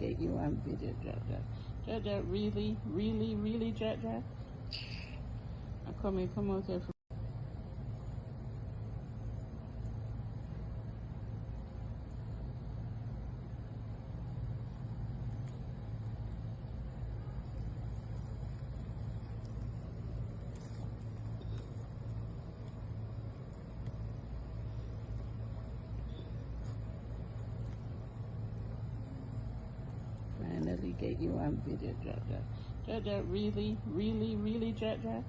get you on video, Jaja. Jaja, really, really, really, Jaja. Come out here. Finally get you on video, Jaja. Jaja, really, really, really, Jaja.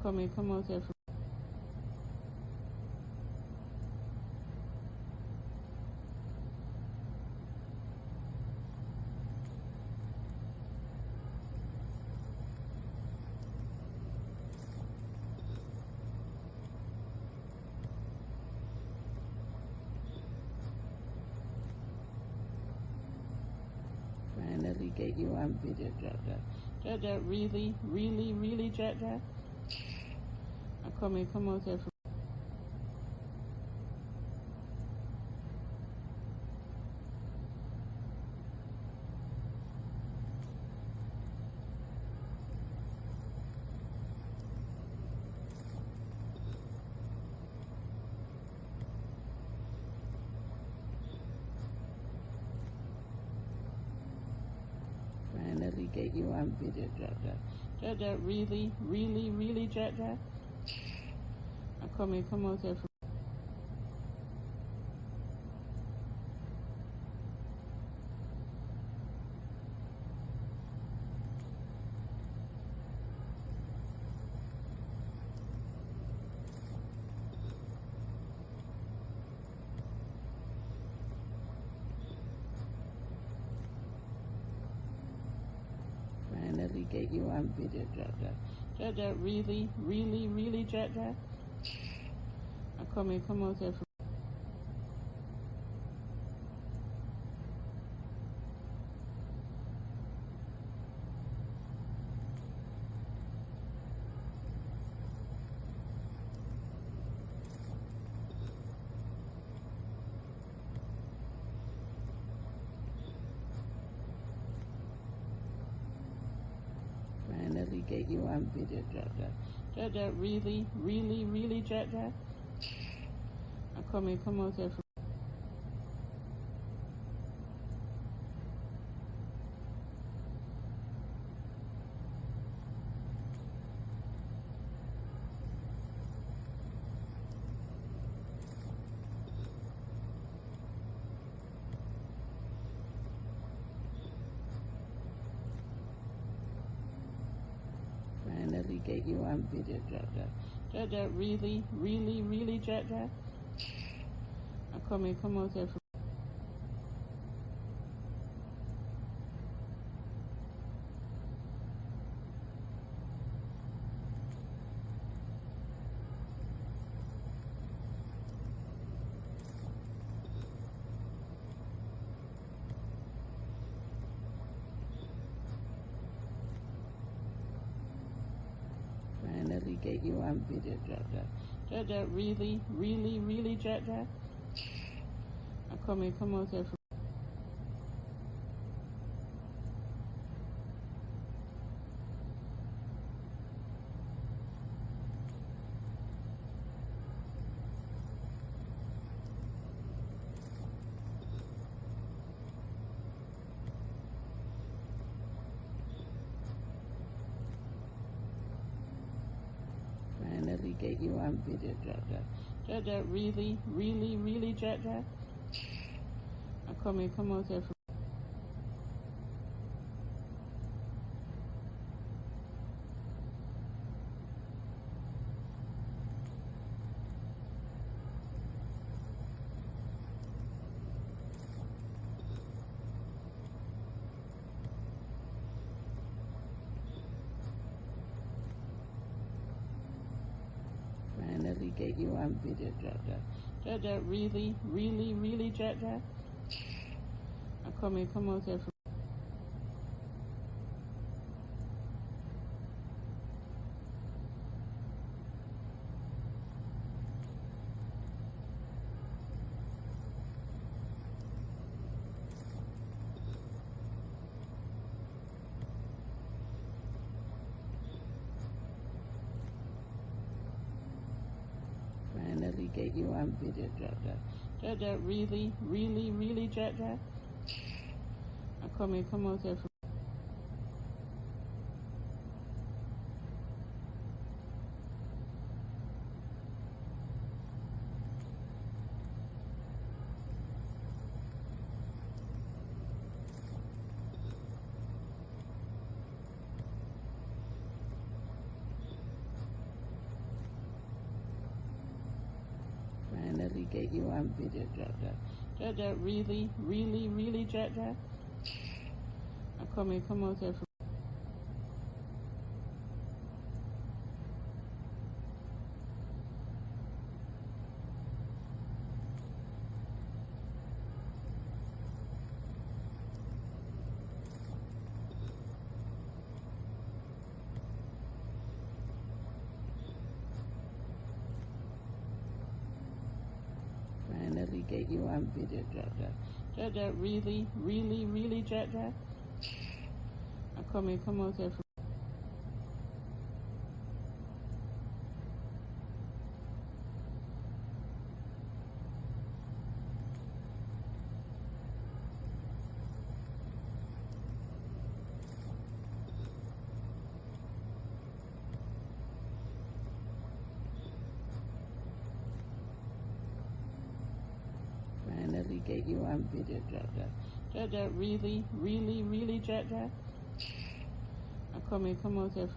Come out here. Finally get you on video, Jaja. Jaja, really, really, really, Jaja. Come out here. Finally get you on video, Jaja. Jaja, really, really, really, Jaja. Come out here. Finally get you on video, Jaja. Jaja, really, really, really, Jaja. Come out here. Finally get you on video, Jaja. Jaja, really, really, really, Jaja. Come out here. Finally get you on video, Jaja. Jaja, really, really, really, Jaja. Come out here. Finally get you on video, Jaja. Jaja, really, really, really, Jaja. Come out here. Finally get you on video, Jaja. Jaja, really, really, really, Jaja. Come out here. Finally get you on video, Jaja. Jaja, really, really, really, Jaja. Come out here. get you on video, Jaja. Jaja, really, really, really, Jaja? Come here, come out here. Finally get you on video, Jaja. Jaja, really, really, really, Jaja? Come here, come out here. Finally get you on video, Jaja. Jaja, really, really, really, Jaja? Come here, come out here. Finally get you on video, Jaja. Jaja, really, really, really, Jaja? Come here, come out here.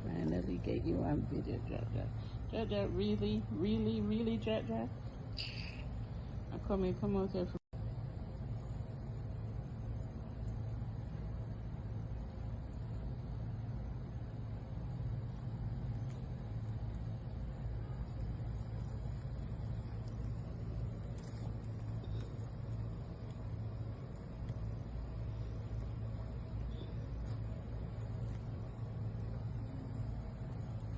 Finally get you on video, Jaja. Jaja, really, really, really, Jaja? Come here, come out here.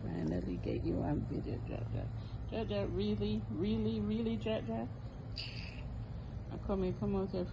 Finally get you on video, Jaja. Jaja, really, really, really, Jaja? Come here, come out here.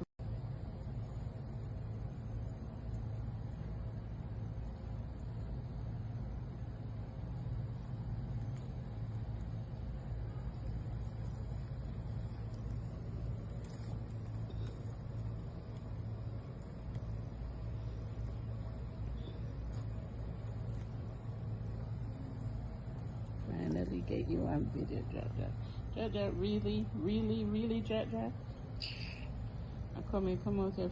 Finally get you on video, Jaja. Jaja, really, really, really, Jaja? Come here, come out here.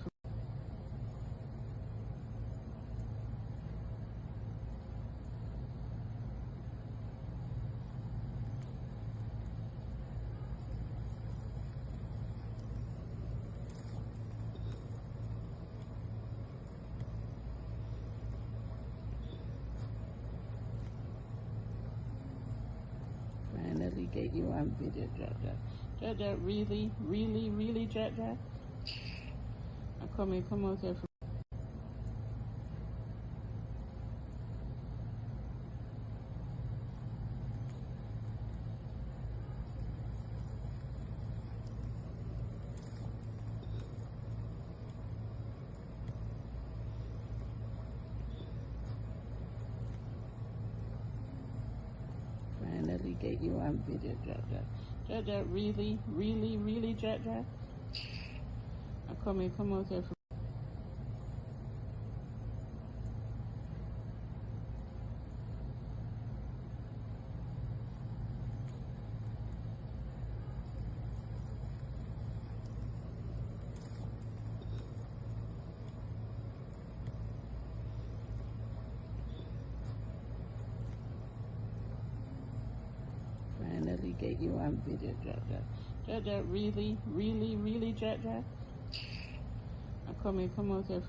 Finally get you on video, Jaja. Jaja, really, really, really, Jaja? Come here, come out here. Finally get you on video, Jaja. Jaja, really, really, really, Jaja? Come here, come out here. Finally get you on video, Jaja. Jaja, really, really, really, Jaja? Come here, come out here.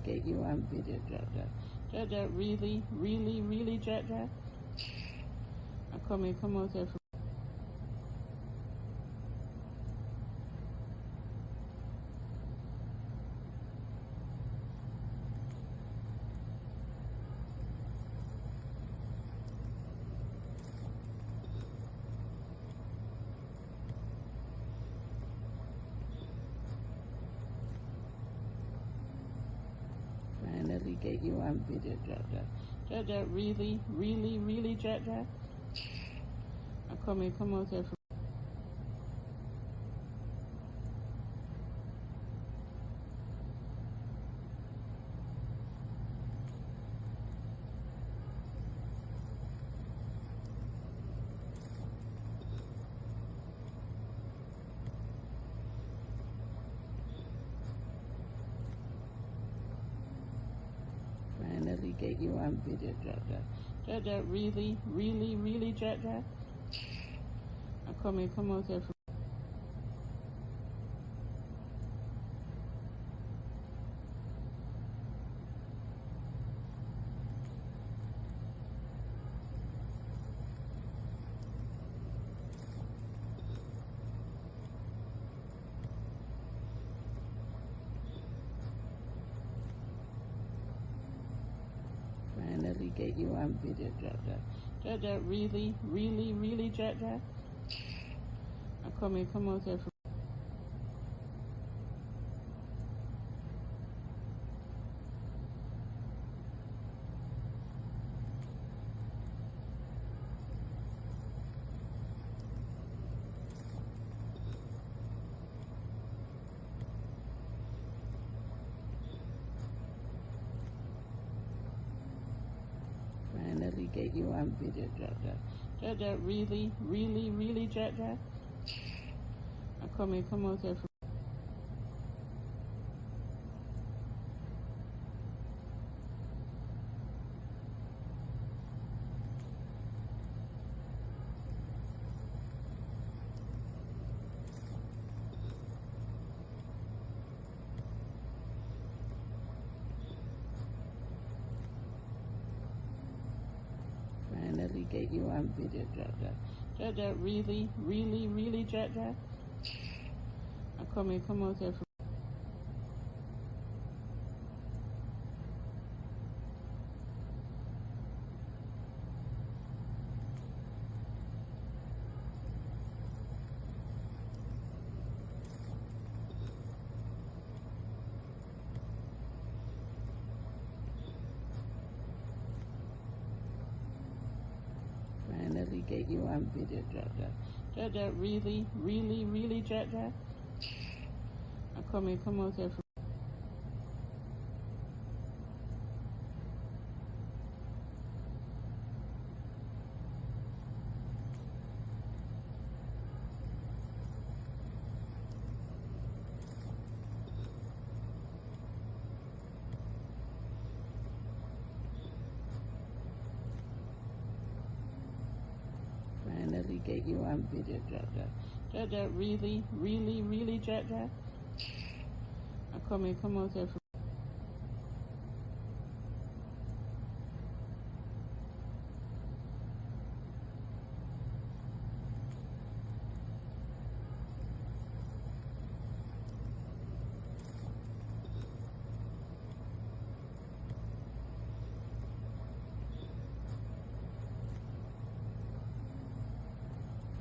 get you on video, Jaja. Jaja, really, really, really, Jaja. Come out here. Finally get you on video, Jaja. Jaja, really, really, really, Jaja. Come out here. Finally get you on video, Jaja. Jaja, really, really, really, Jaja. Come out here. Finally get you on video, Jaja. Jaja, really, really, really, Jaja. Come out here. Finally get you on video, Jaja. Jaja, really, really, really, Jaja. Come out here. Finally get you on video, Jaja. Jaja, really, really, really, Jaja. Come out here. Finally get you on video, Jaja. Jaja, really, really, really, Jaja. Come out here. Finally get you on video, Jaja. Jaja, really, really, really, Jaja. Come out here.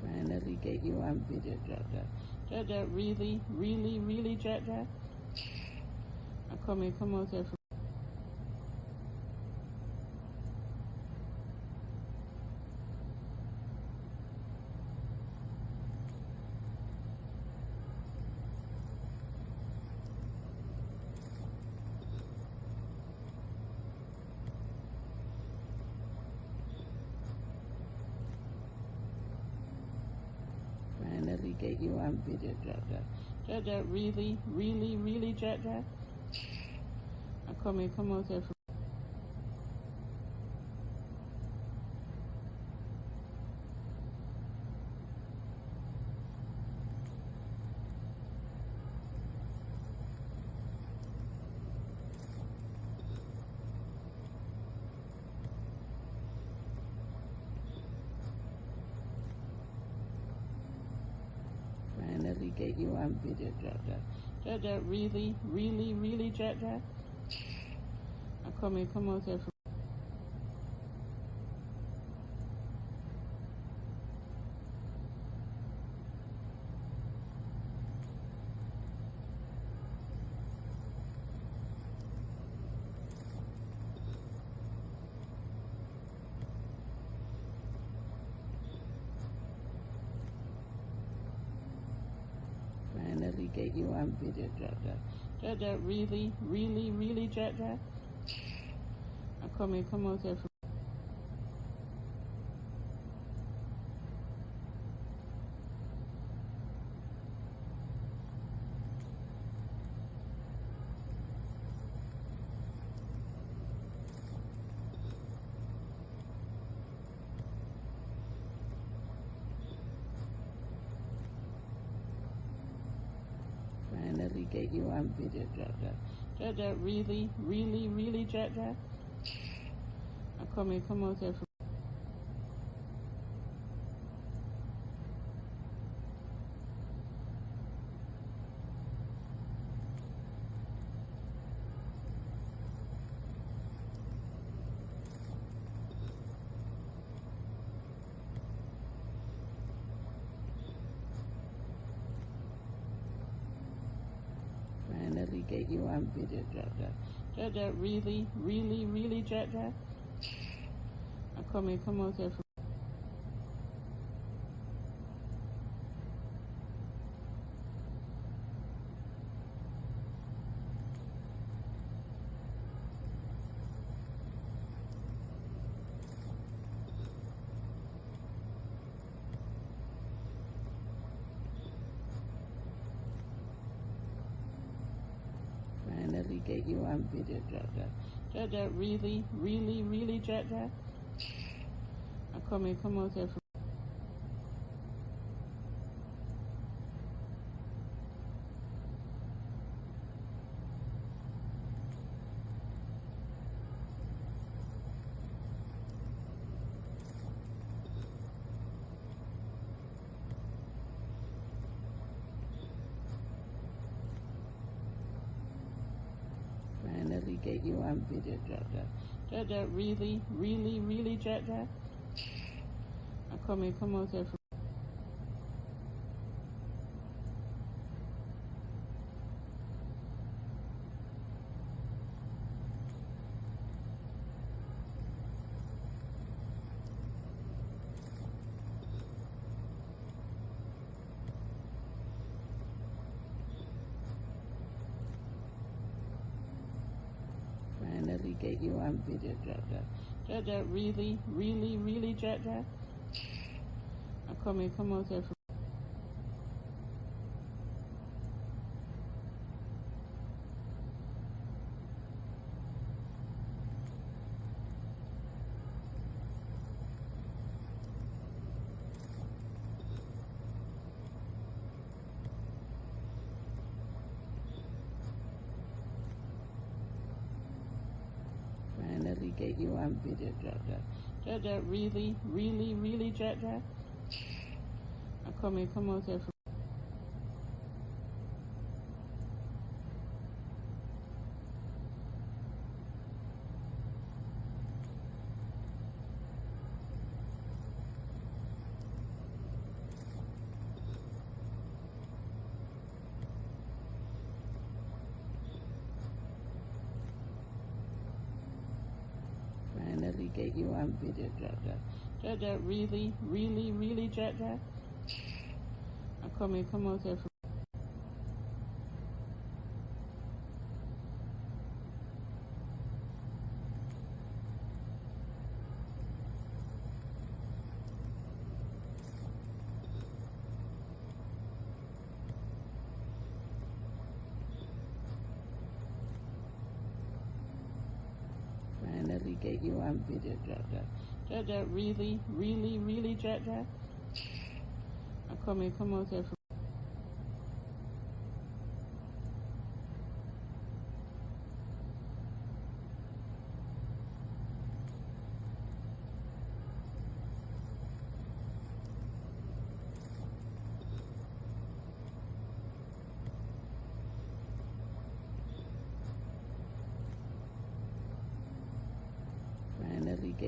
Finally get you on video, Jaja. Jaja, really, really, really, Jaja. Come out here. Finally get you on video, Jaja. Jaja, really, really, really, Jaja. Come out here. on video, Jaja. Jaja, really, really, really, Jaja. Come out here. Finally get you on video, Jaja. Jaja, really, really, really, Jaja. Come out here. Finally get you on video, Jaja. Jaja, really, really, really, Jaja. Come out here. Finally get you on video, Jaja. Jaja, really, really, really, Jaja. Come out here. Finally get you on video, Jaja. Jaja, really, really, really, Jaja. Come out here. Finally get you on video, Jaja. Jaja, really, really, really, Jaja. Come out here. Finally get you on video, Jaja. Jaja, really, really, really, Jaja. Come out here. Finally get you on video, Jaja. Jaja, really, really, really, Jaja. Come out here. Finally get you on video, Jaja. Jaja, really, really, really, Jaja. Come out here. Finally get you on video, Jaja. Jaja, really, really, really, Jaja. Come out here.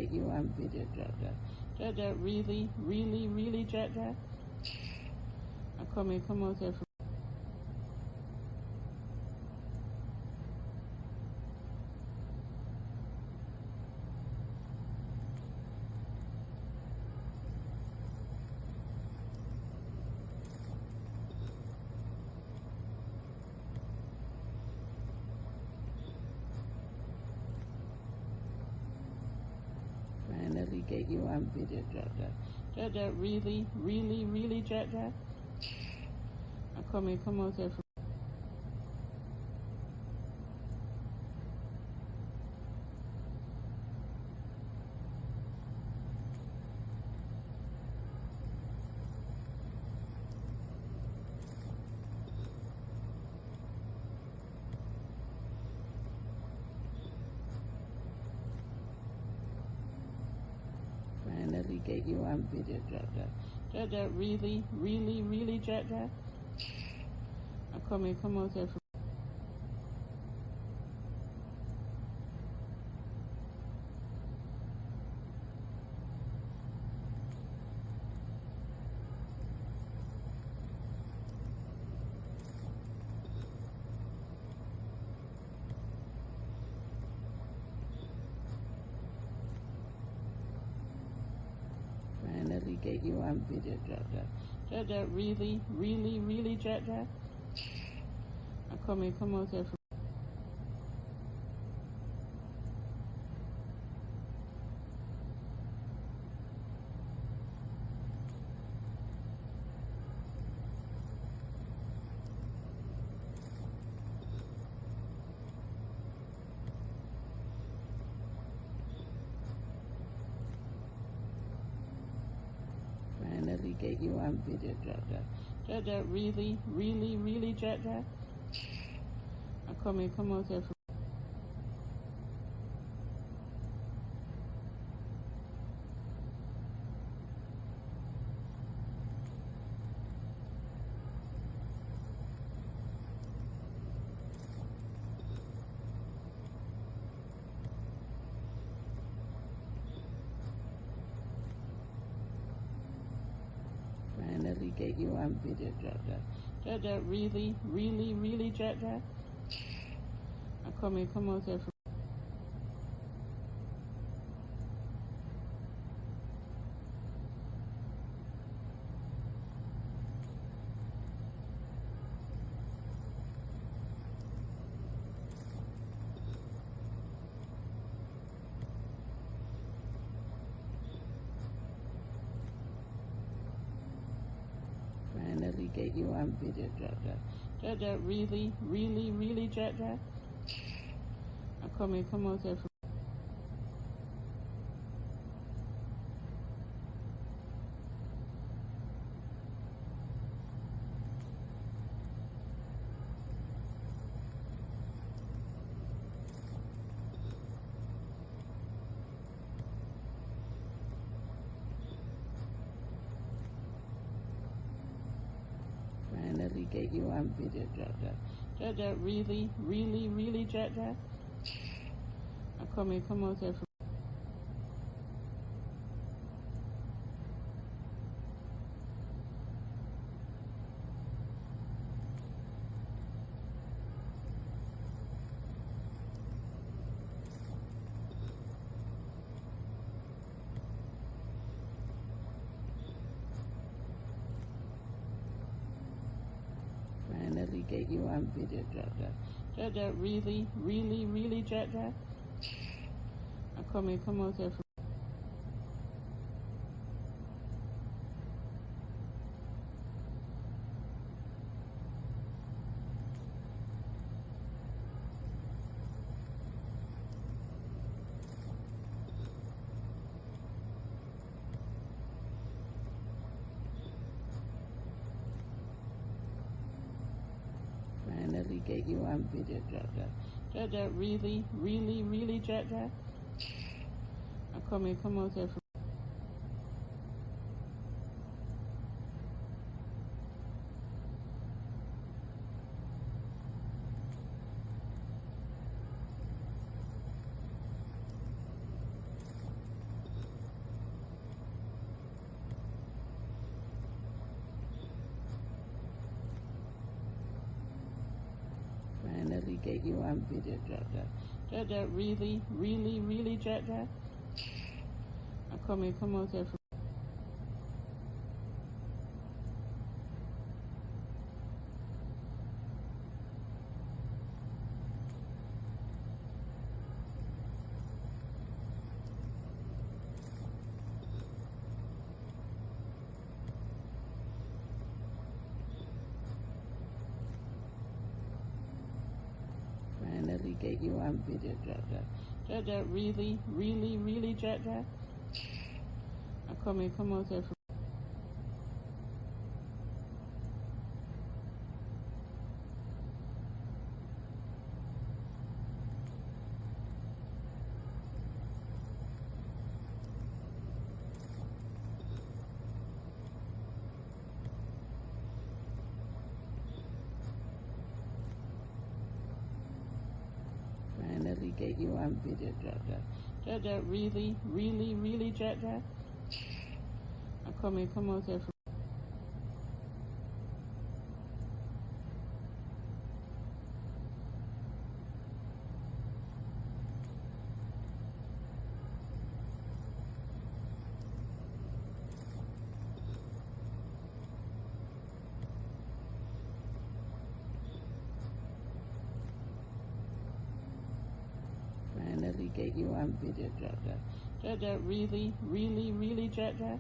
get you on video, Jaja. Jaja, really, really, really, Jaja? Come out here. Finally get you on video, Jaja. Jaja, really, really, really, Jaja? Come out here. Finally get you on video, Jaja. Jaja, really, really, really, Jaja? Come out here. Finally get you on video, Jaja. Jaja, really, really, really, Jaja? Come out here. Finally get you on video, Jaja. Jaja, really, really, really, Jaja? Come out here. Finally get you on video, Jaja. Jaja, really, really, really, Jaja? Come out here. Finally get you on video, Jaja. Jaja, really, really, really, Jaja? Come out here. Finally get you on video, Jaja. Jaja, really, really, really, Jaja? Come out here. Finally get you on video, Jaja. Jaja, really, really, really, Jaja? Come out here. Finally get you on video, Jaja. Jaja, really, really, really, Jaja? Come out here. finally get you on video, Jaja. Jaja, really, really, really, Jaja? Come out here. Finally get you on video, Jaja. Jaja, really, really, really, Jaja? Come out here. Finally get you on video, Jaja. Jaja, really, really, really, Jaja? Come out here. Finally get you on video, Jaja. Jaja, really, really, really, Jaja?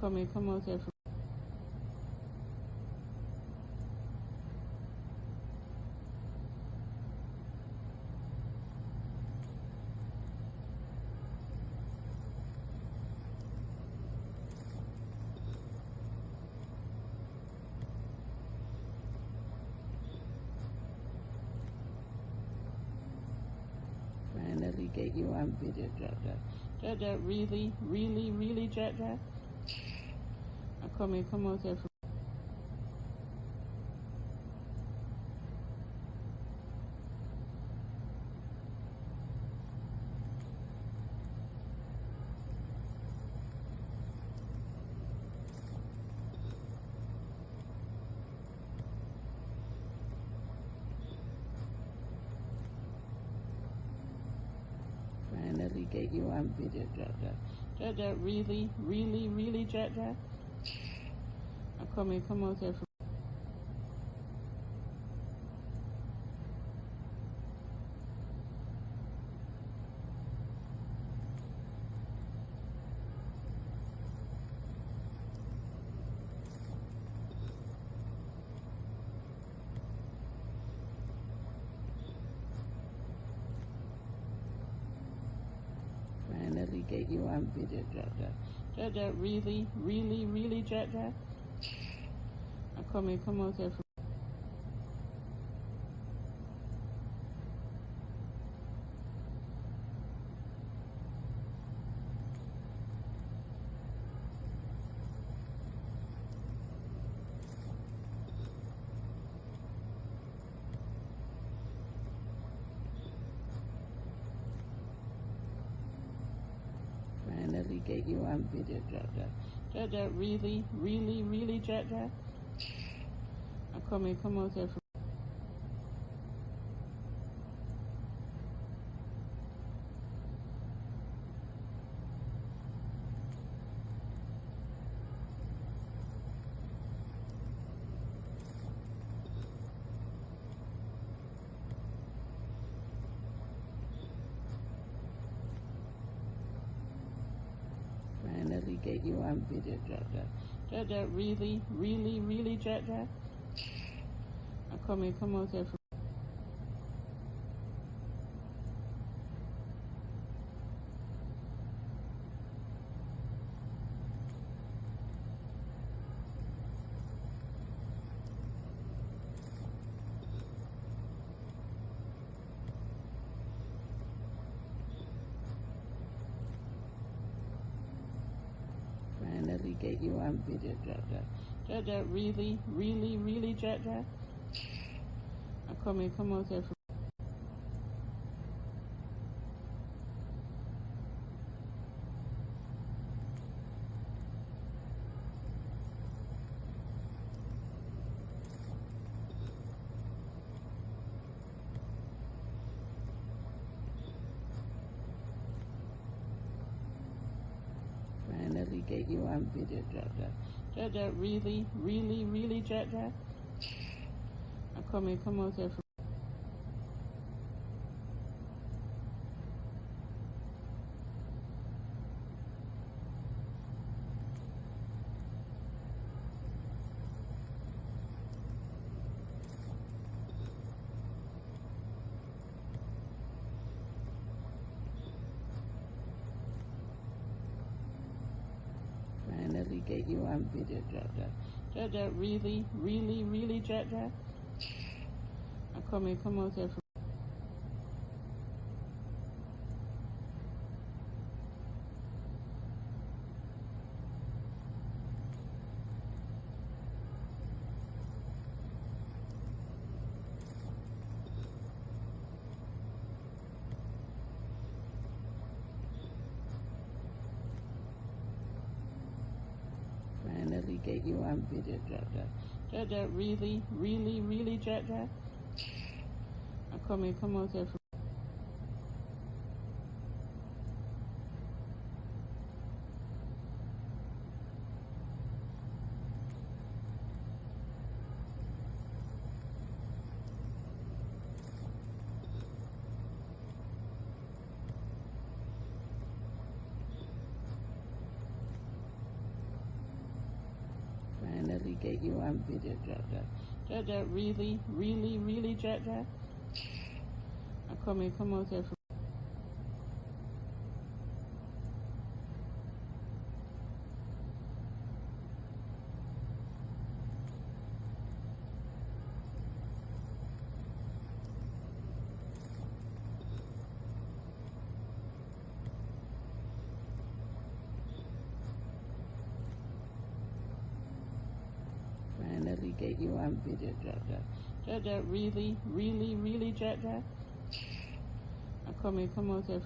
Come out here. Finally get you on video, Jaja. Jaja, really, really, really, Jaja? Come out here. Finally get you on video, Jaja. Jaja, really, really, really, Jaja? Come out here. Finally get you on video, Jaja. Jaja, really, really, really, Jaja? Come out here. Finally get you on video, Jaja. Jaja, really, really, really, Jaja? Come out here. Finally get you on video, Jaja. Jaja, really, really, really, Jaja? Come out here. Finally get you on video, Jaja. Jaja, really, really, really, Jaja? Come out here. get you on video, Jaja. Jaja, really, really, really, Jaja. Come out here. Finally get you on video, Jaja. Jaja, really, really, really, Jaja. Come out here. Finally get you on video, Jaja. Jaja, really, really, really, Jaja. Come out here. Finally get you on video, Jaja. Jaja, really, really, really, Jaja. Come out here. Finally get you on video, Jaja. Jaja, really, really, really, Jaja. Come out here.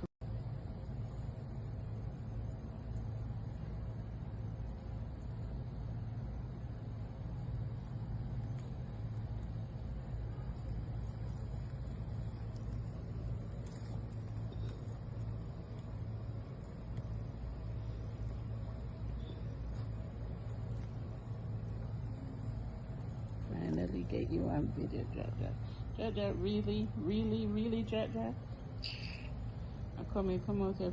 Finally get you on video, Jaja. Jaja, really, really, really, Jaja. Come out here.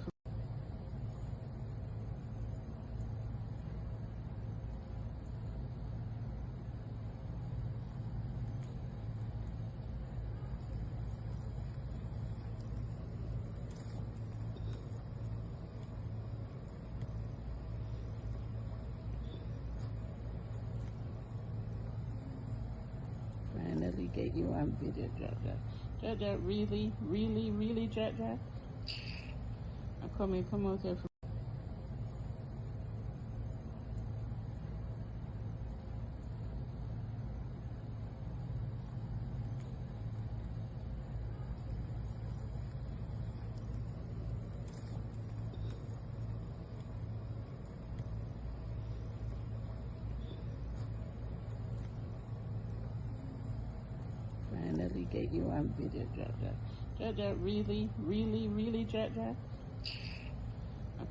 Finally get you on video, Jaja. Jaja, really, really, really, Jaja. Come out here. Finally get you on video, Jaja. Jaja, really, really, really, Jaja.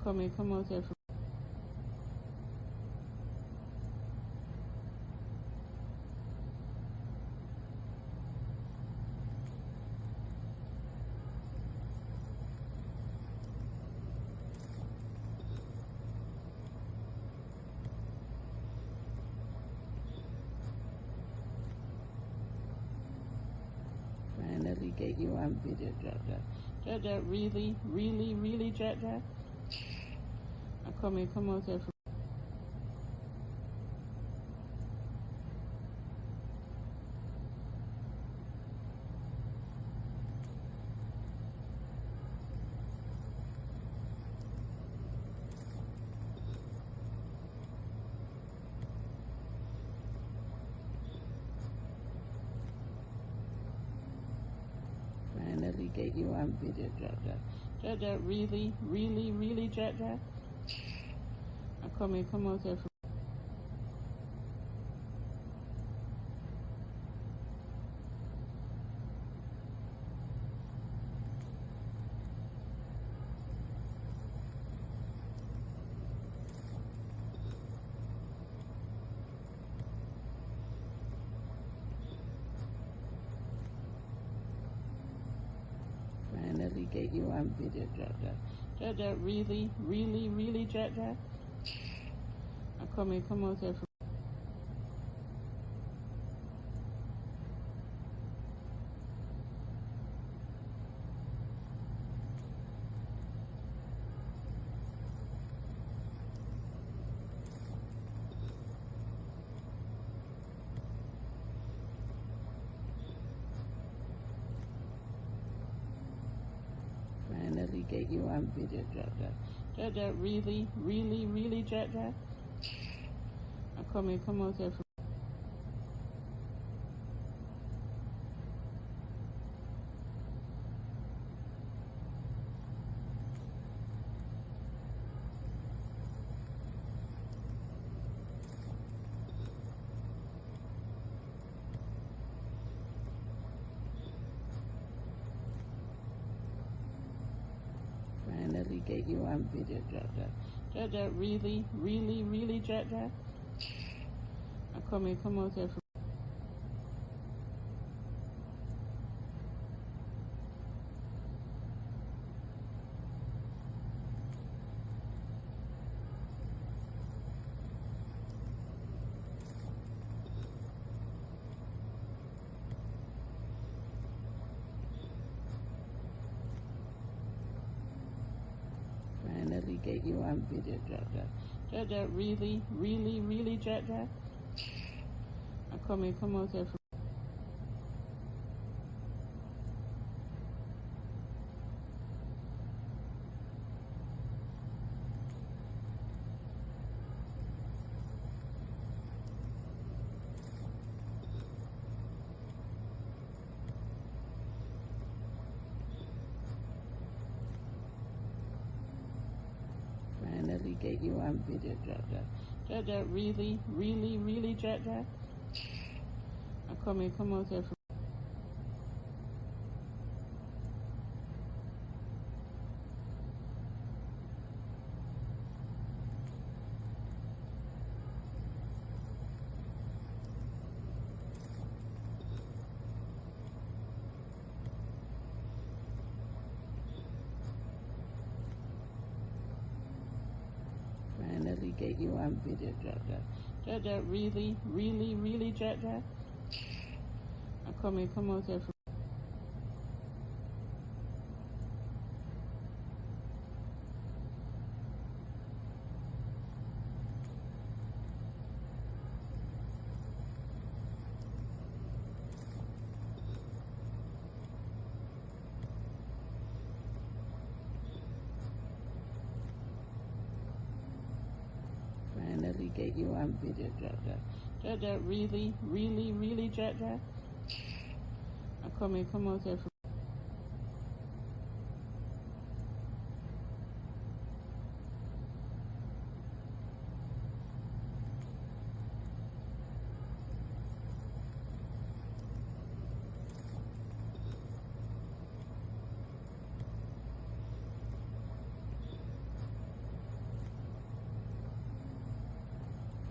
Come out here. Finally get you on video, Jaja. Jaja, really, really, really, Jaja. Come out here. Finally get you on video, Jaja. Jaja, really, really, really, Jaja. Come out here. Finally get you on video, Jaja. Jaja, really, really, really, Jaja? Come out here. Finally get you on video, Jaja. Jaja, really, really, really, Jaja? Come out here. Finally get you on video, Jaja. Jaja, really, really, really, Jaja? Come out here. Finally get you on video, Jaja. Jaja, really, really, really, Jaja? Come out here. Finally get you on video, Jaja. Jaja, really, really, really, Jaja? Come out here. Finally get you on video, Jaja. Jaja, really, really, really, Jaja? Come out here. Finally get you on video, Jaja. Jaja, really, really, really, Jaja? Come out here.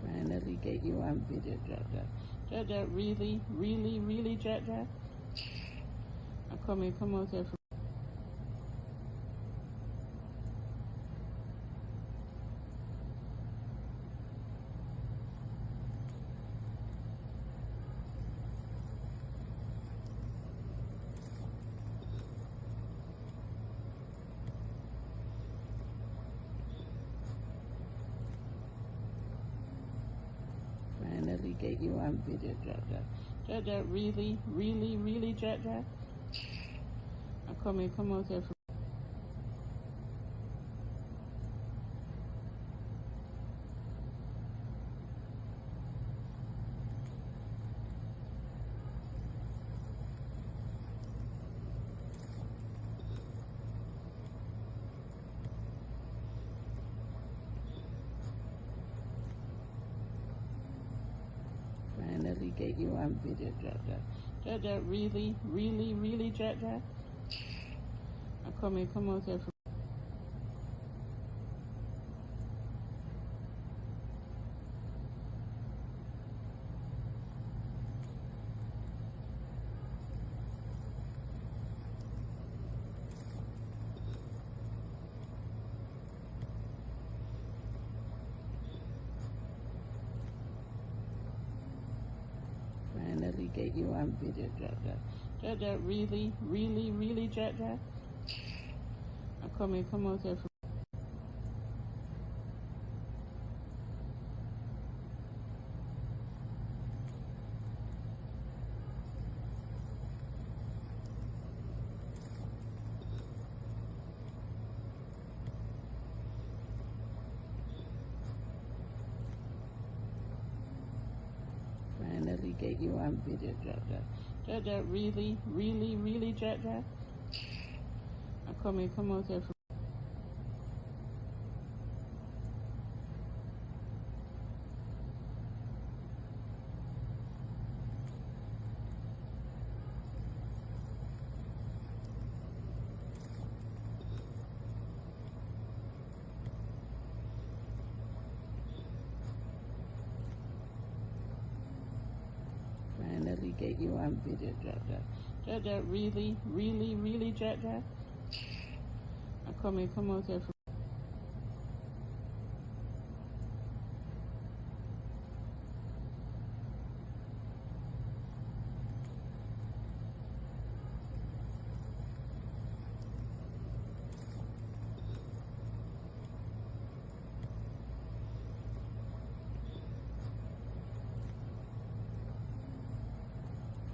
Finally get you on video, Jaja. Jaja, really, really, really, Jaja? Come out here. Finally get you on video, Jaja. Jaja, really, really, really, Jaja? Come out here. Finally get you on video, Jaja. Jaja, really, really, really, Jaja? Come out here. get you on video, Jaja. Jaja, really, really, really, Jaja? Come out here. Finally get you on video, Jaja. Jaja, really, really, really, Jaja? Come out here. Finally get you on video, Jaja. Jaja, really, really, really, Jaja? Come out here.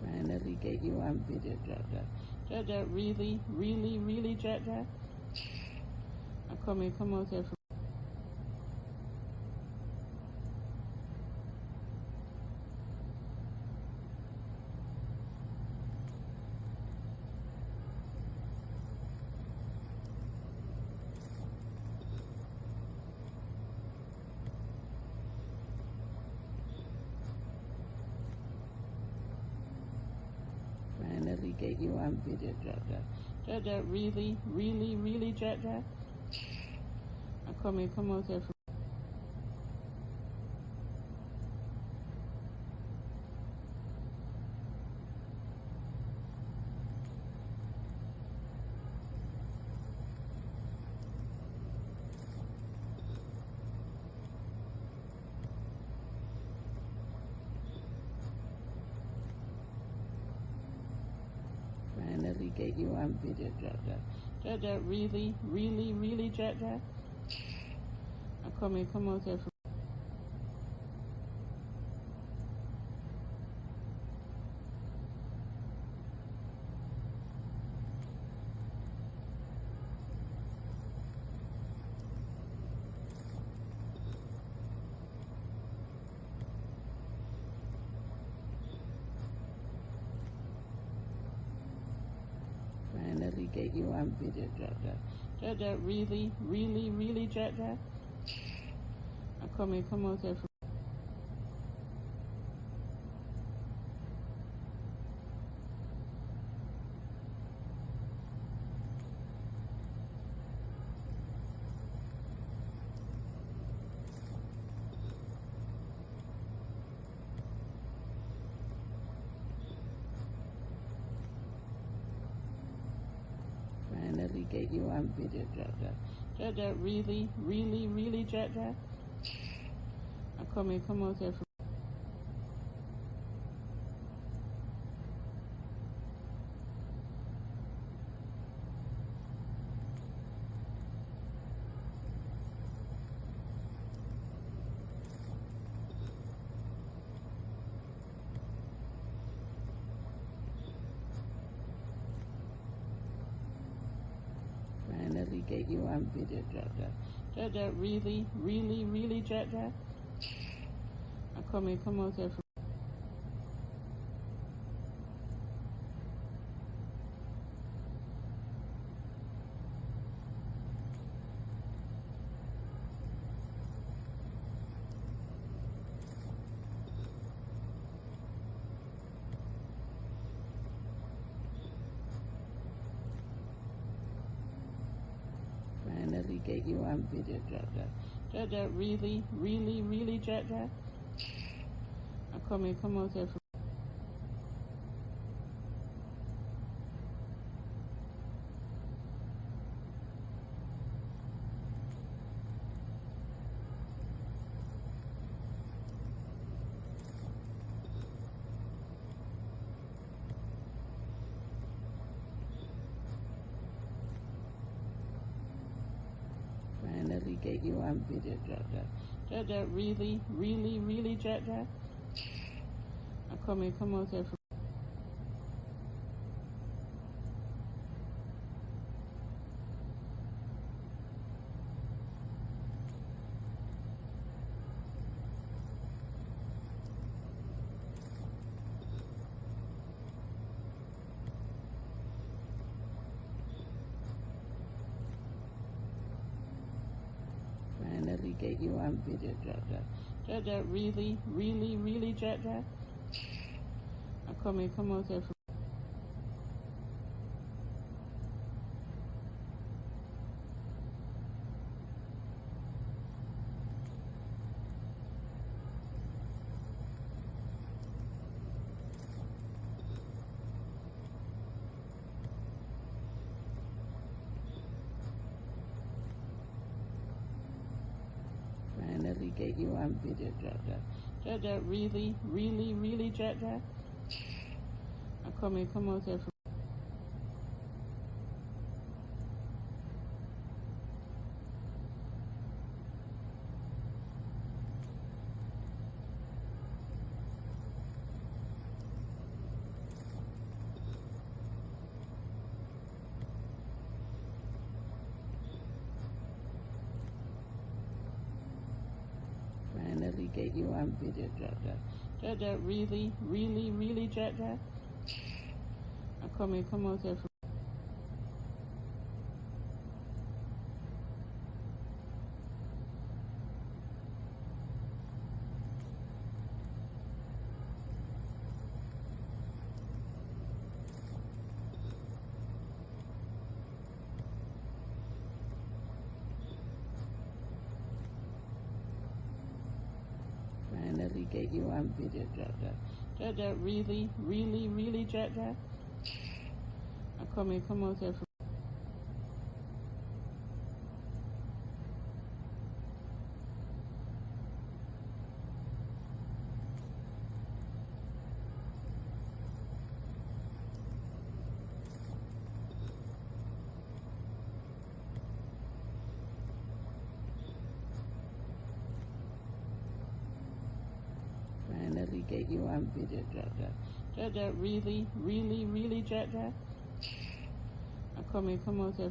Finally get you on video, Jaja. Jaja, really, really, really, Jaja? Come out here. Finally get you on video, Jaja. Jaja, really, really, really, Jaja? Come out here. Finally get you on video, Jaja. Jaja, really, really, really, Jaja? Come out here. Finally get you on video, Jaja. Jaja, really, really, really, Jaja? Come out here. Finally get you on video, Jaja. Jaja, really, really, really, Jaja? Come out here. Finally get you on video, Jaja. Jaja, really, really, really, Jaja? Come out here. Finally get you on video, Jaja. Jaja, really, really, really, Jaja? Come out here. get you on video, Jack Jack. Jack Jack, really, really, really, Jack Jack. Come out here. Finally get you on video, Jack Jack. Jack Jack, really, really, really, Jack Jack. Come out here. Finally get you on video, Jack Jack. Jack Jack, really, really, really, Jack Jack. Come out here. Finally get you on video, Jack Jack. Jack Jack, really, really, really, Jack Jack. Come out here. Finally get you on video, Jack Jack. Jack Jack, really, really, really, Jack Jack. Come out here. Finally get you on video, Jack Jack. Jack Jack, really, really, really, Jack Jack. Come out here.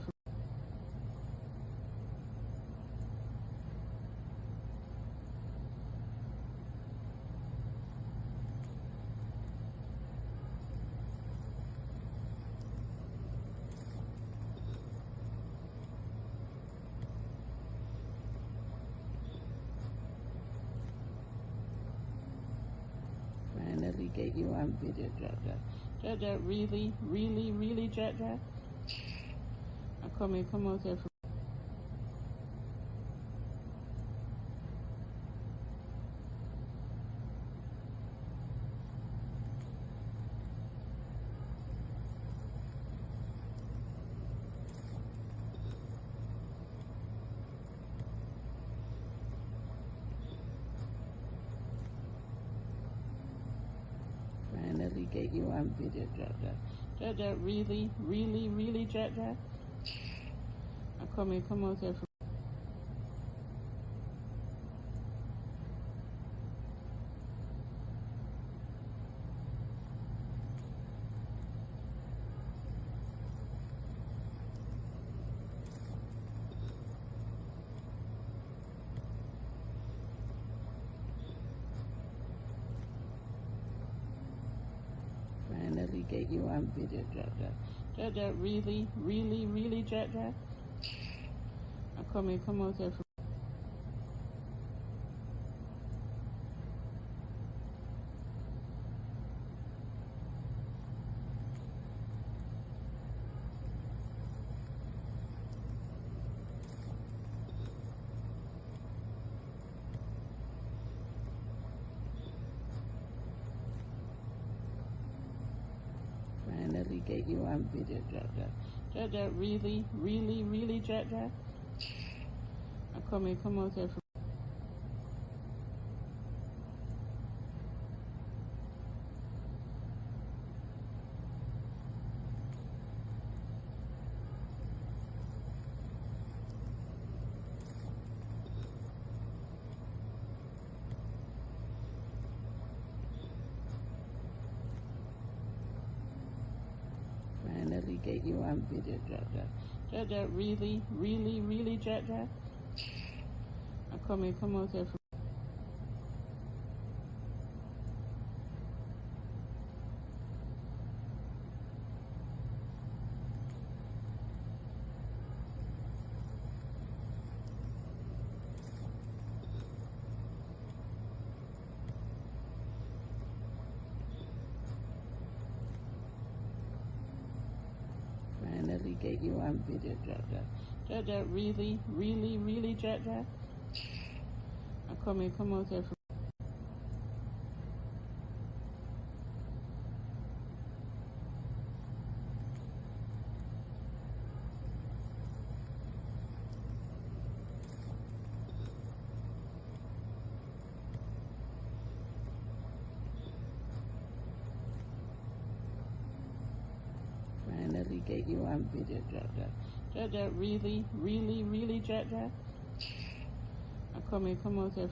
Finally get you on video, Jack Jack. Jack Jack, really, really, really, Jack Jack. Come out here. Finally get you on video, Jack Jack. Jack Jack, really, really, really, Jack Jack. Come out here. Finally get you on video, Jack Jack. Jack Jack, really, really, really, Jack Jack. Come out here. Finally get you on video, Jack Jack. Jack Jack, really, really, really, Jack Jack. Come out here. get you on video, Jaja. Jaja, really, really, really, Jaja. Come out here. Finally get you on video, Jaja. Jaja, really, really, really, Jaja. Come out here. Finally get you on video, Jaja. Jaja, really, really, really, Jaja. Come out here.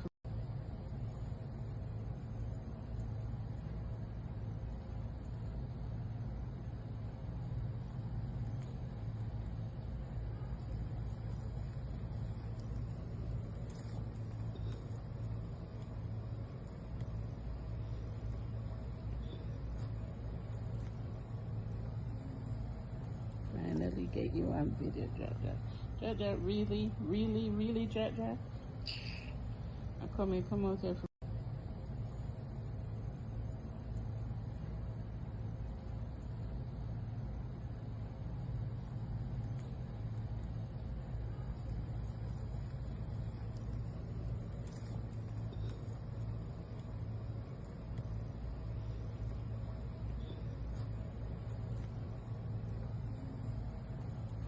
Finally get you on video, Jaja. Jaja, really, really, really, Jaja. Come out here.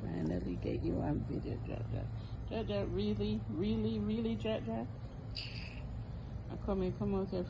Finally get you on video, Jaja. Jaja, really, really, really, Jaja. Come out here.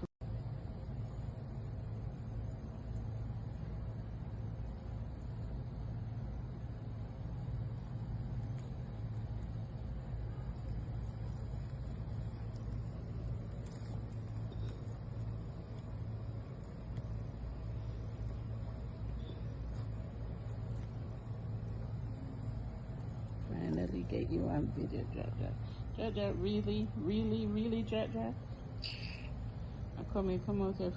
Finally get you on video, Jaja. Jaja, really, really, really, Jaja. Come out here.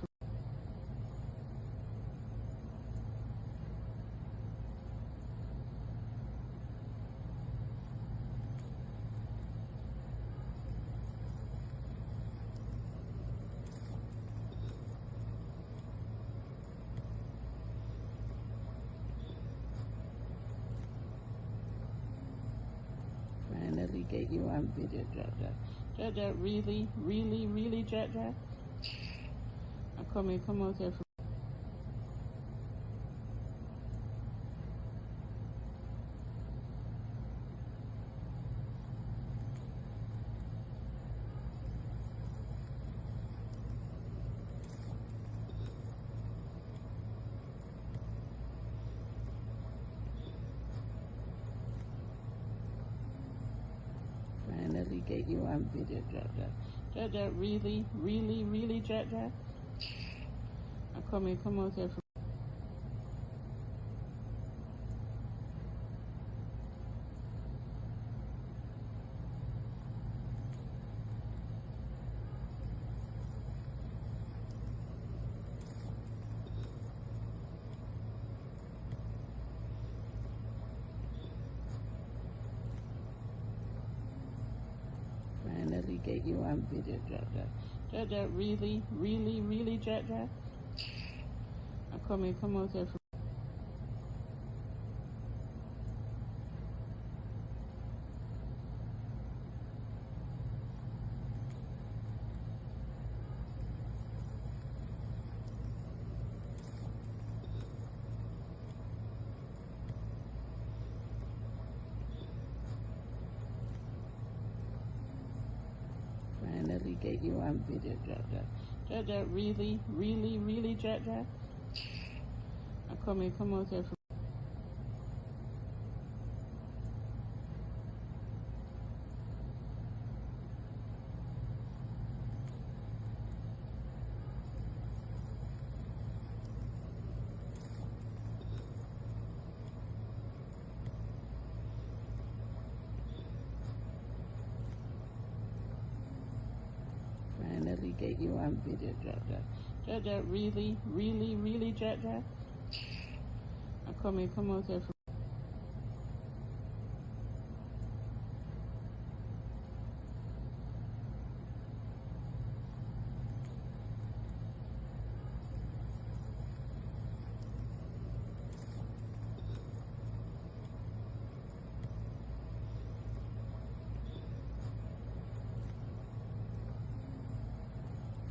Finally get you on video, Jaja. Jaja, really, really, really, Jaja. Come out here. Finally get you on video, Jaja. Jaja, really, really, really, Jaja. Come out here. Finally get you on video, Jaja. Jaja, really, really, really, Jaja. Come out here. Finally get you on video, Jaja. Jaja, really, really, really, Jaja. Come out here. get you on video, Jaja. Jaja, really, really, really, Jaja? Come out here.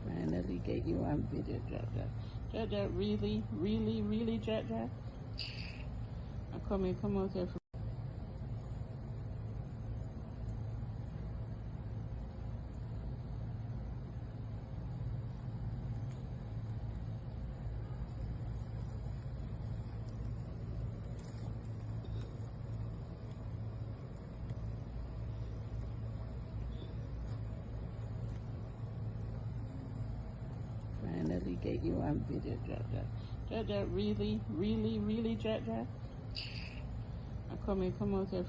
Finally get you on video, Jaja. Jaja, really, really, really, Jaja? Come out here. Finally get you on video, Jaja. Jaja, really, really, really, Jaja? Come out here.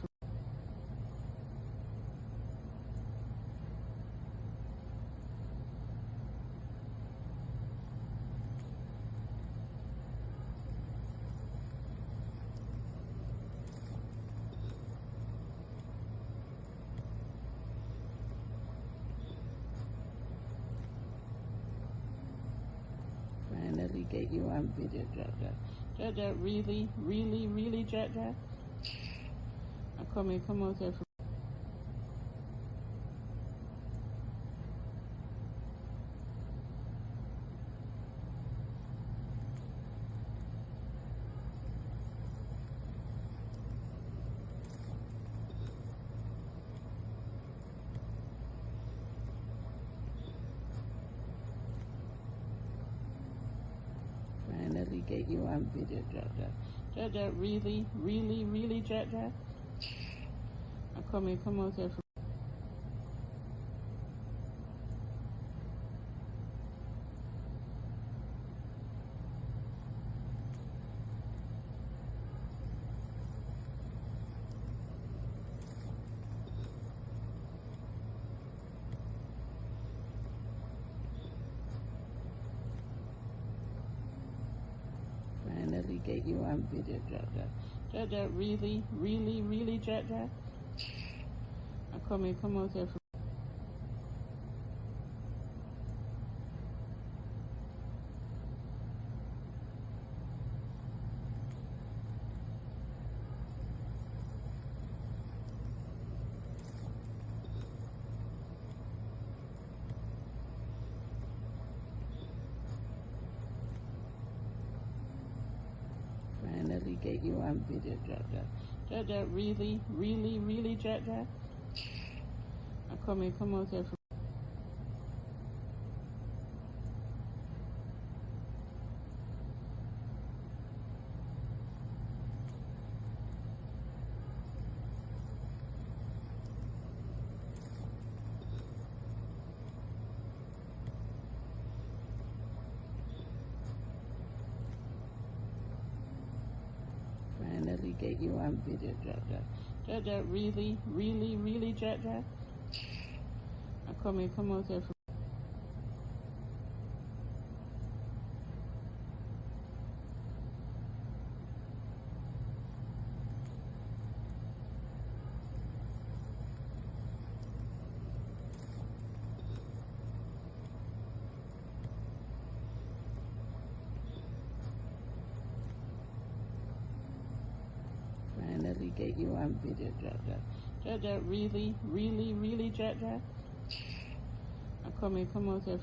Finally get you on video, Jaja. Jaja, really, really, really, Jaja? Come out here. Finally get you on video, Jaja. Jaja, really, really, really, Jaja? Come out here. Finally get you on video, Jaja. Jaja, really, really, really, Jaja? Come out here. Finally get you on video, Jaja. Jaja, really, really, really, Jaja? Come out here. Finally get you on video, Jaja. Jaja, really, really, really, Jaja? Come out here. Finally get you on video, Jaja. Jaja, really, really, really, Jaja? Come out here.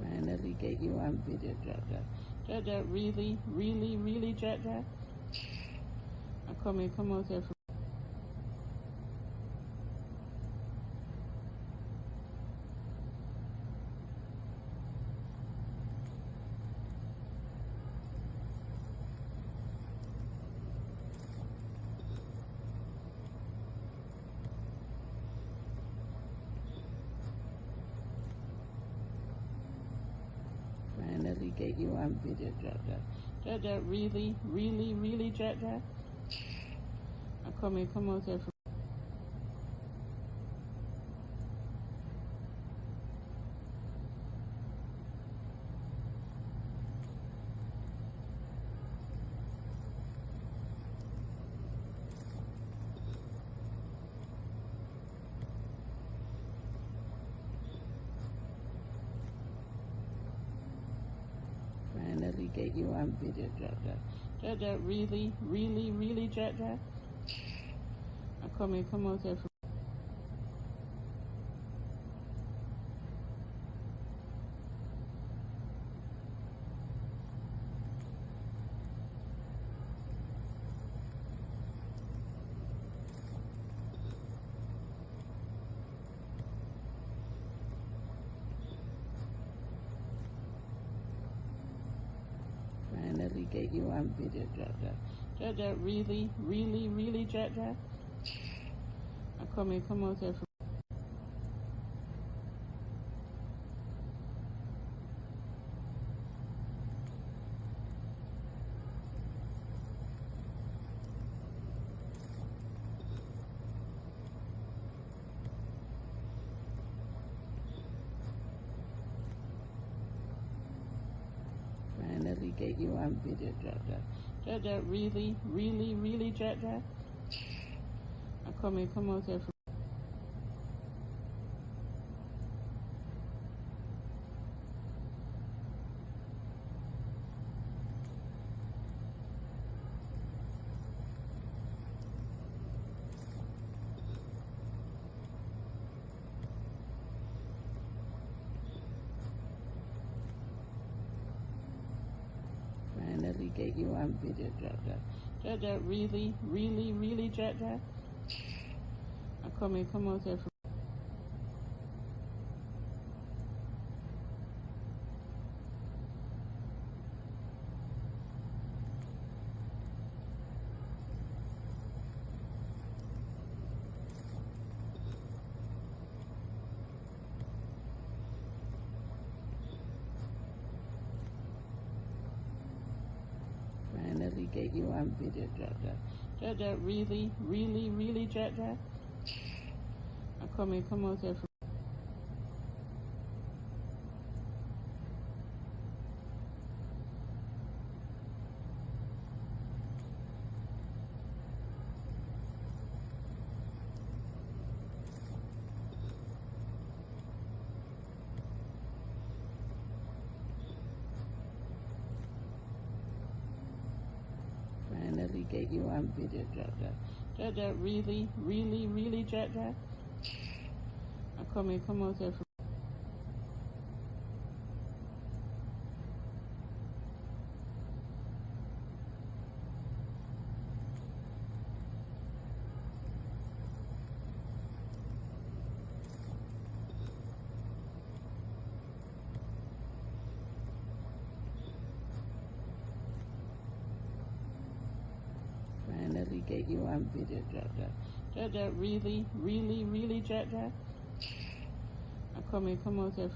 Finally get you on video, Jaja. Jaja, really, really, really, Jaja? Come out here. get you on video, Jaja. Jaja, really, really, really, Jaja? Come out here. Finally get you on video, Jaja. Jaja, really, really, really, Jaja? Come out here. Finally get you on video, Jaja. Jaja, really, really, really, Jaja? Come out here. Finally get you on video, Jaja. Jaja, really, really, really, Jaja? Come out here. Finally get you on video, Jaja. Jaja, really, really, really, Jaja? Come out here. Finally get you on video, Jaja. Jaja, really, really, really, Jaja? Come out here. Finally get you on video, Jaja. Jaja, really, really, really, Jaja? Come out here. Finally get you on video, Jaja. Jaja, really, really, really, Jaja? Come out here.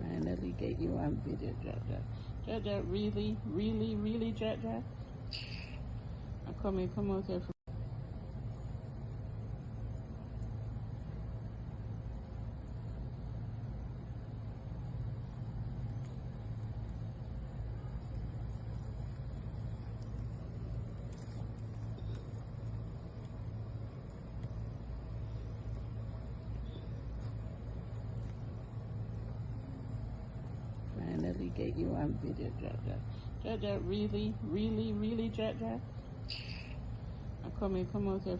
Finally get you on video, Jaja. Jaja, really, really, really, Jaja? Come out here. Finally get you on video, Jaja. Jaja, really, really, really, Jaja? Come out here.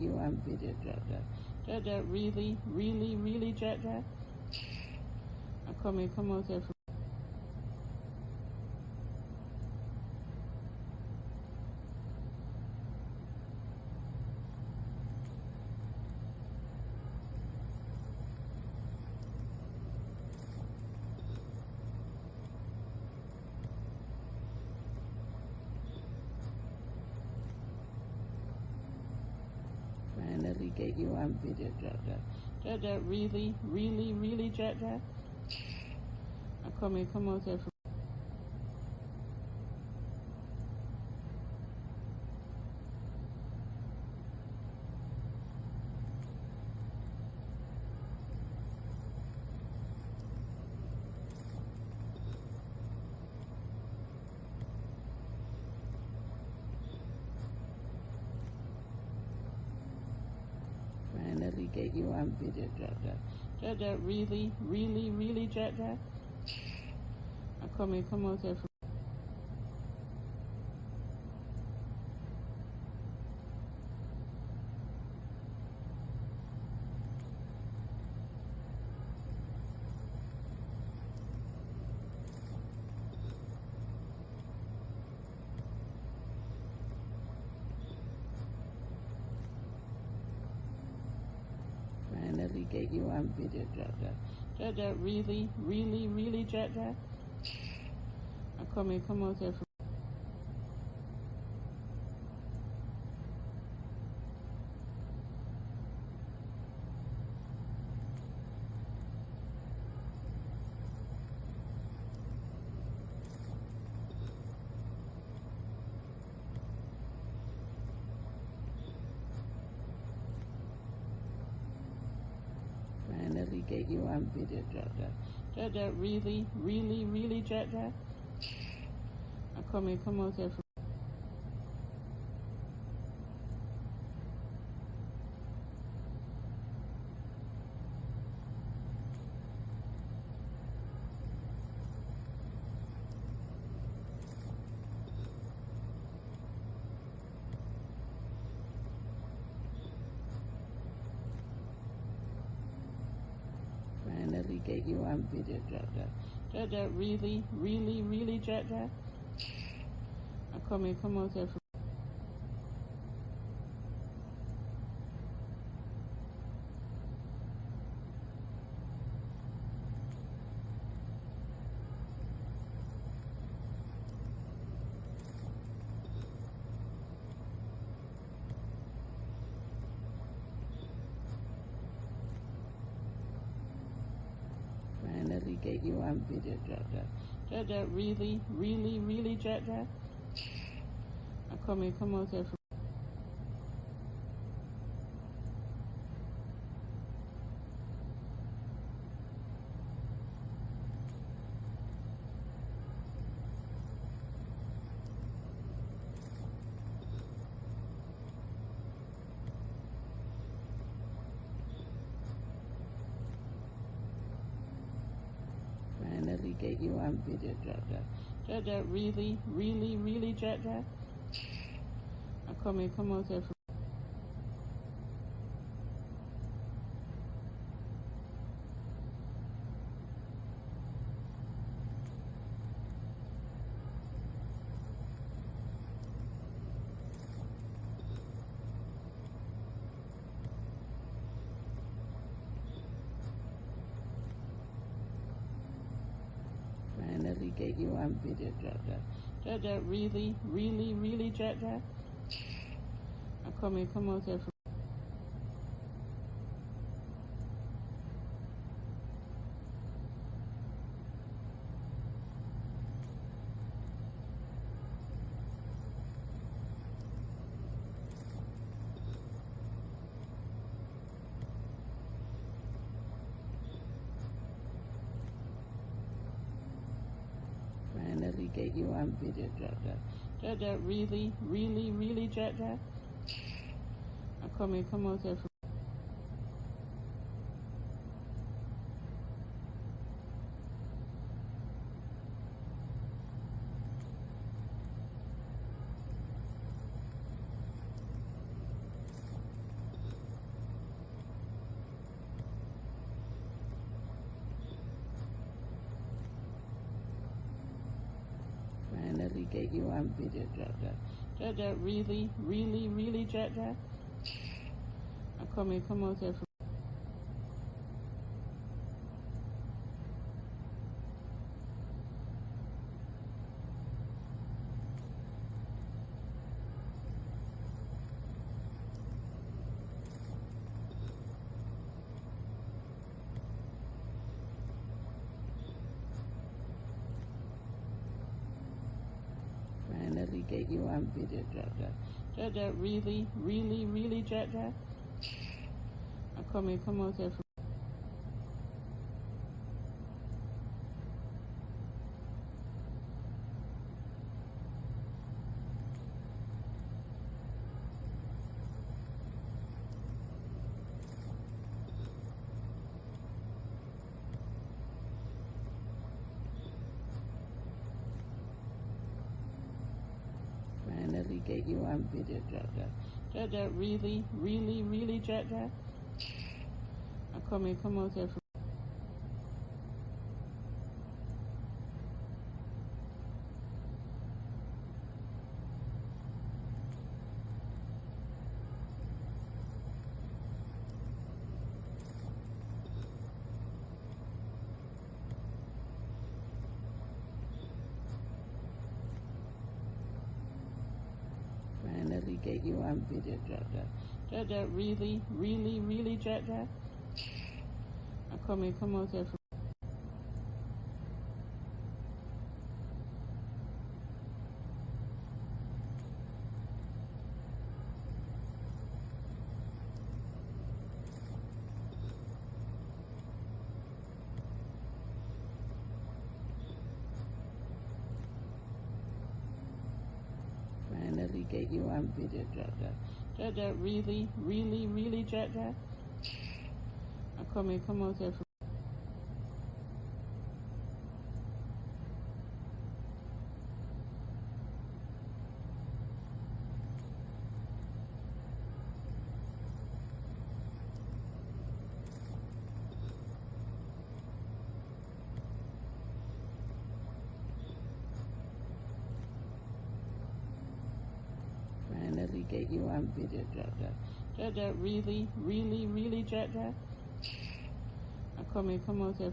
you on video, Jaja. Jaja, really, really, really, Jaja. Come out here. Finally get you on video, Jaja. Jaja, really, really, really, Jaja. Come out here. Finally get you on video, Jaja. Jaja, really, really, really, Jaja. Come out here. Finally get you on video, Jaja. Jaja, really, really, really, Jaja. Come out here. Finally get you on video, Jaja. Jaja, really, really, really, Jaja. Come out here. Finally get you on video, Jaja. Jaja, really, really, really, Jaja. Come out here. Finally get you on video, Jaja. Jaja, really, really, really, Jaja. Come out here. Finally get you on video, Jaja. Jaja, really, really, really, Jaja. Come out here. Finally get you on video, Jaja. Jaja, really, really, really, Jaja. Come out here. Finally get you on video, Jaja. Jaja, really, really, really, Jaja. Come out here. get you on video, Jaja. Jaja, really, really, really, Jaja. Come out here. Finally get you on video, Jaja. Jaja, really, really, really, Jaja. Come out here. Finally get you on video, Jaja. Jaja, really, really, really, Jaja. Come out here. Finally get you on video, Jaja. Jaja, really, really, really, Jaja. Come out here. Finally get you on video, Jaja. Jaja, really, really, really, Jaja. Come out here. Finally get you on video, Jaja. Jaja, really, really, really, Jaja. Come out here.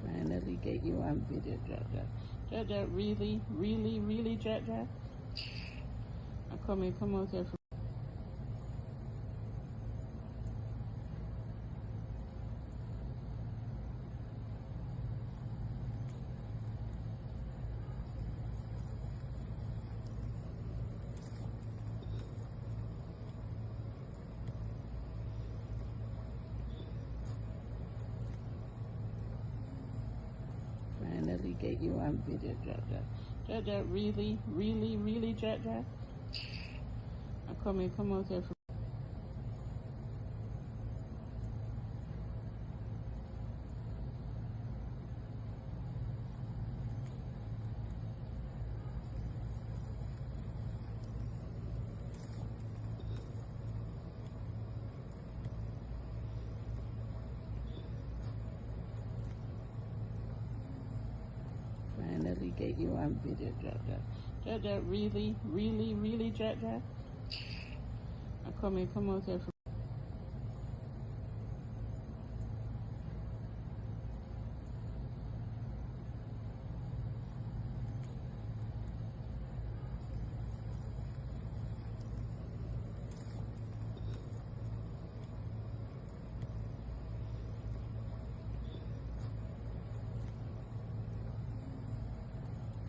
Finally get you on video, Jaja. Jaja, really, really, really, Jaja. Come out here. Finally get you on video, Jaja. Jaja, really, really, really, Jaja. Come out here. Finally get you on video, Jaja. Jaja, really, really, really, Jaja. Come out here.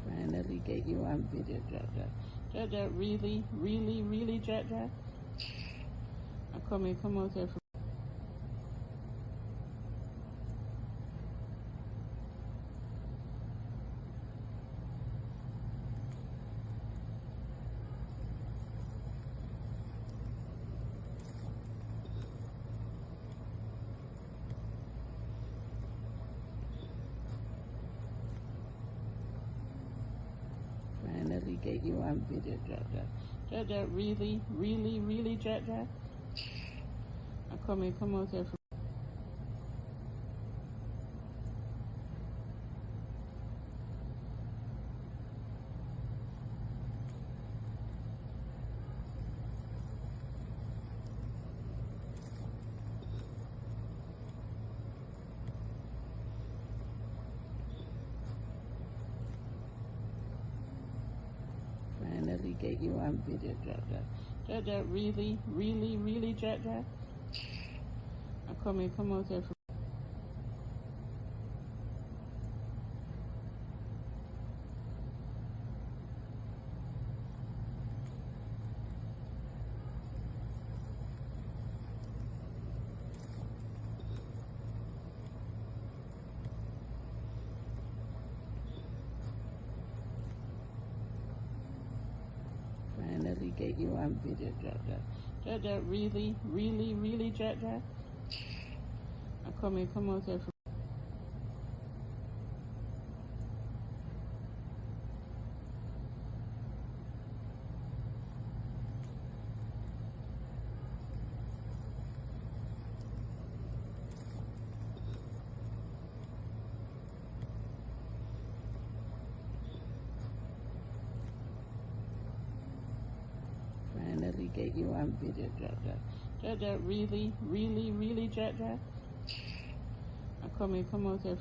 Finally get you on video, Jaja. Jaja, really, really, really, Jaja. Come out here. finally get you on video, Jaja. Jaja, really, really, really, Jaja? Come out here. Finally get you on video, Jaja. Jaja, really, really, really, Jaja? Come out here. Finally get you on video, Jaja. Jaja, really, really, really, Jaja? Come out here. Finally get you on video, Jaja. Jaja, really, really, really, Jaja? Come out here.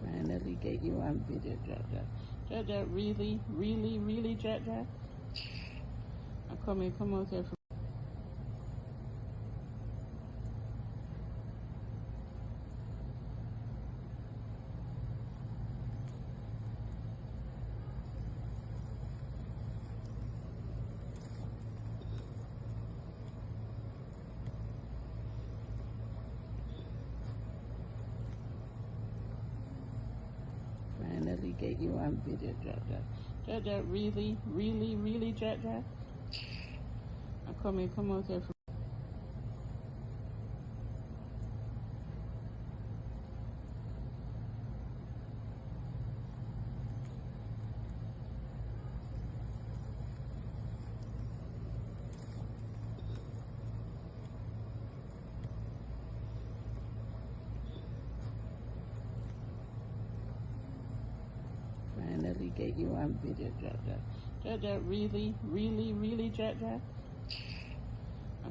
Finally get you on video, Jaja. Jaja, really, really, really, Jaja? Come out here. Finally get you on video, Jaja. Jaja, really, really, really, Jaja? Come out here. Finally get you on video, Jaja. Jaja, really, really, really, Jaja?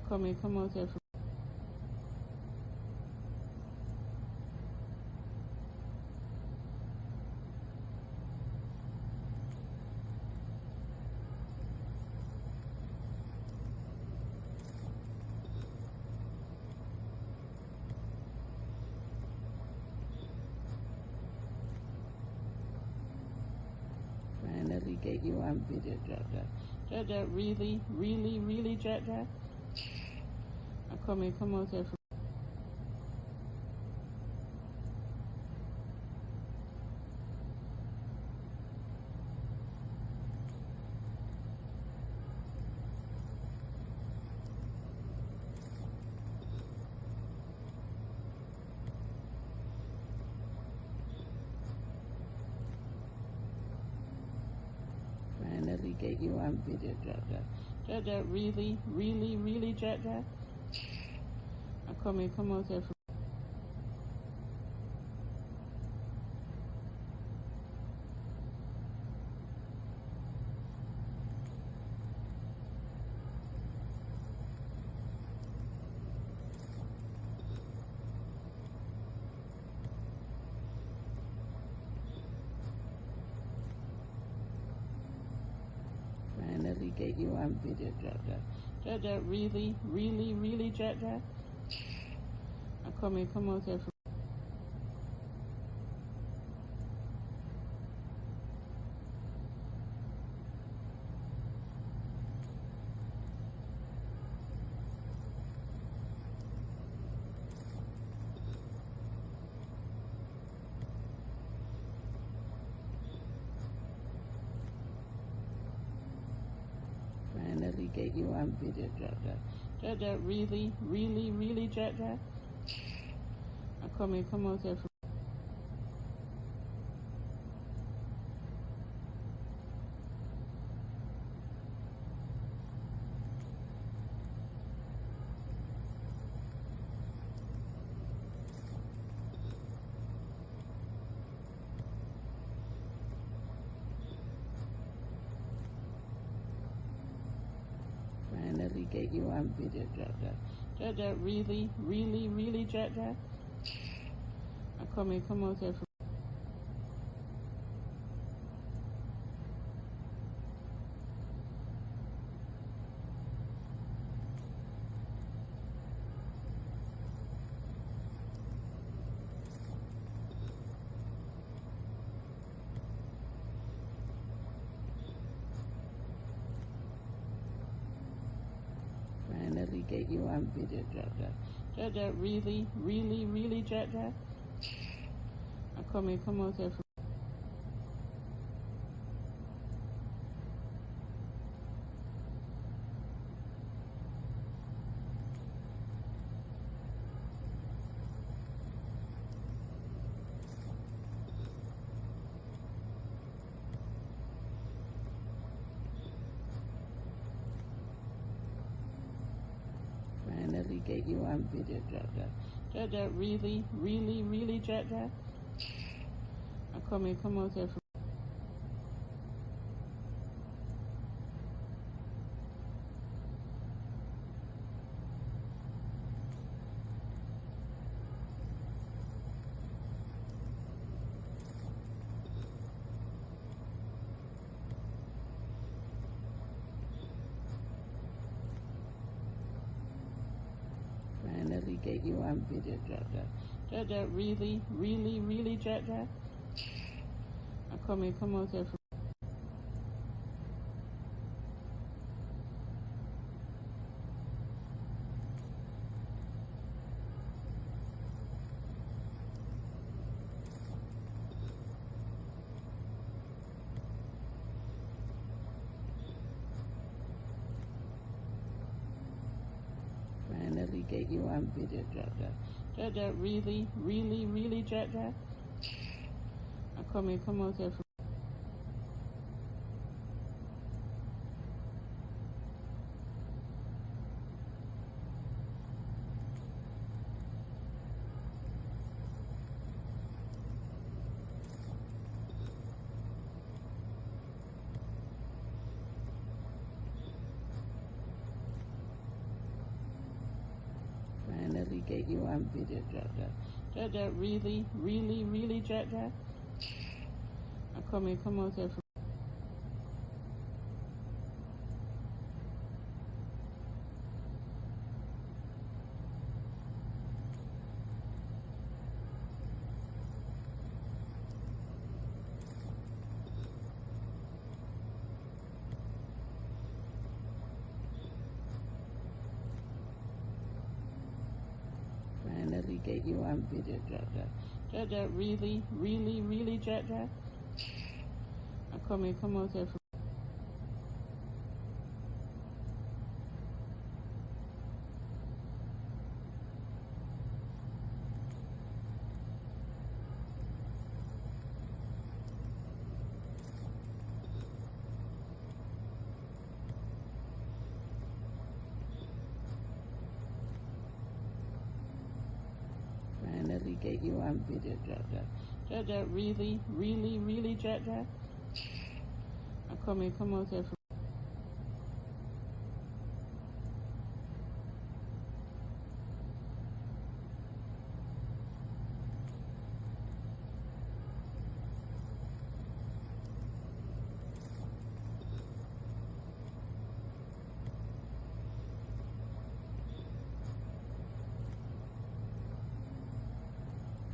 Come out here. Finally get you on video, Jaja. Jaja, really, really, really, Jaja? Come out here. Finally get you on video, Jaja. Jaja, really, really, really, Jaja? Come out here. Finally get you on video, Jaja. Jaja, really, really, really, Jaja? Come out here. get you on video, Jaja. Jaja, really, really, really, Jaja? Come out here. Finally get you on video, Jaja. Jaja, really, really, really, Jaja? Come out here. Finally get you on video, Jaja. Jaja, really, really, really, Jaja? Come out here. Finally get you on video, Jaja. Jaja, really, really, really, Jaja? Come out here. Finally get you on video, Jaja. Jaja, really, really, really, Jaja? Come out here. Finally get you on video, Jaja. Jaja, really, really, really, Jaja? Come out here. Finally get you on video, Jaja. Jaja, really, really, really, Jaja? Come out here. Finally get you on video, Jaja. Jaja, really, really, really, Jaja? Come out here. Finally get you on video, Jaja. Jaja, really, really, really, Jaja? Come out here.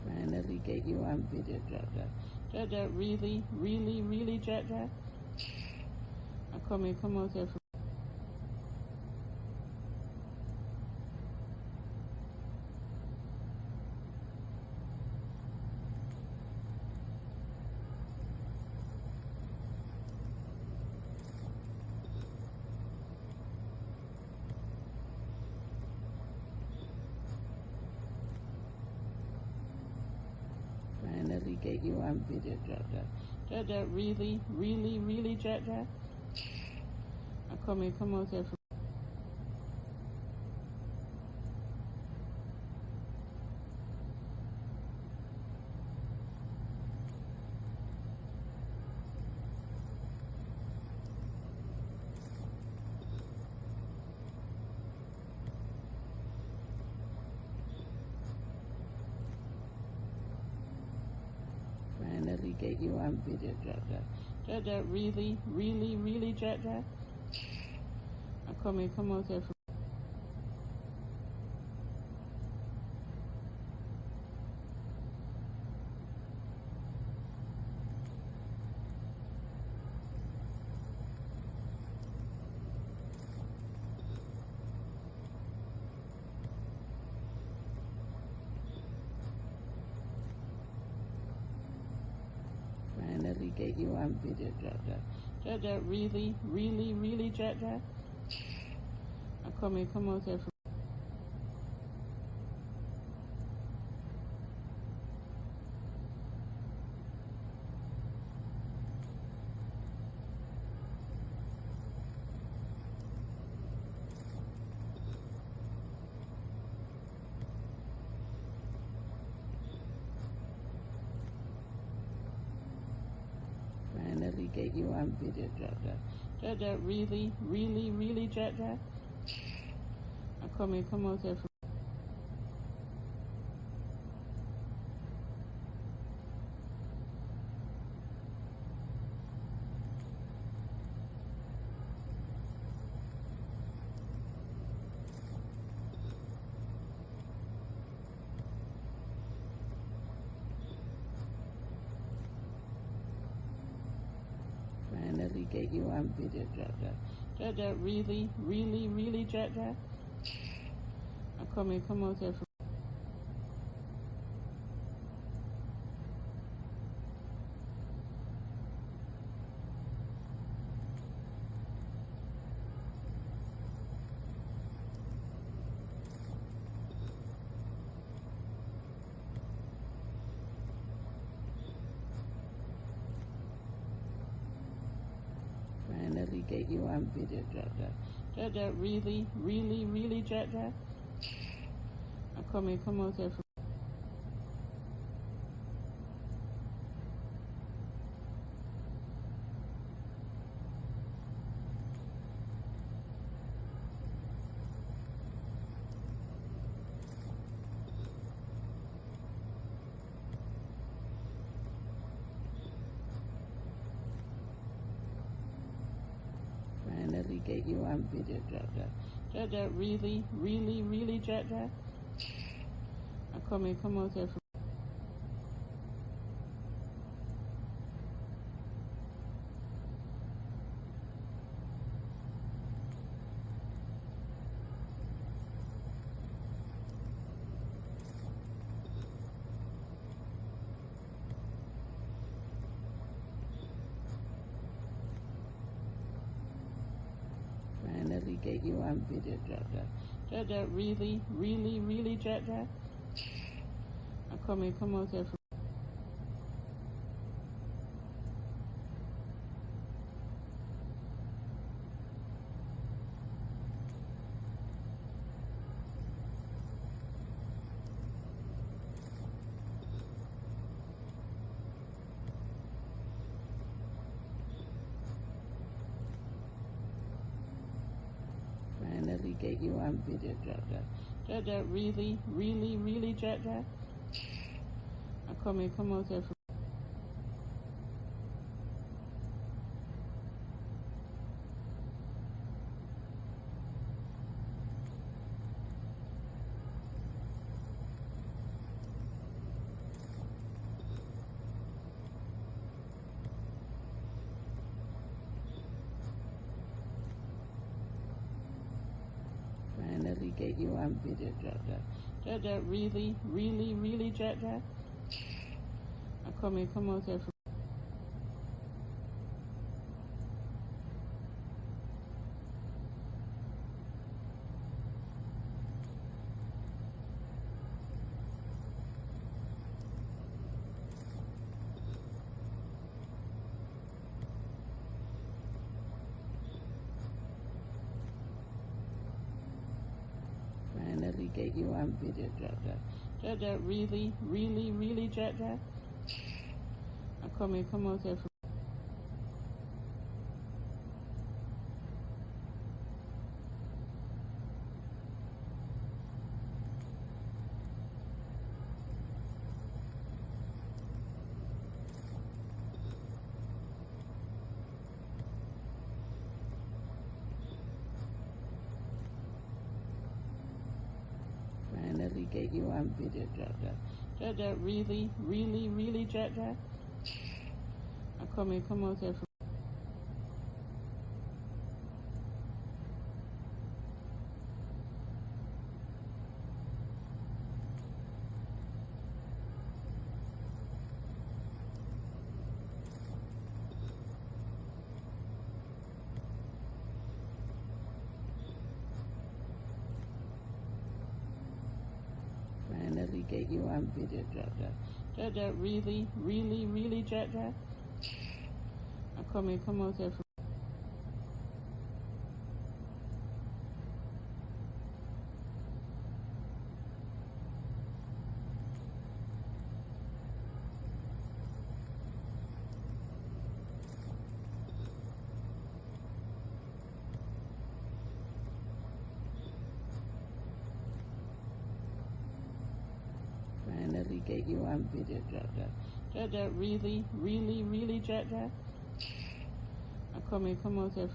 Finally get you on video, Jaja. Jaja, really, really, really, Jaja? Come out here. finally get you on video, Jaja. Jaja, really, really, really, Jaja? Come out here. Finally get you on video, Jaja. Jaja, really, really, really, Jaja? Come out here. Finally get you on video, Jaja. Jaja, really, really, really, Jaja? Come out here. Finally get you on video, Jaja. Jaja, really, really, really, Jaja? Come out here. Finally get you on video, Jaja. Jaja, really, really, really, Jaja? Come out here. Finally get you on video, Jaja. Jaja, really, really, really, Jaja? Come out here. Finally get you on video, Jaja. Jaja, really, really, really, Jaja? Come out here. Finally get you on video, Jaja. Jaja, really, really, really, Jaja? Come out here. Finally get you on video, Jaja. Jaja, really, really, really, Jaja? Come out here. Finally get you on video, Jaja. Jaja, really, really, really, Jaja? Come out here. get you on video, Jack Jack. Jack Jack, really, really, really, Jack Jack. Come out here. Finally get you on video, Jack Jack. Jack Jack, really, really, really, Jack Jack. Come out here. Finally get you on video, Jack Jack. Jack Jack, really, really, really, Jack Jack. Come out here. Finally get you on video, Jack Jack. Jack Jack, really, really, really, Jack Jack. Come out here.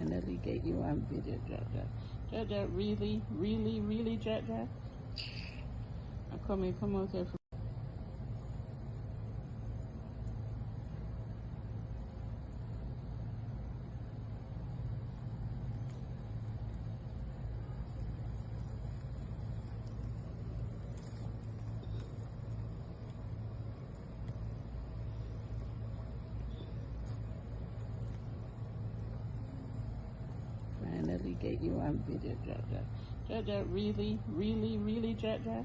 Finally get you on video, Jack Jack. Jack Jack, really, really, really, Jack Jack. Come out here. Finally get you on video, Jack Jack. Jack Jack, really, really, really, Jack Jack.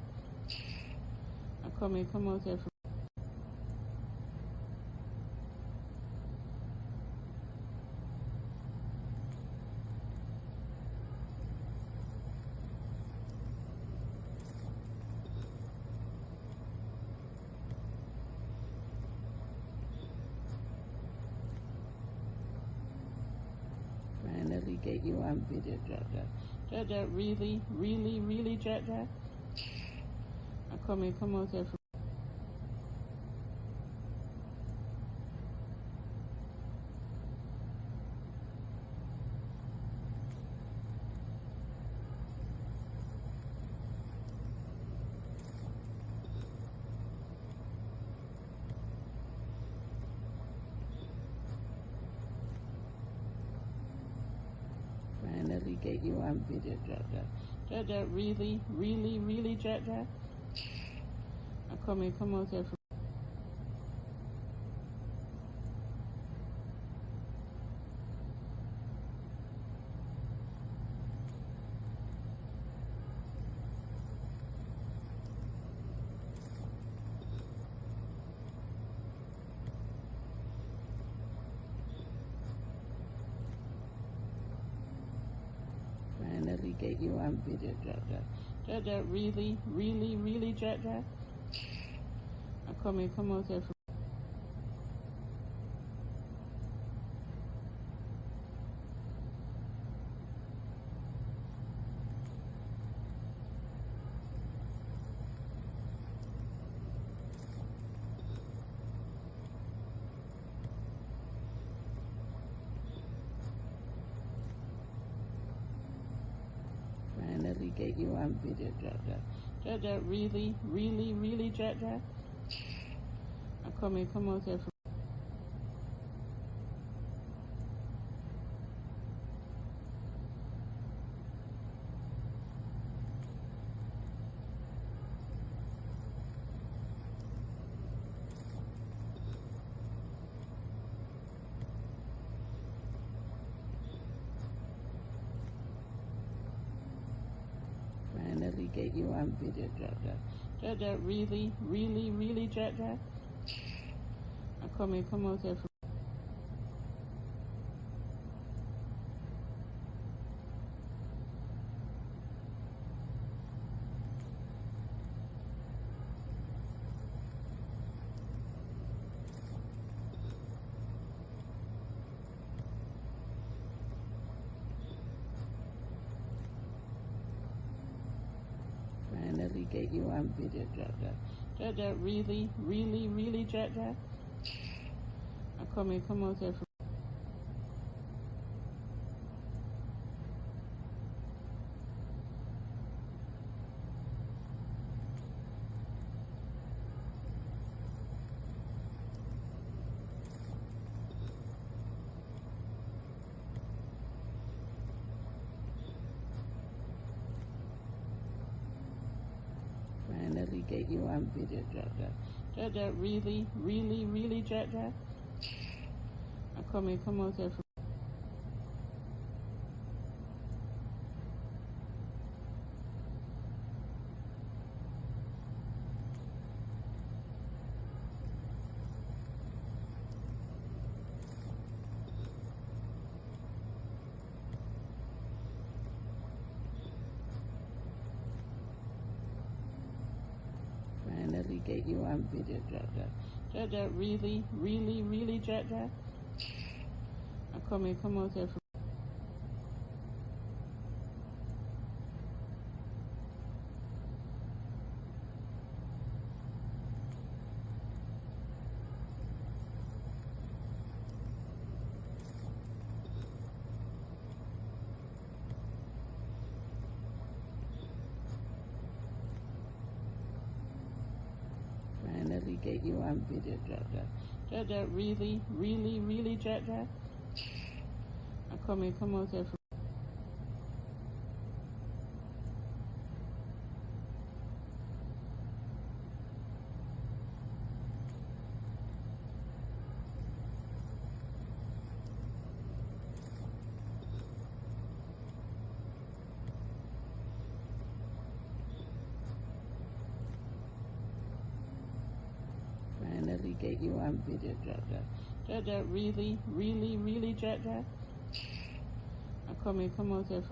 Come out here. Finally get you on video, Jack Jack. Jack Jack, really, really, really, Jack Jack. Come out here. Finally get you on video, Jack Jack. Jack Jack, really, really, really, Jack Jack. Come out here. Finally get you on video, Jack Jack. Jack Jack, really, really, really, Jack Jack. Come out here. Finally get you on video, Jack Jack. Jack Jack, really, really, really, Jack Jack. Come out here. get you on video, Jaja. Jaja, really, really, really, Jaja? Come out here. Finally get you on video, Jaja. Jaja, really, really, really, Jaja? Come out here. Finally get you on video, Jaja. Jaja, really, really, really, Jaja? Come out here. Finally get you on video, Jaja. Jaja, really, really, really, Jaja? Come out here. Finally get you on video, Jaja. Jaja, really, really, really, Jaja? Come out here. Finally get you on video, Jaja. Jaja, really, really, really, Jaja? Come out here.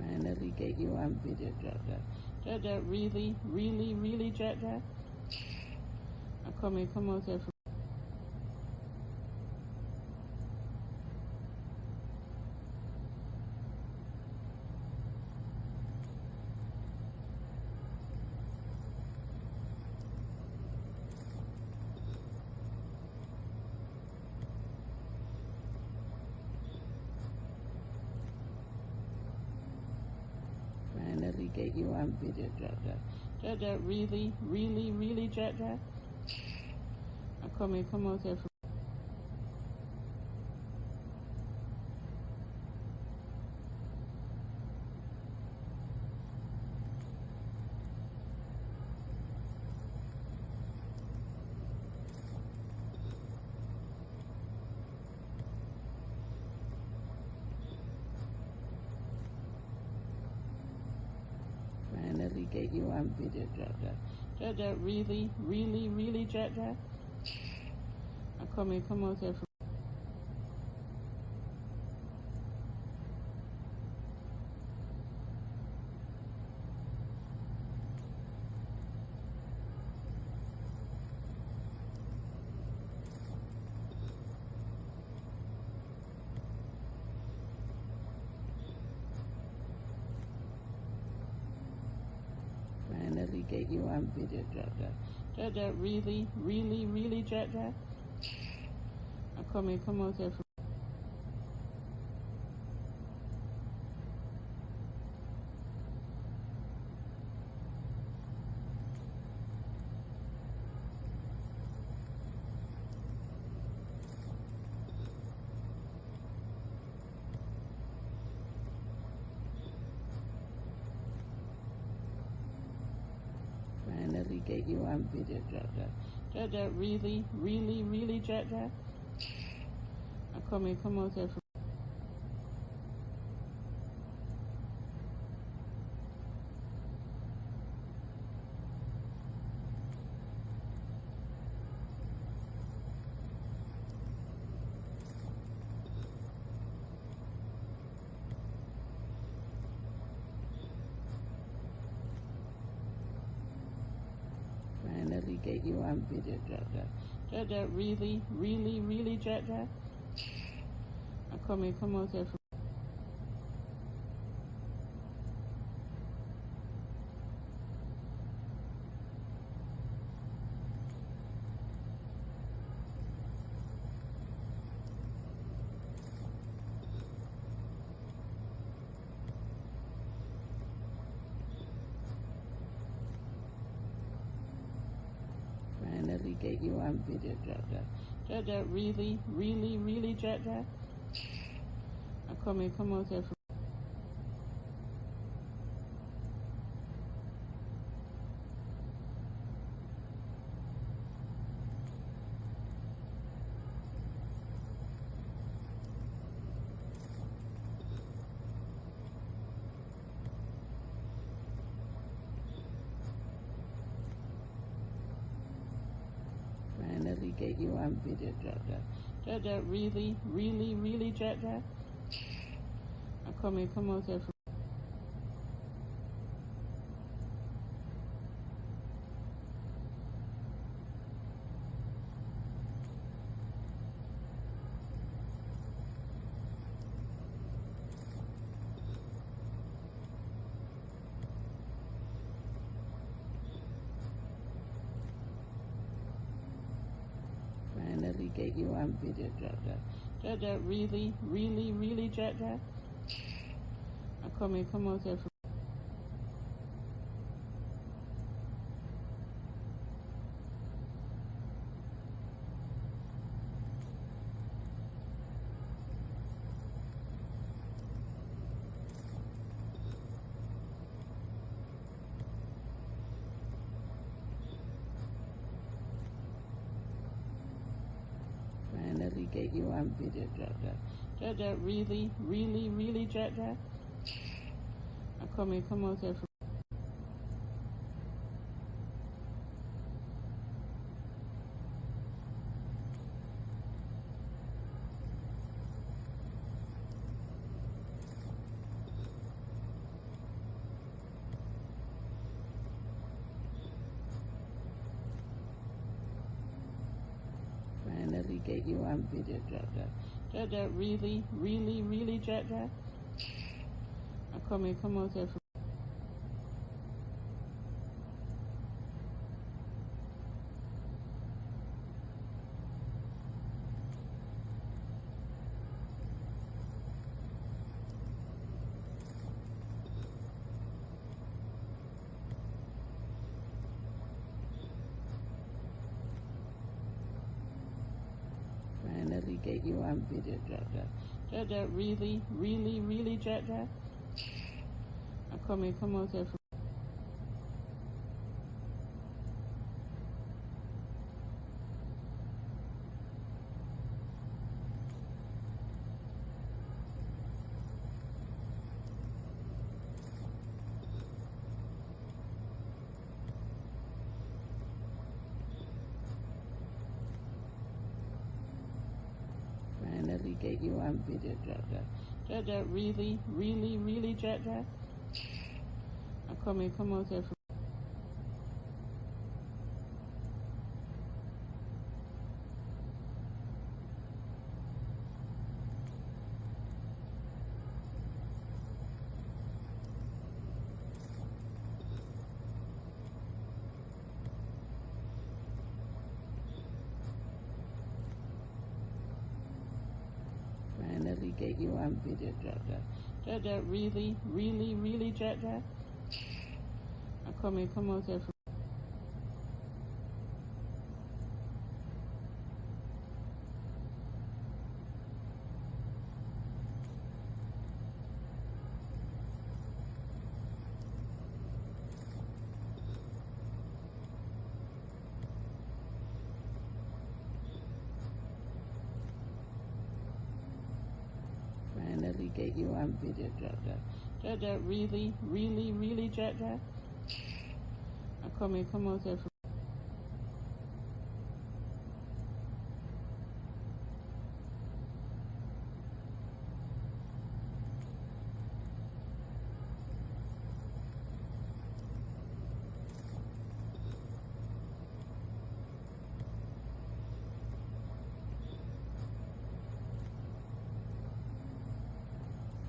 Finally get you on video, Jaja. Jaja, really, really, really, Jaja? Come out here. Finally get you on video, Jaja. Jaja, really, really, really, Jaja? Come out here. Finally get you on video, Jaja. Jaja, really, really, really, Jaja? Come out here. Finally get you on video, Jaja. Jaja, really, really, really, Jaja? Come out here. on video, Jaja. Jaja, really, really, really, Jaja. Come out here. Finally get you on video, Jaja. Jaja, really, really, really, Jaja. Come out here. Finally get you on video, Jaja. Jaja, really, really, really, Jaja. Come out here. Finally get you on video, Jaja. Jaja, really, really, really, Jaja. Come out here. Finally get you on video, Jaja. Jaja, really, really, really, Jaja. Come out here. Finally get you on video, Jaja. Jaja, really, really, really, Jaja. Come out here. Finally get you on video, Jaja. Jaja, really, really, really, Jaja. Come out here. Finally get you on video, Jaja. Jaja, really, really, really, Jaja. Come out here. Finally get you on video, Jaja. Jaja, really, really, really, Jaja. Come out here. Finally get you on video, Jaja. Jaja, really, really, really, Jaja. Come out here. get you on video, Jaja. Jaja, really, really, really, Jaja? Come out there.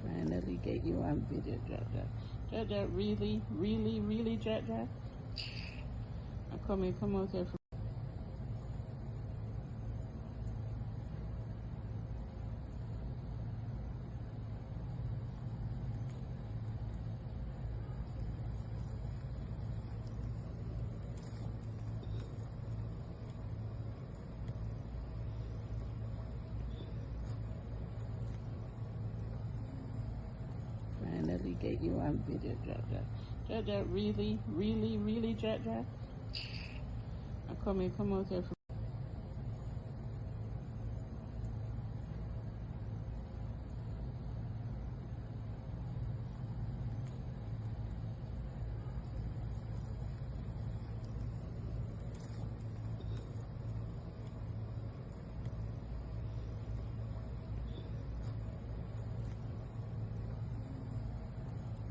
Finally get you on video, Jaja. Jaja, really, really, really, Jaja? Come out there. Finally get you on video, Jaja. Jaja, really, really, really, Jaja? Come out there.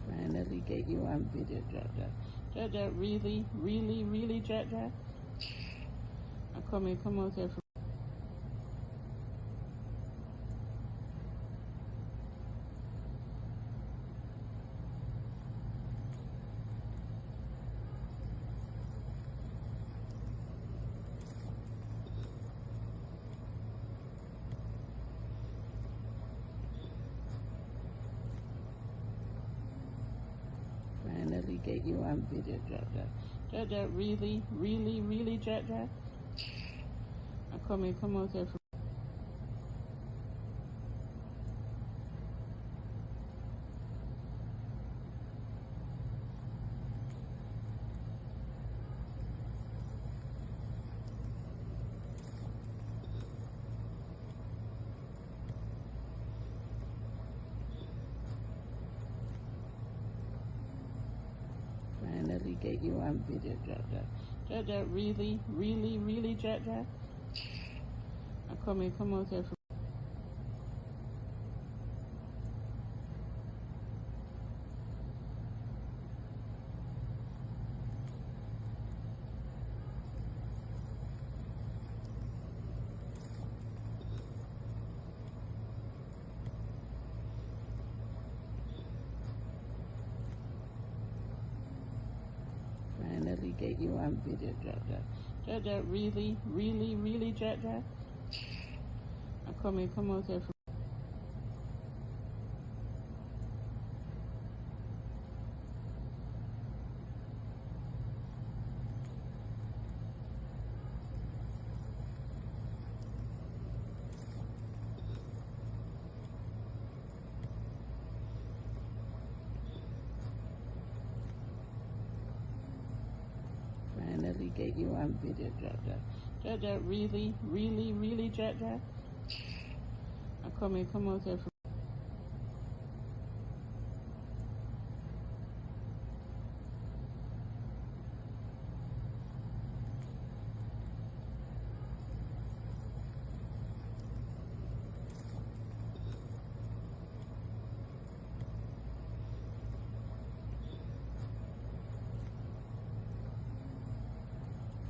Finally get you on video, Jaja. Jaja, really, really, really, Jaja? Come out there. Finally get you on video, Jaja. Jaja, really, really, really, Jaja? Come out there. Finally get you on video, Jaja. Jaja, really, really, really, Jaja? Come out there. Finally get you on video, Jaja. Jaja, really, really, really, Jaja? Come out there. Finally get you on video, Jaja. Jaja, really, really, really, Jaja? Come out there.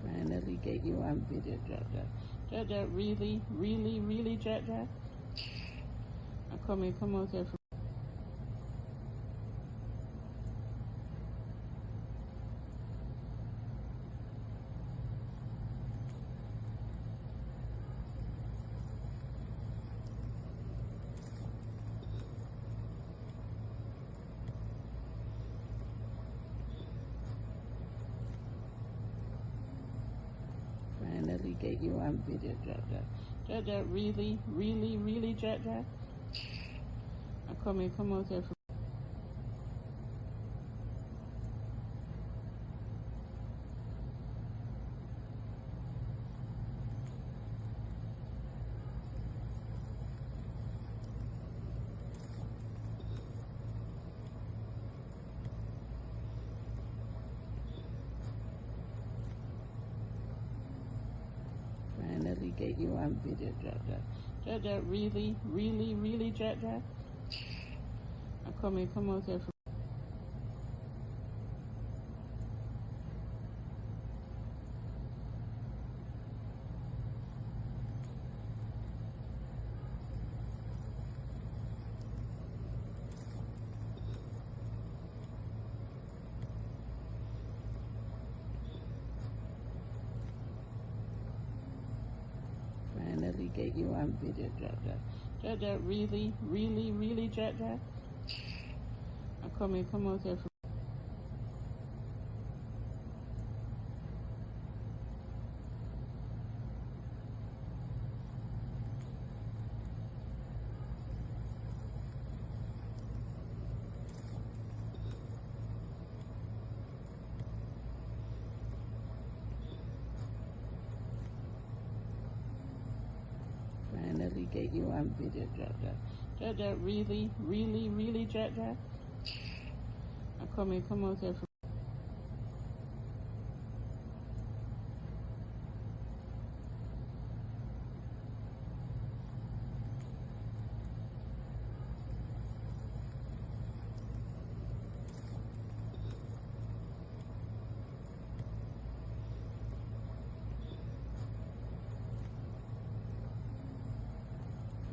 Finally get you on video, Jaja. Jaja, really, really, really, Jaja? Come out there. Finally get you on video, Jaja. Jaja, really, really, really, Jaja? Come out there. finally get you on video, Jaja. Jaja, really, really, really, Jaja? Come out here. Finally get you on video, Jaja. Jaja, really, really, really, Jaja? Come out here. Finally get you on video, Jaja. Jaja, really, really, really, Jaja? Come out here.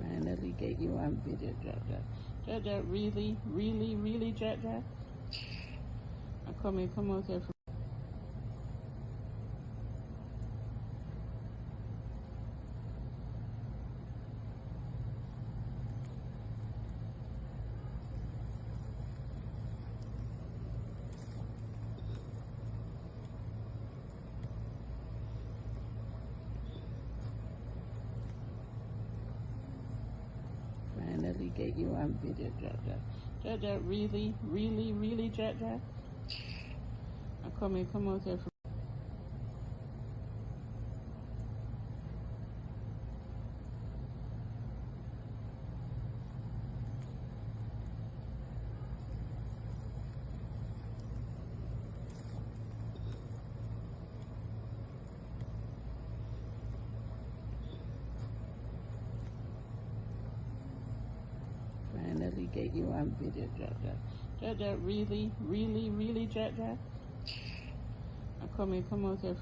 Finally get you on video, Jaja. Jaja, really, really, really, Jaja? Come out here. Finally get you on video, Jaja. Jaja, really, really, really, Jaja? Come out here. Finally get you on video, Jaja. Jaja, really, really, really, Jaja? Come out here.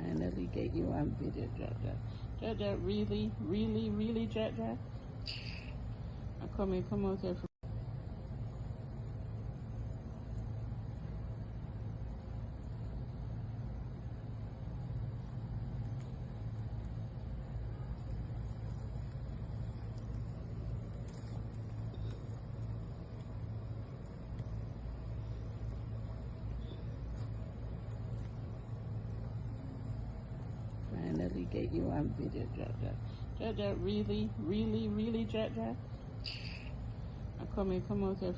Finally get you on video, Jaja. Jaja, really, really, really, Jaja? Come out here. Finally get you on video, Jaja. Jaja, really, really, really, Jaja? Come out here.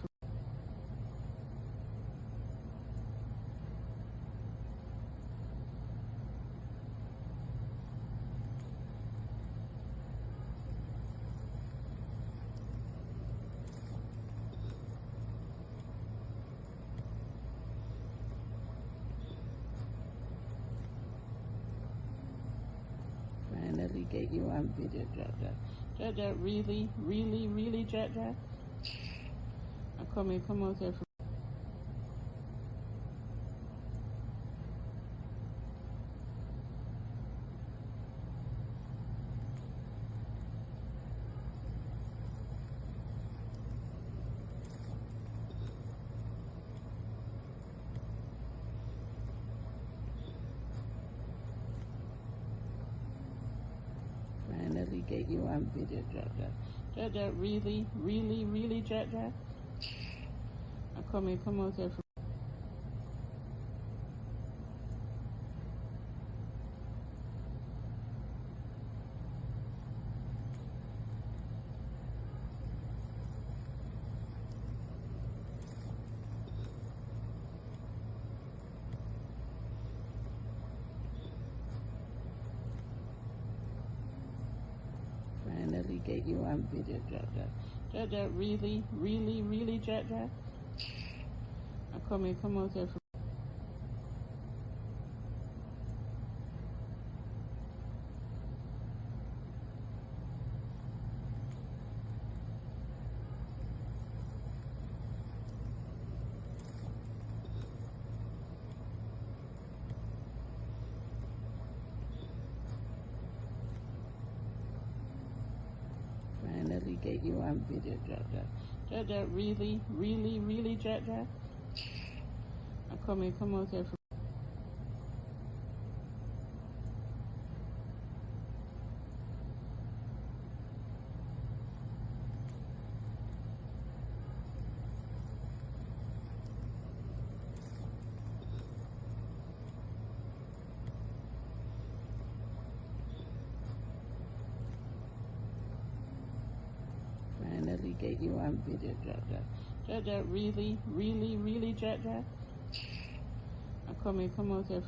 Finally get you on video, Jaja. Jaja, really, really, really, Jaja? Come out here. Finally get you on video, Jaja. Jaja, really, really, really, Jaja? Come out here. get you on video, Jack Jack. Jack Jack, really, really, really, Jack Jack. Come out there. Finally get you on video, Jack Jack. Jack Jack, really, really, really, Jack Jack. Come out there. Finally get you on video, Jack Jack. Jack Jack, really, really, really, Jack Jack. Come out there.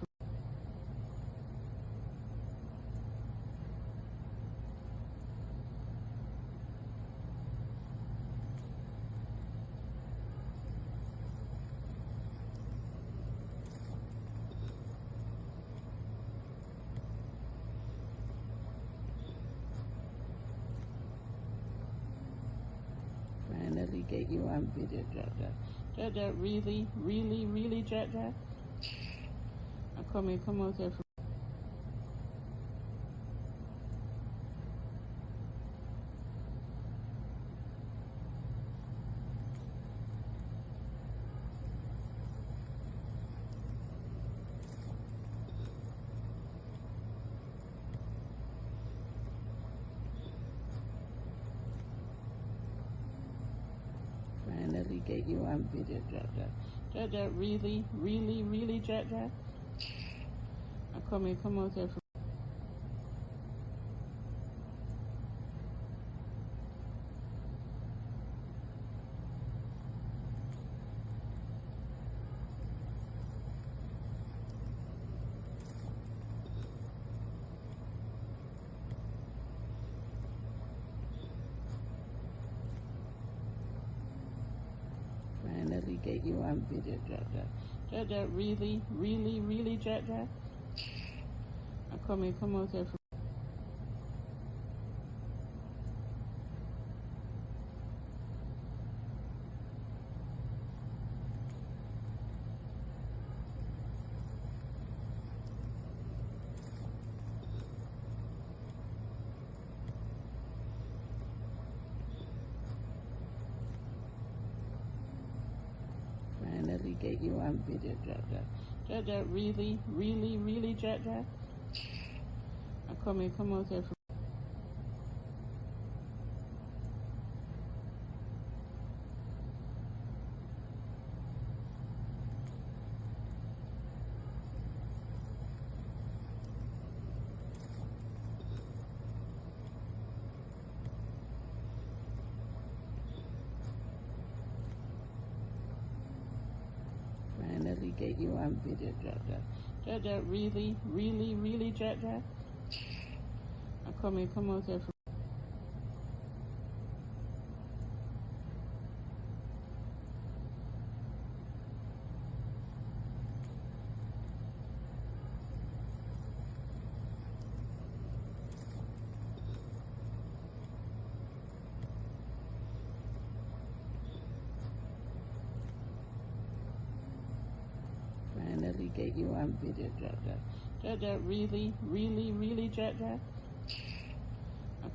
Finally get you on video, Jack Jack. Jack Jack, really, really, really, Jack Jack. Come out there. Finally get you on video, Jack Jack. Jack Jack, really, really, really, Jack Jack. Come out there. Finally get you on video, Jack Jack. Jack Jack, really, really, really, Jack Jack. Come out there. Finally get you on video, Jack Jack. Jack Jack, really, really, really, Jack Jack. Come out there. Finally get you on video, Jack Jack. Jack Jack, really, really, really, Jack Jack. Come out there. Finally get you on video, Jack Jack. Jack Jack, really, really, really, Jack Jack.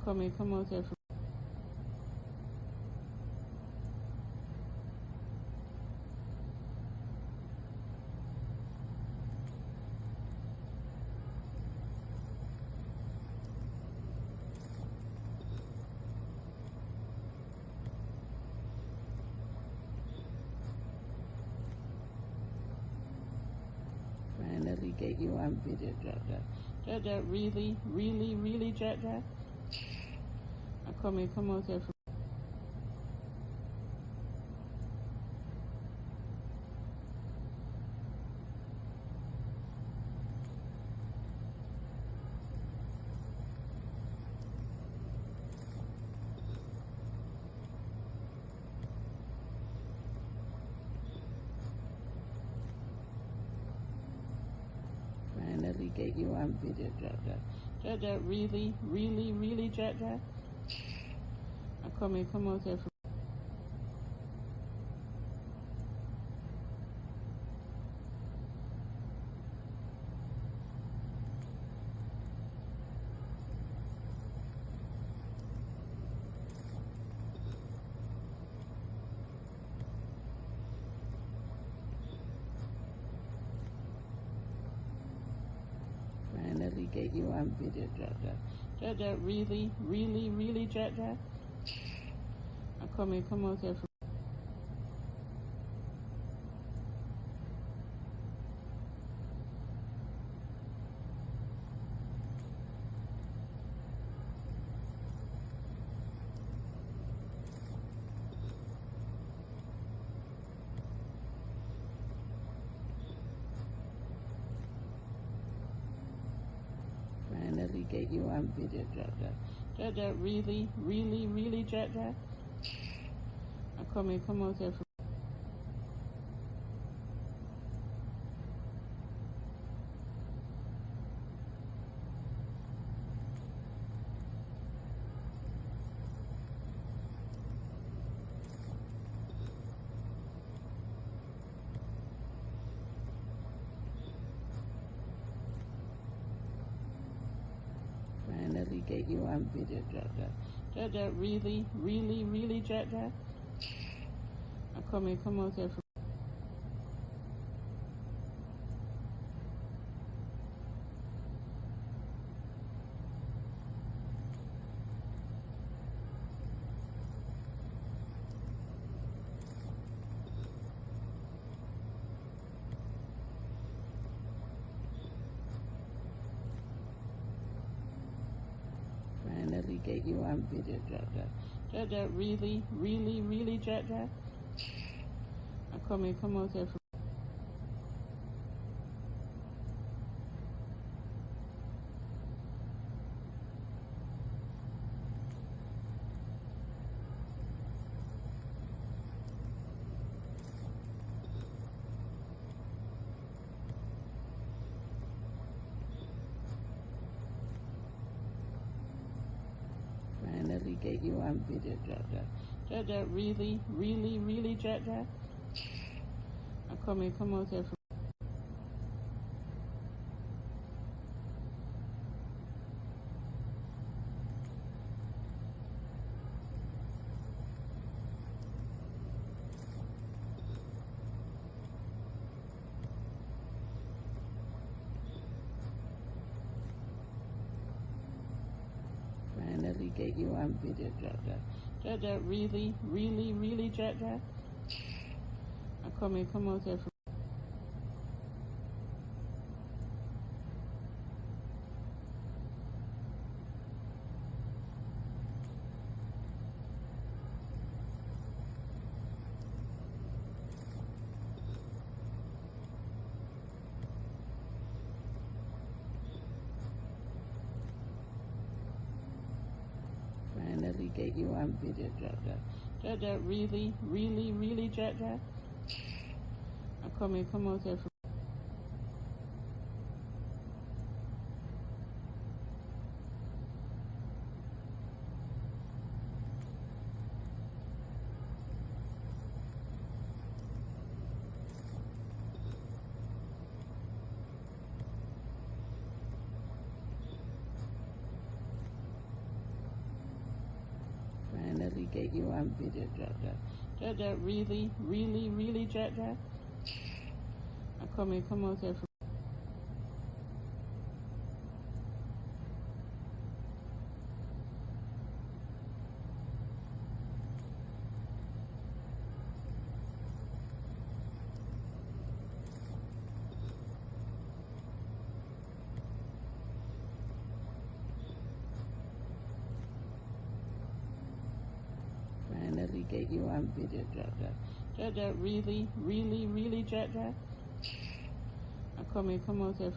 Come out there. Finally get you on video, Jack Jack. Jack Jack, really, really, really, Jack Jack. Come out there. get you on video, Jaja. Jaja, really, really, really, Jaja? Come out here. Finally get you on video, Jaja. Jaja, really, really, really, Jaja? Come out here. Finally get you on video, Jaja. Jaja, really, really, really, Jaja? Come out here. Finally get you on video, Jaja. Jaja, really, really, really, Jaja? Come out here. Finally get you on video, Jaja. Jaja, really, really, really, Jaja? Come out here. Finally get you on video, Jaja. Jaja, really, really, really, Jaja? Come out here. Finally get you on video, Jaja. Jaja, really, really, really, Jaja? Come out here. Finally get you on video, Jaja. Jaja, really, really, really, Jaja? Come out here. Finally get you on video, Jaja. Jaja, really, really, really, Jaja? Come out here. Finally get you on video, Jaja. Jaja, really, really, really, Jaja? Come out here.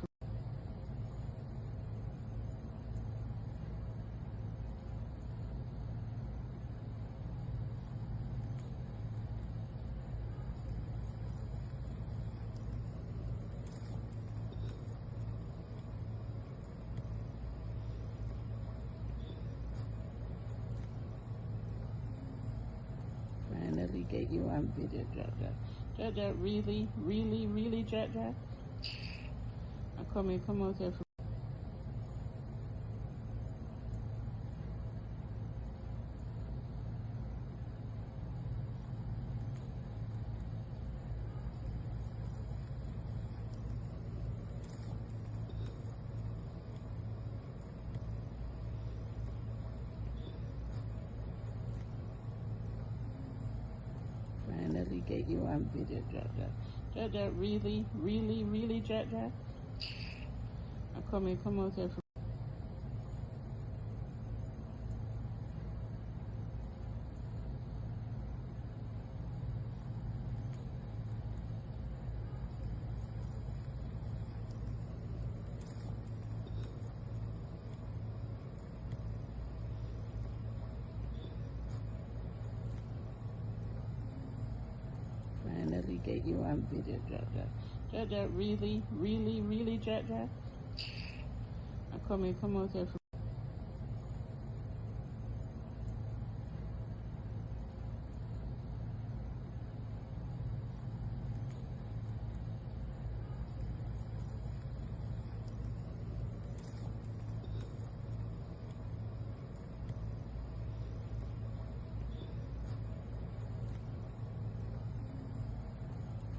you on video, Jaja. Jaja, really, really, really, Jaja. Come out here. Finally get you on video, Jaja. Jaja, really, really, really, Jaja. Come out here. Finally get you on video, Jaja. Jaja, really, really, really, Jaja. Come out here.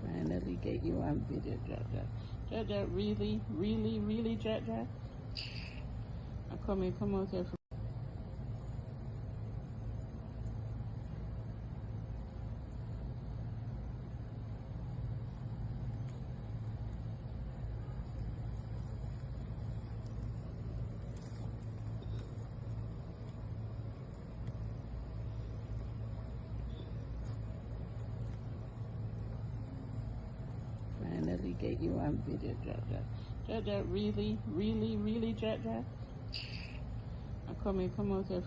Finally get you on video, Jaja. Jaja, really, really, really, Jaja. Come out here. Finally get you on video, Jaja. Jaja, really, really, really, Jaja. Come out here.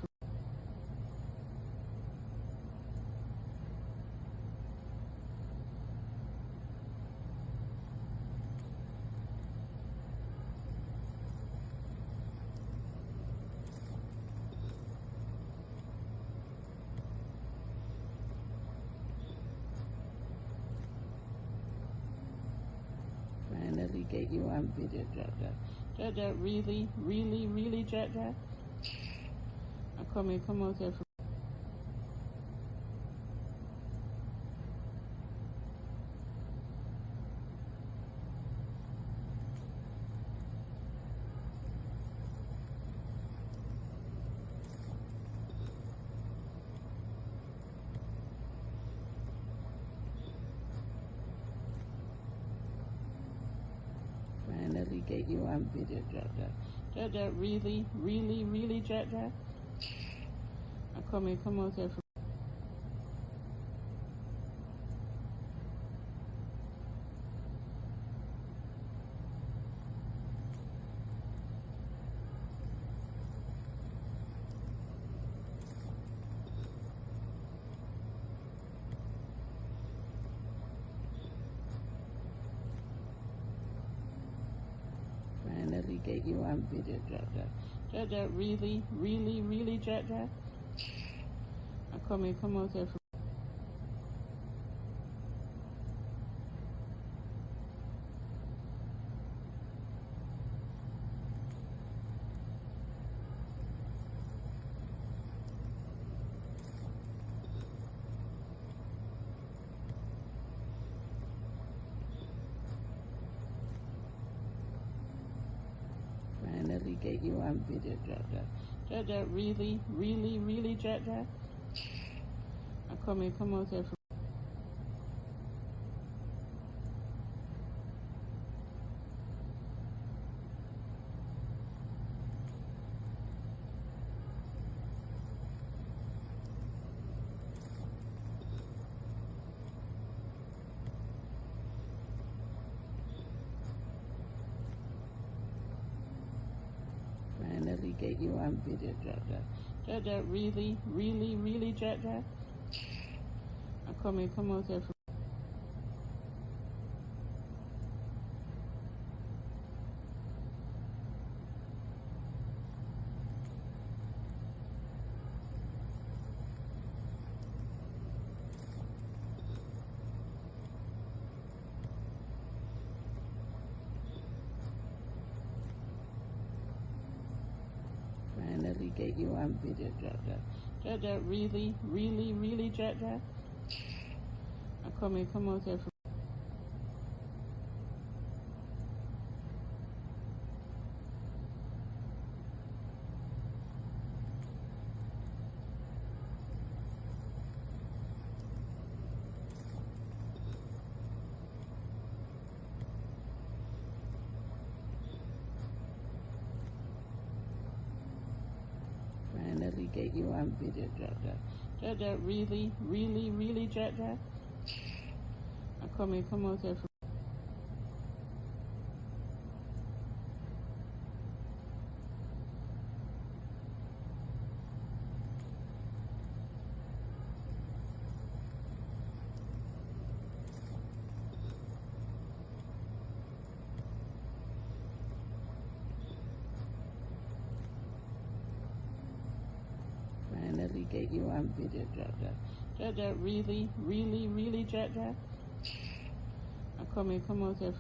Finally get you on video, Jaja. Jaja, really, really, really, Jaja. Come out here. Finally get you on video, Jaja. Jaja, really, really, really, Jaja. Come out here. Finally get you on video, Jaja. Jaja, really, really, really, Jaja. Come out here. Finally get you on video, Jaja. Jaja, really, really, really, Jaja. Come out here. Finally get you on video, Jaja. Jaja, really, really, really, Jaja. Come out here. get you on video, Jaja. Jaja, really, really, really, Jaja. Come out here. Finally get you on video, Jaja. Jaja, really, really, really, Jaja. Come out here. Finally get you on video, Jaja. Jaja, really, really, really, Jaja. Come out here.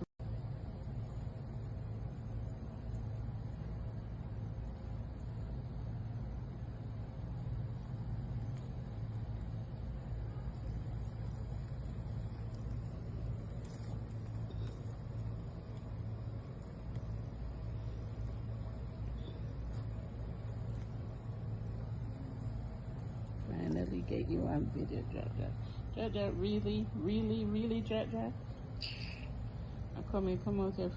Finally get you on video, Jaja. Jaja, really, really, really, Jaja. Come out here.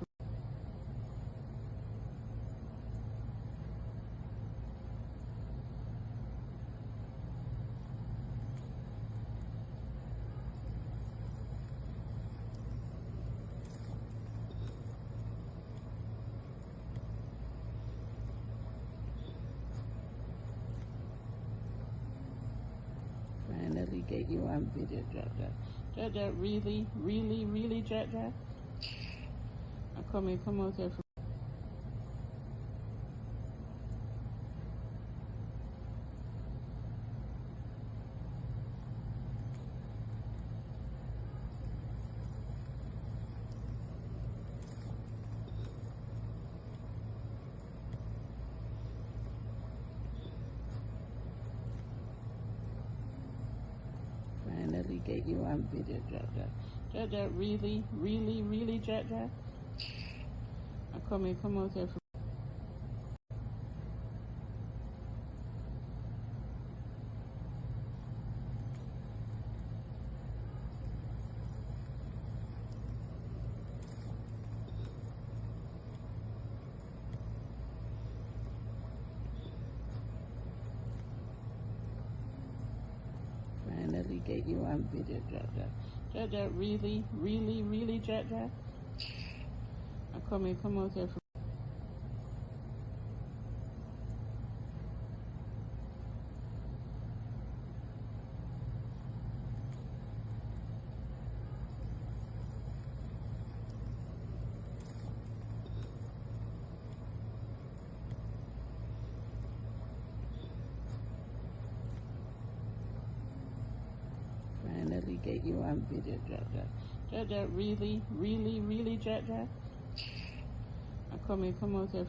Finally get you on video, Jaja. Jaja, really, really, really, Jaja. Come out here. Finally get you on video, Jaja. Jaja, really, really, really, Jaja. Come out here. Finally get you on video, Jaja. Jaja, really, really, really, Jaja. Come out here. Finally get you on video, Jaja. Jaja, really, really, really, Jaja. Come out here.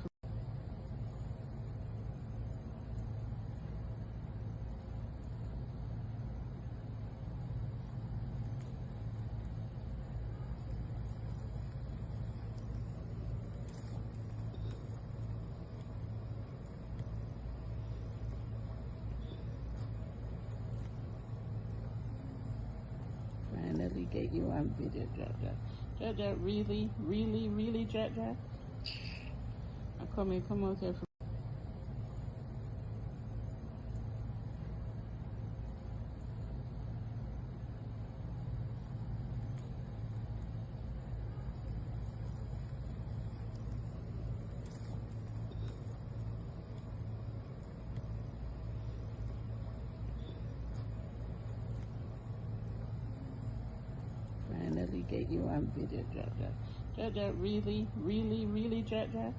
Finally get you on video, Jaja. Jaja, really, really, really, Jaja. Come out here. Finally get you on video, Jaja. Jaja, really, really, really, Jaja.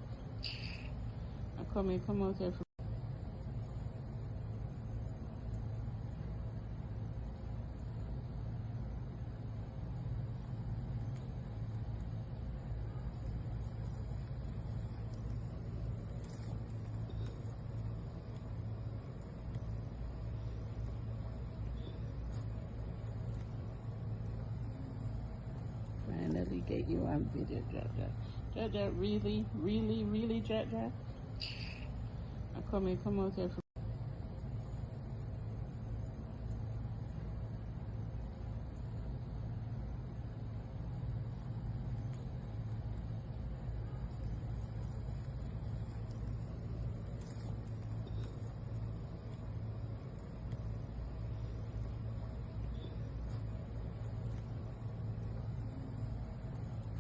Come out here. get you on video, Jack Jack. Jack Jack, really, really, really, Jack Jack. Come out there.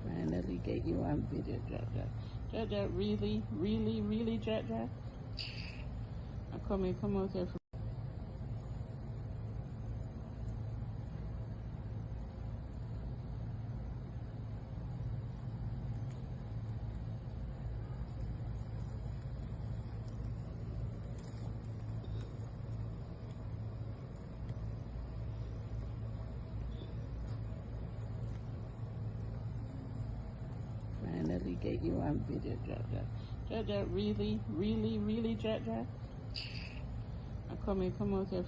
Finally get you on video, Jack Jack. Jack Jack, really, really, really, Jack Jack. Come out there. Finally get you on video, Jack Jack. Jack Jack, really, really, really, Jack Jack. Come out there.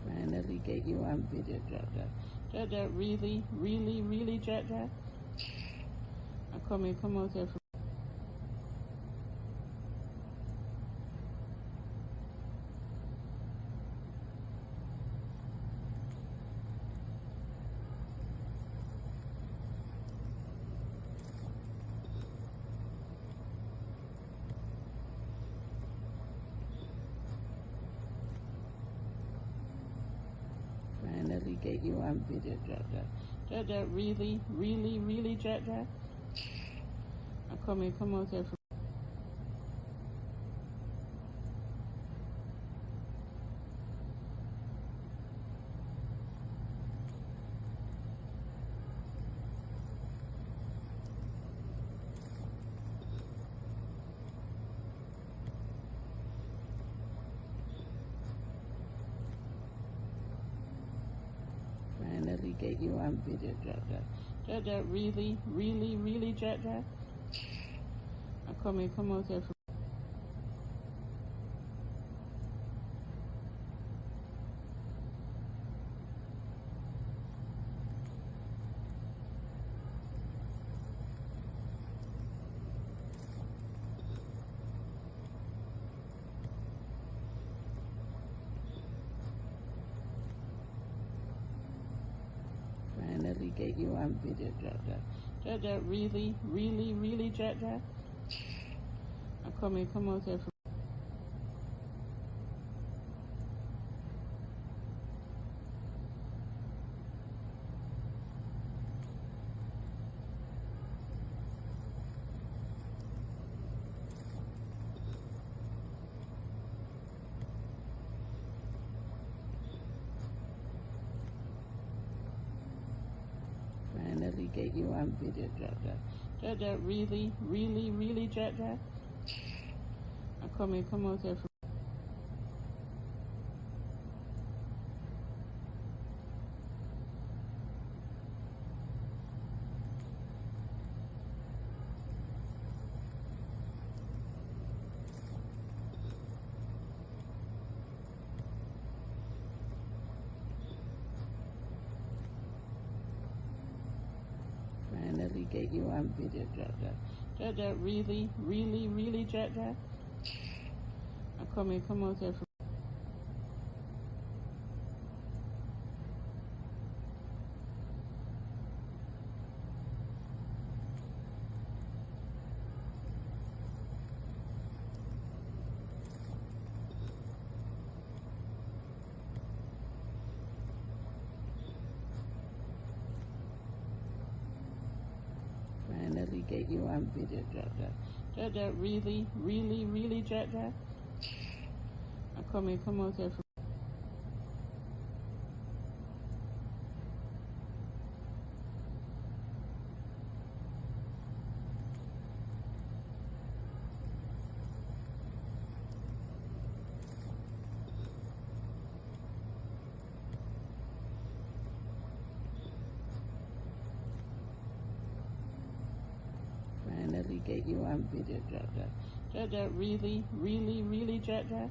Finally get you on video, Jack Jack. Jack Jack, really, really, really, Jack Jack. Come out there. Finally get you on video, Jack Jack. Jack Jack, really, really, really, Jack Jack. Come out there. Finally get you on video, Jack Jack. Jack Jack, really, really, really, Jack Jack. Come out there. Finally get you on video, Jack Jack. Jack Jack, really, really, really, Jack Jack. Come out there. Finally get you on video, Jack Jack. Jack Jack, really, really, really, Jack Jack. Come out there. Finally get you on video, Jack Jack. Jack Jack, really, really, really, Jack Jack. Come out there. Finally get you on video, Jack Jack. Jack Jack, really, really, really, Jack Jack. Come out there. you on video, Jaja. Jaja, really, really, really, Jaja.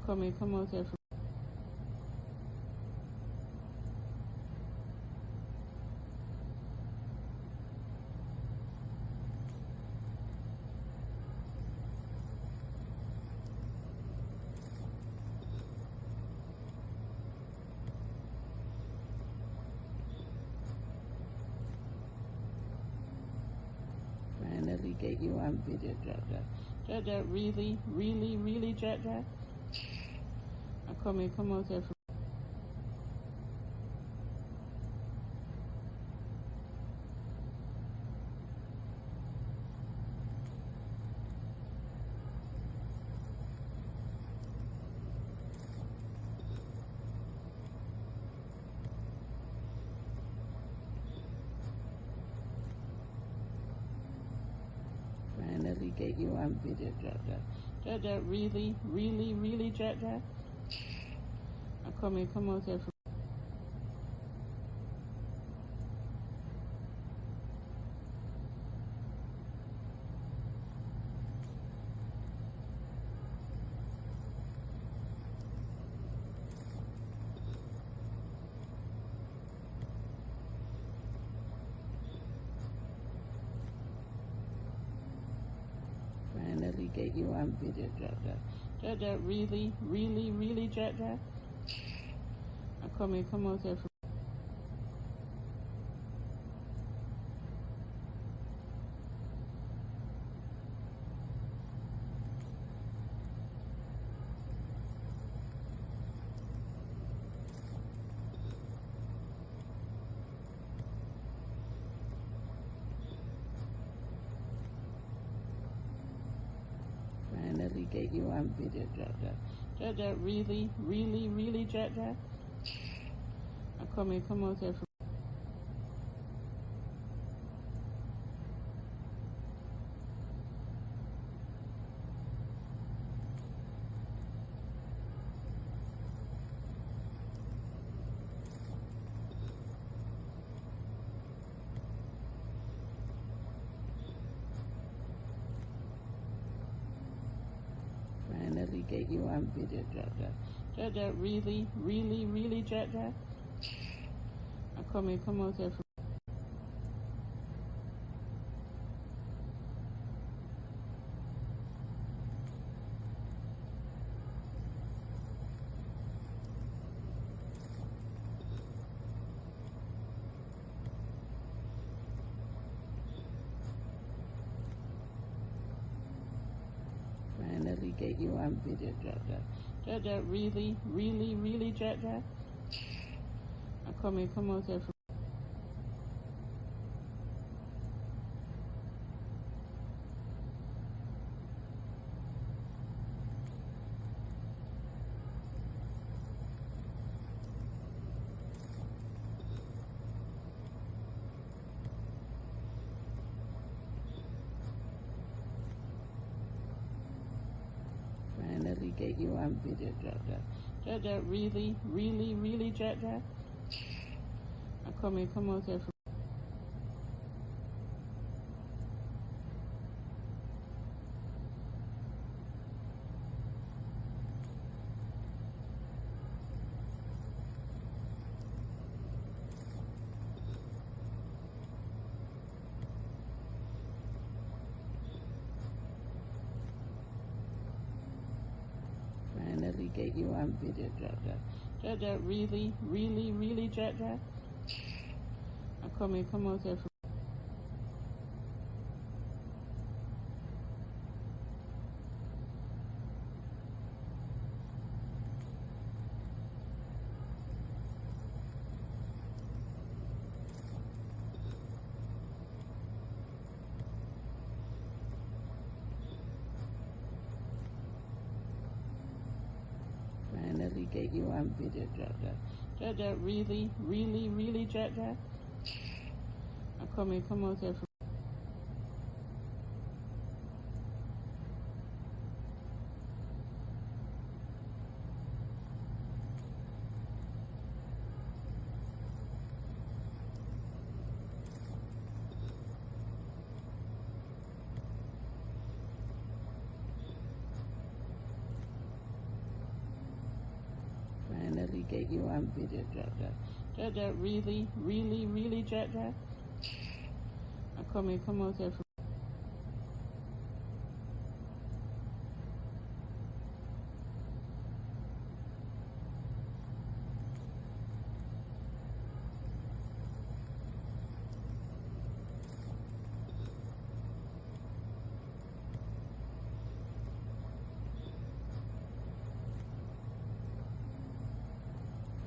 Come out here. Finally get you on video, Jaja. Jaja, really, really, really, Jaja. Come out here. Finally get you on video, Jaja. Jaja, really, really, really, Jaja. Come out here. Finally get you on video, Jaja. Jaja, really, really, really, Jaja. Come out here. Finally get you on video, Jaja. Jaja, really, really, really, Jaja. Come out here. Finally get you on video, Jaja. Jaja, really, really, really, Jaja. Come out here. Finally get you on video, Jaja. Jaja, really, really, really, Jaja. Come out here. Finally get you on video, Jaja. Jaja, really, really, really, Jaja. Come out here. Finally get you on video, Jaja. Jaja, really, really, really, Jaja. Come out here. Finally get you on video, Jaja. Jaja, really, really, really, Jaja. Come out here. Finally get you on video, Jaja. Jaja, really, really, really, Jaja? Come out here.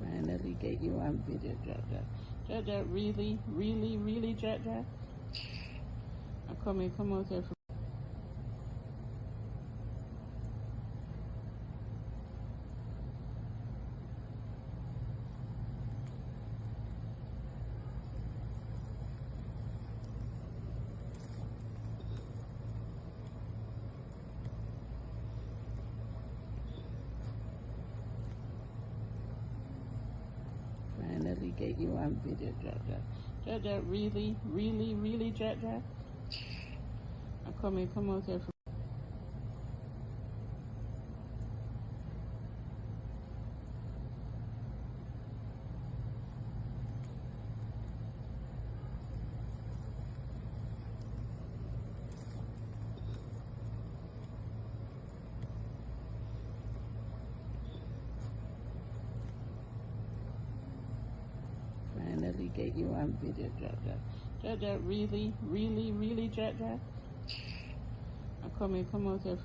Finally get you on video, Jaja. Jaja, really, really, really, Jaja? Come out here. Finally get you on video, Jaja. Jaja, really, really, really, Jaja? Come out here. Finally get you on video, Jaja. Jaja, really, really, really, Jaja? Come out here.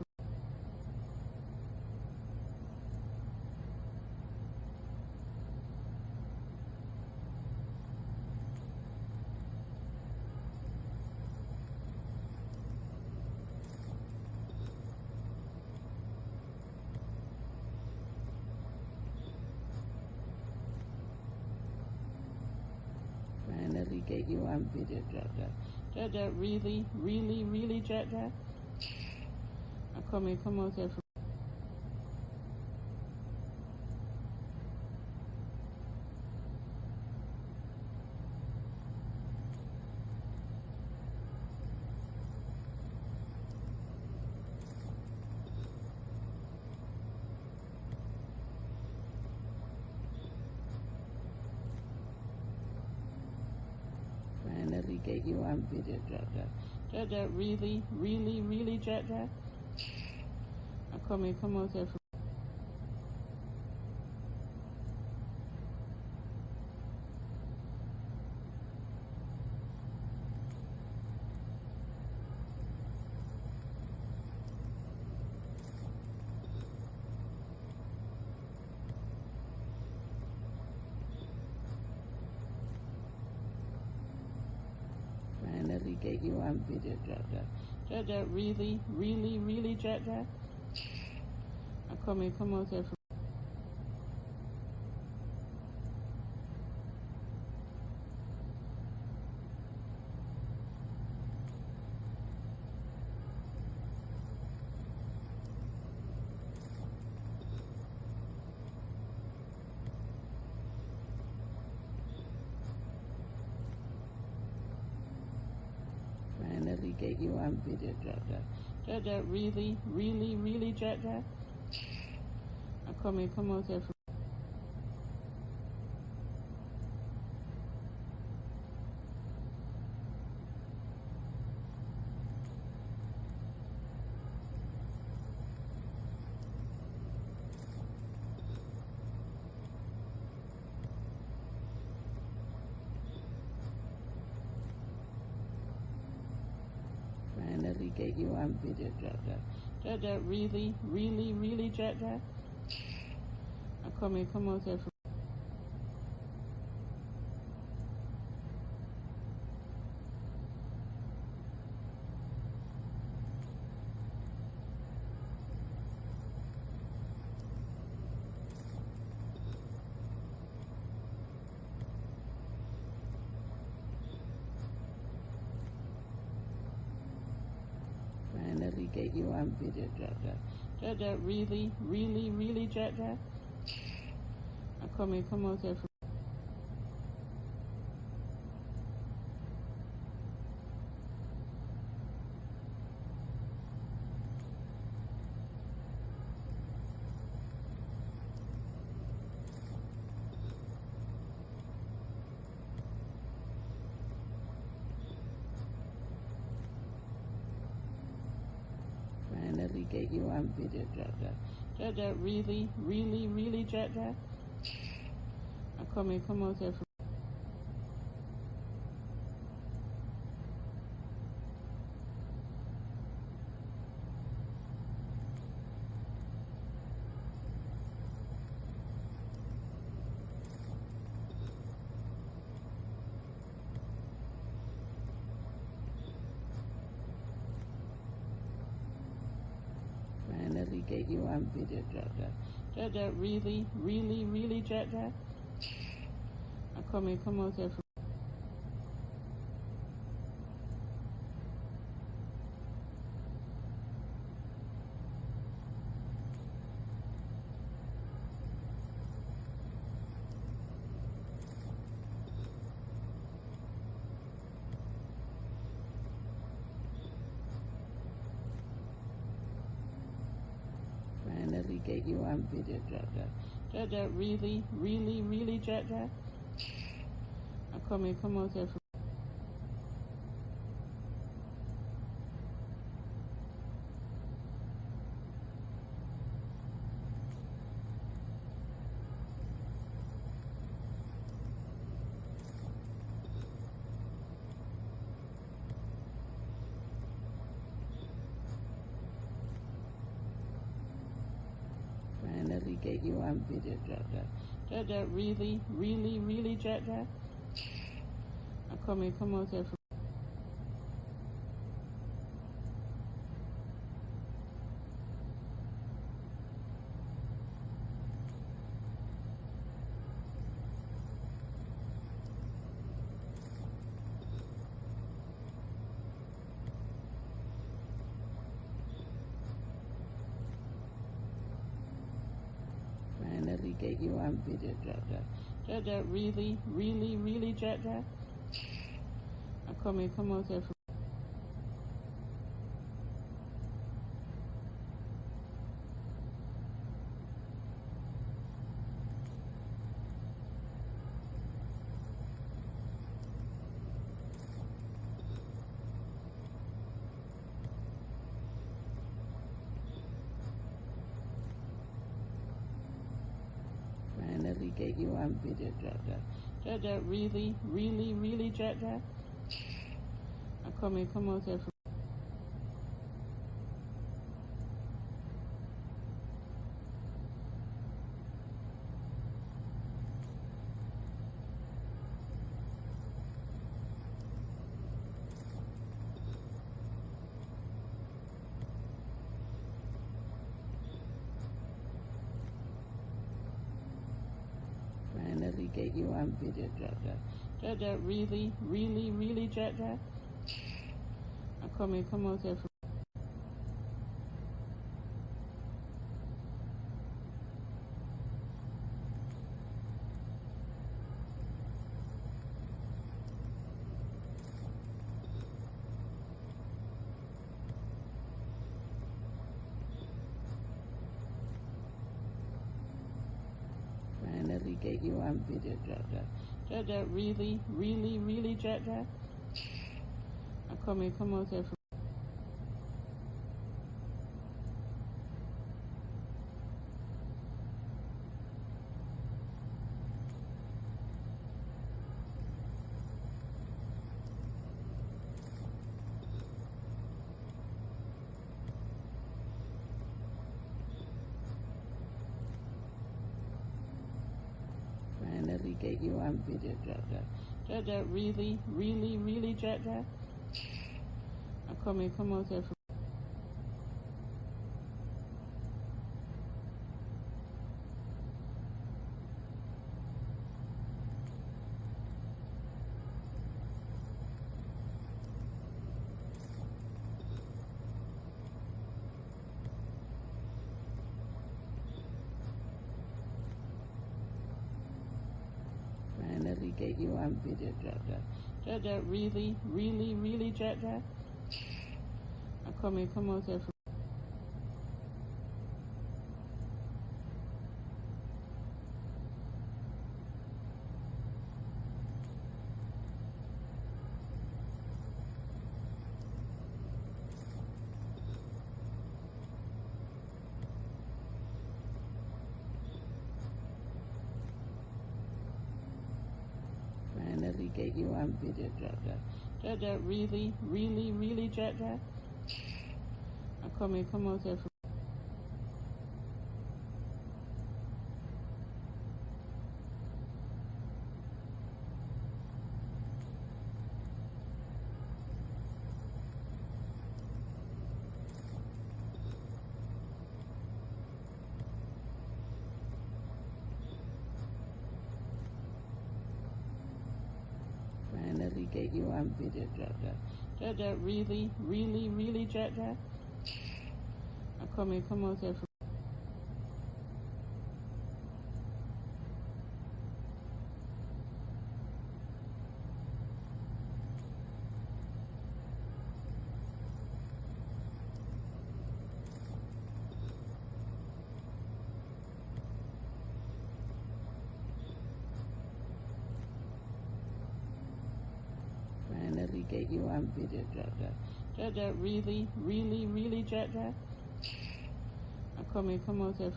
Finally get you on video, Jaja. Jaja, really, really, really, Jaja? Come out here. Finally get you on video, Jaja. Jaja, really, really, really, Jaja? Come out here. Finally get you on video, Jaja. Jaja, really, really, really, Jaja? Come out here. Finally get you on video, Jaja. Jaja, really, really, really, Jaja? Come out here. Finally get you on video, Jaja. Jaja, really, really, really, Jaja? Come out here. Finally get you on video, Jaja. Jaja, really, really, really, Jaja? Come out here. get you on video, Jaja. Jaja, really, really, really, Jaja? Come out here. Finally get you on video, Jaja. Jaja, really, really, really, Jaja? Come out here. Finally get you on video, Jaja. Jaja, really, really, really, Jaja? Come out here. Finally get you on video, Jaja. Jaja, really, really, really, Jaja? Come out here. Finally get you on video, Jaja. Jaja, really, really, really, Jaja? Come out here. Finally get you on video, Jaja. Jaja, really, really, really, Jaja? Come out here. Finally get you on video, Jaja. Jaja, really, really, really, Jaja? Come out here. Finally get you on video, Jaja. Jaja, really, really, really, Jaja? Come out here. Finally get you on video, Jaja. Jaja, really, really, really, Jaja? Come out here. Finally get you on video, Jaja. Jaja, really, really, really, Jaja? Come out here. get you on video, Jaja. Jaja, really, really, really, Jaja. Come out here. Finally get you on video, Jaja. Jaja, really, really, really, Jaja. Come out here. Finally get you on video, Jaja. Jaja, really, really, really, Jaja. Come out here.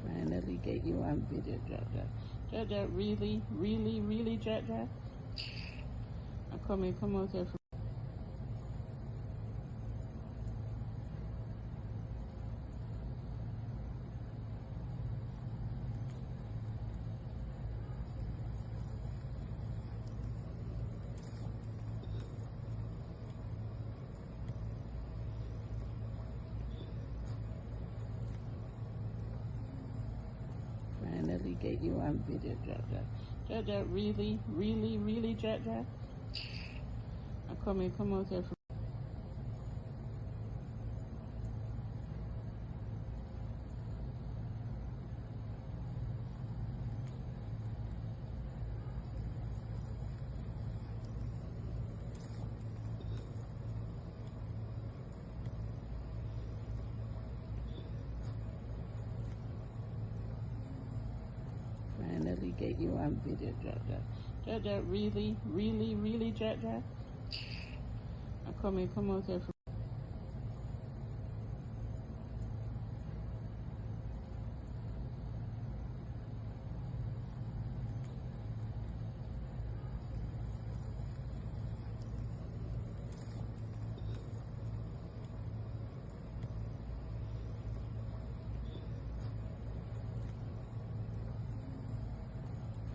Finally get you on video, Jaja. Jaja, really, really, really, Jaja. Come out here. Finally get you on video, Jaja. Jaja, really, really, really, Jaja. Come out here. Finally get you on video, Jaja. Jaja, really, really, really, Jaja. Come out here.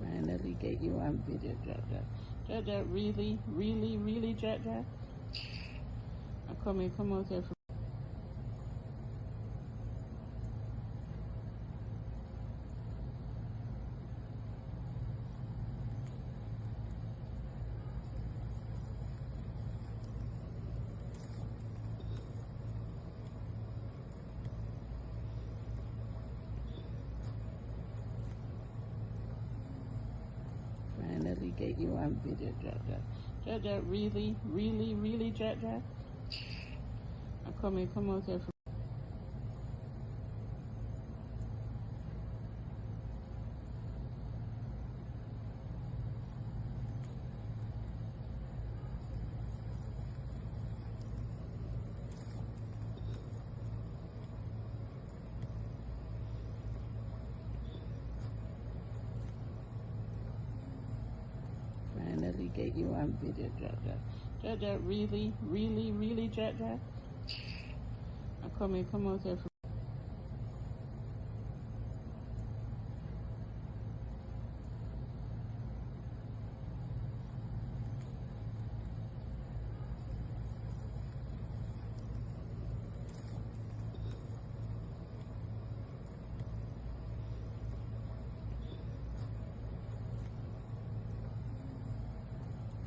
Finally get you on video, Jaja. Jaja, really, really, really, Jaja. Come out here. Finally get you on video, Jaja. Jaja, really, really, really, Jaja. Come out here. Finally get you on video, Jaja. Jaja, really, really, really, Jaja. Come out here.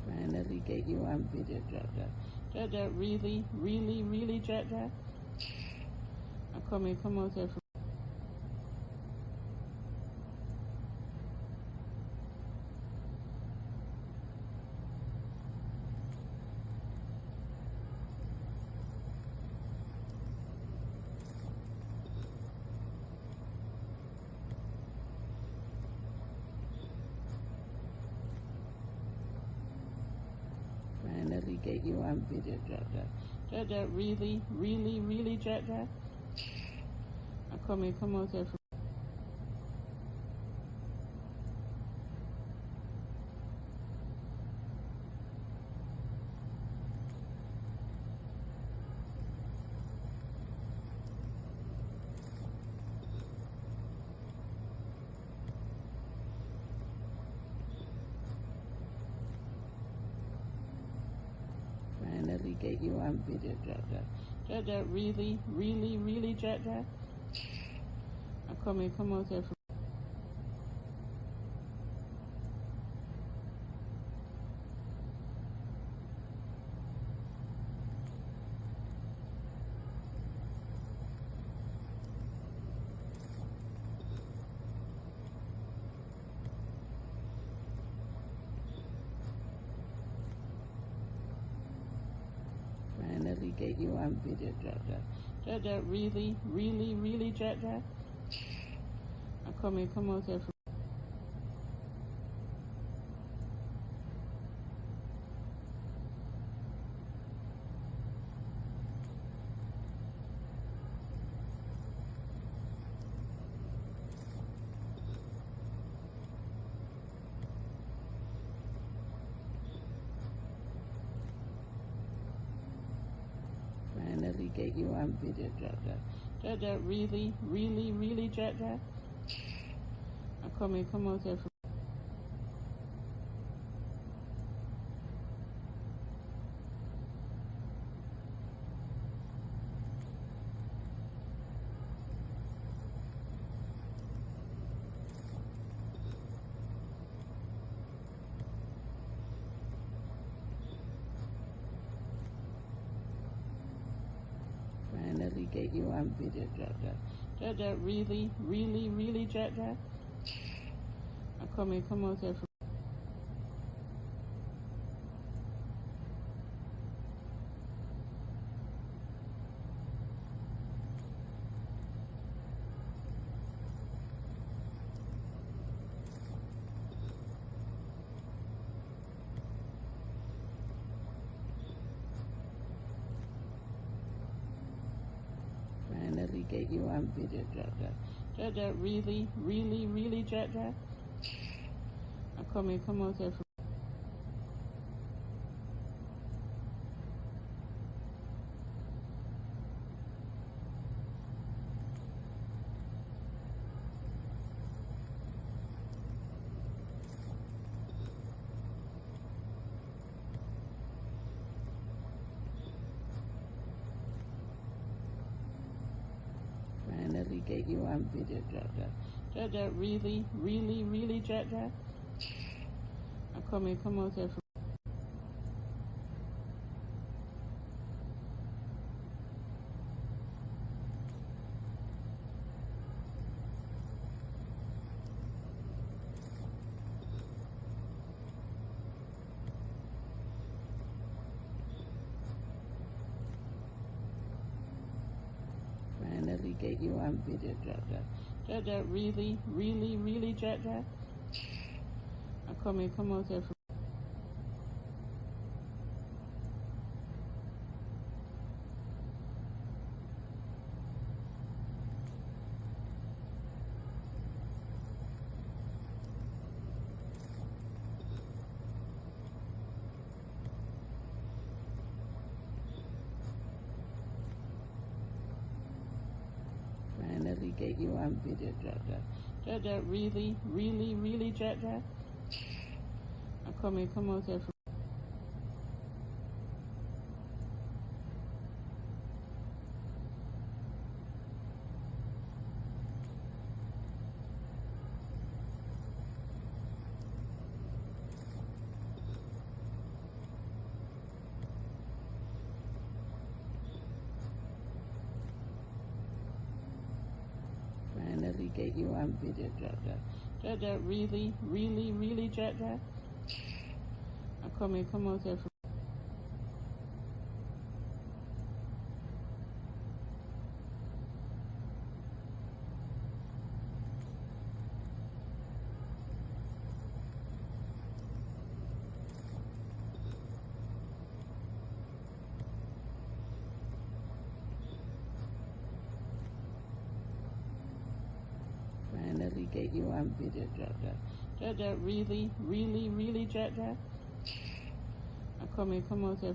Finally get you on video, Jaja. Jaja, really, really, really, Jaja. Come out here. get you on video, Jack Jack. Jack Jack, really, really, really, Jack Jack. Come out there. Finally get you on video, Jack Jack. Jack Jack, really, really, really, Jack Jack. Come out there. Finally get you on video, Jack Jack. Jack Jack, really, really, really, Jack Jack. Come out there. Finally get you on video, Jack Jack. Jack Jack, really, really, really, Jack Jack. Come out there. Finally get you on video, Jack Jack. Jack Jack, really, really, really, Jack Jack. Come out there. Finally get you on video, Jack Jack. Jack Jack, really, really, really, Jack Jack. Come out there. Finally get you on video, Jack Jack. Jack Jack, really, really, really, Jack Jack. Come out there. Finally get you on video, Jack Jack. Jack Jack, really, really, really, Jack Jack. Come out there. Finally get you on video, Jack Jack. Jack Jack, really, really, really, Jack Jack. Come out there. Finally get you on video, Jack Jack. Jack Jack, really, really, really, Jack Jack. Come out there. get you on video, Jack Jack. Jack Jack, really, really, really, Jack Jack. Come out here.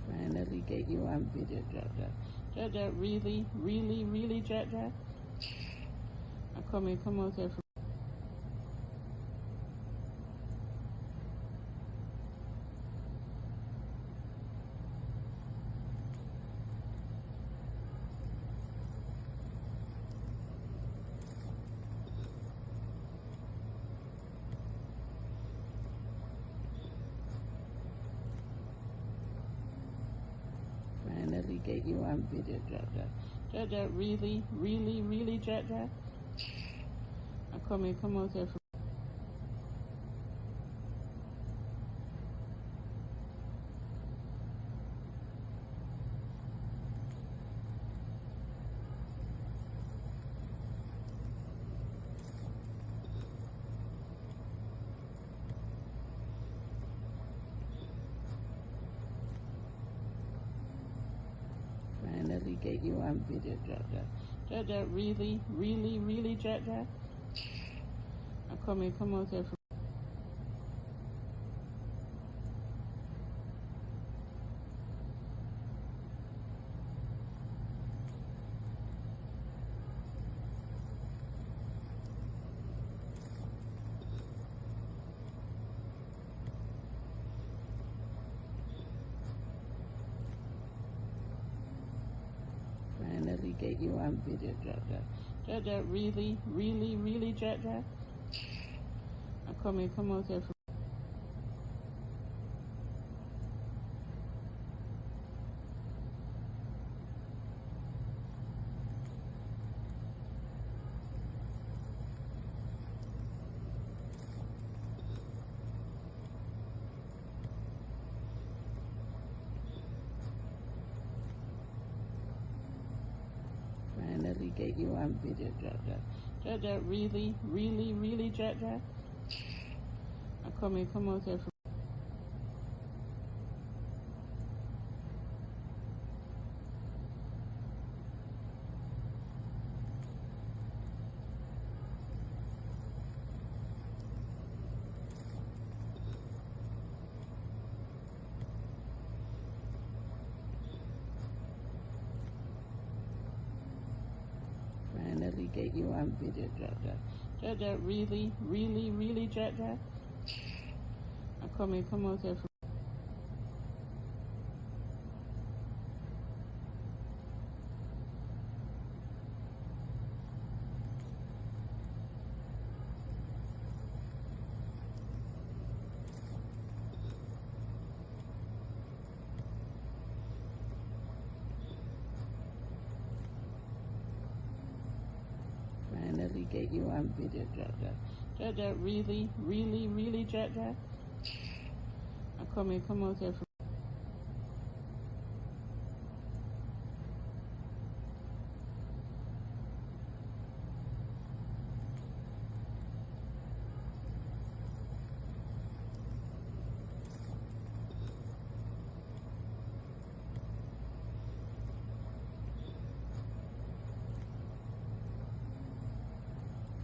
Finally get you on video, Jack Jack. Jack Jack, really, really, really, Jack Jack. Come out here. Finally get you on video, Jack Jack. Jack Jack, really, really, really, Jack Jack. Come out here. Finally get you on video, Jack Jack. Jack Jack, really, really, really, Jack Jack. Come out here. Finally get you on video, Jack Jack. Jack Jack, really, really, really, Jack Jack. Come out here. Finally get you on video, Jack Jack. Jack Jack, really, really, really, Jack Jack. Come out here. Finally get you on video, Jack Jack. Jack Jack, really, really, really, Jack Jack. Come out here. Finally get you on video, Jack Jack. Jack Jack, really, really, really, Jack Jack. Come out here.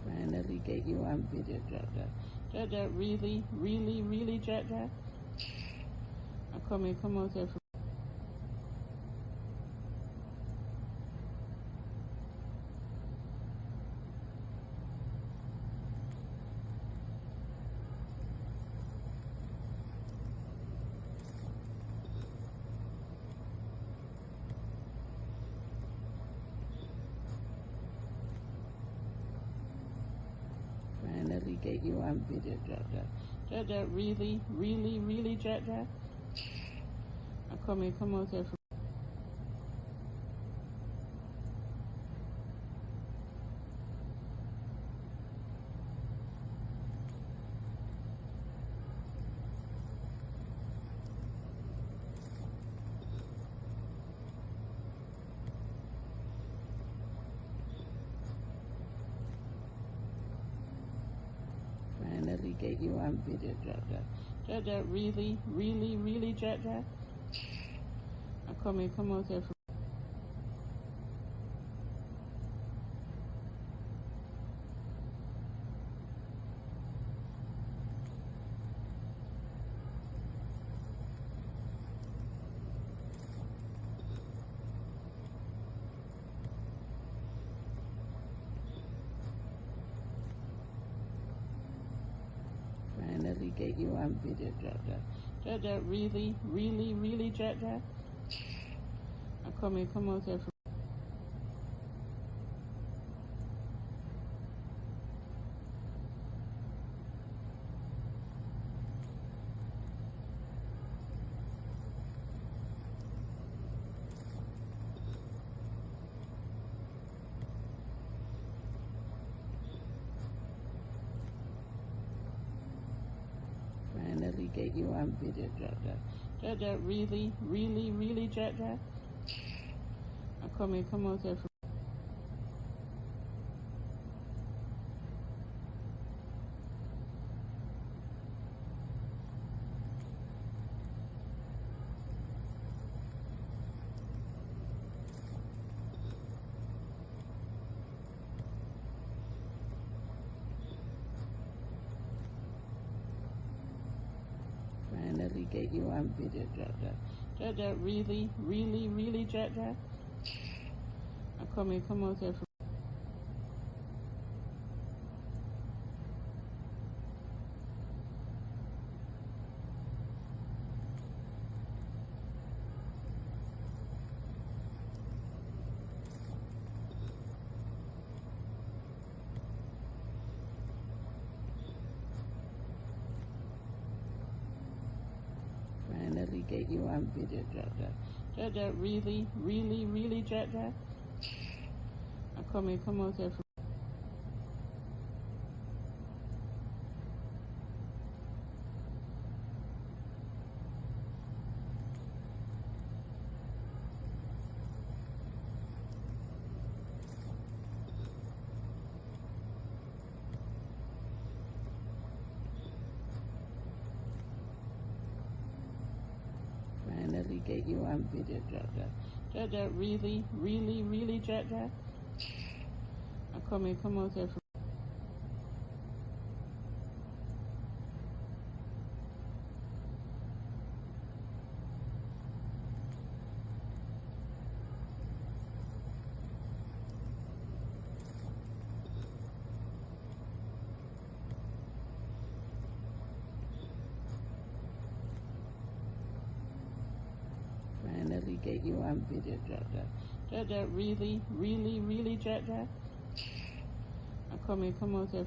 Finally get you on video, Jack Jack. Jack Jack, really, really, really, Jack Jack. Come out here. Finally get you on video, Jack Jack. Jack Jack, really, really, really, Jack Jack. Come out here. get you on video, Jaja. Jaja, really, really, really, Jaja? Come out here. Finally get you on video, Jaja. Jaja, really, really, really, Jaja? Come out here. Finally get you on video, Jaja. Jaja, really, really, really, Jaja? Come out here. Finally get you on video, Jaja. Jaja, really, really, really, Jaja? Come out here. Finally get you on video, Jaja. Jaja, really, really, really, Jaja? Come out here. Finally get you on video, Jaja. Jaja, really, really, really, Jaja? Come out here. Finally get you on video, Jaja. Jaja, really, really, really, Jaja? Come out here.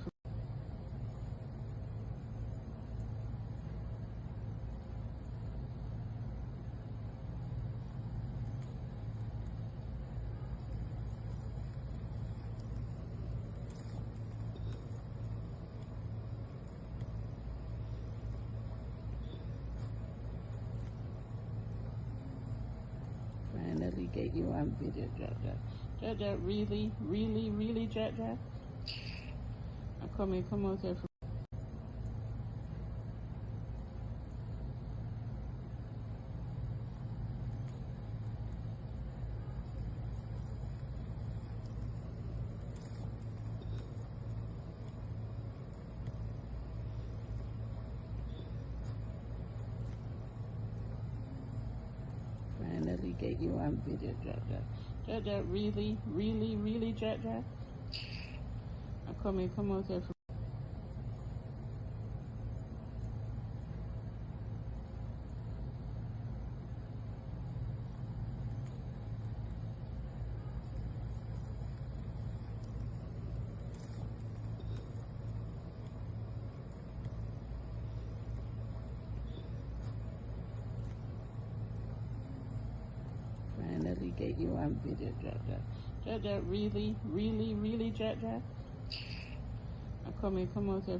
Finally get you on video, Jaja. Jaja, really, really, really, Jaja? Come out here. Finally get you on video, Jaja. Jaja, really, really, really, Jaja? Come out here. Finally get you on video, Jaja. Jaja, really, really, really, Jaja? Come out here.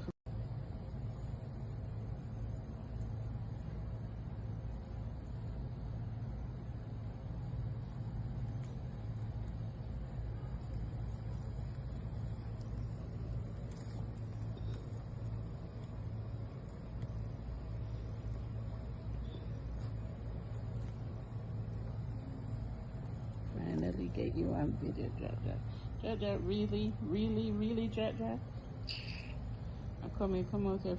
get you on video, Jaja. Jaja, really, really, really, Jaja? Come out here.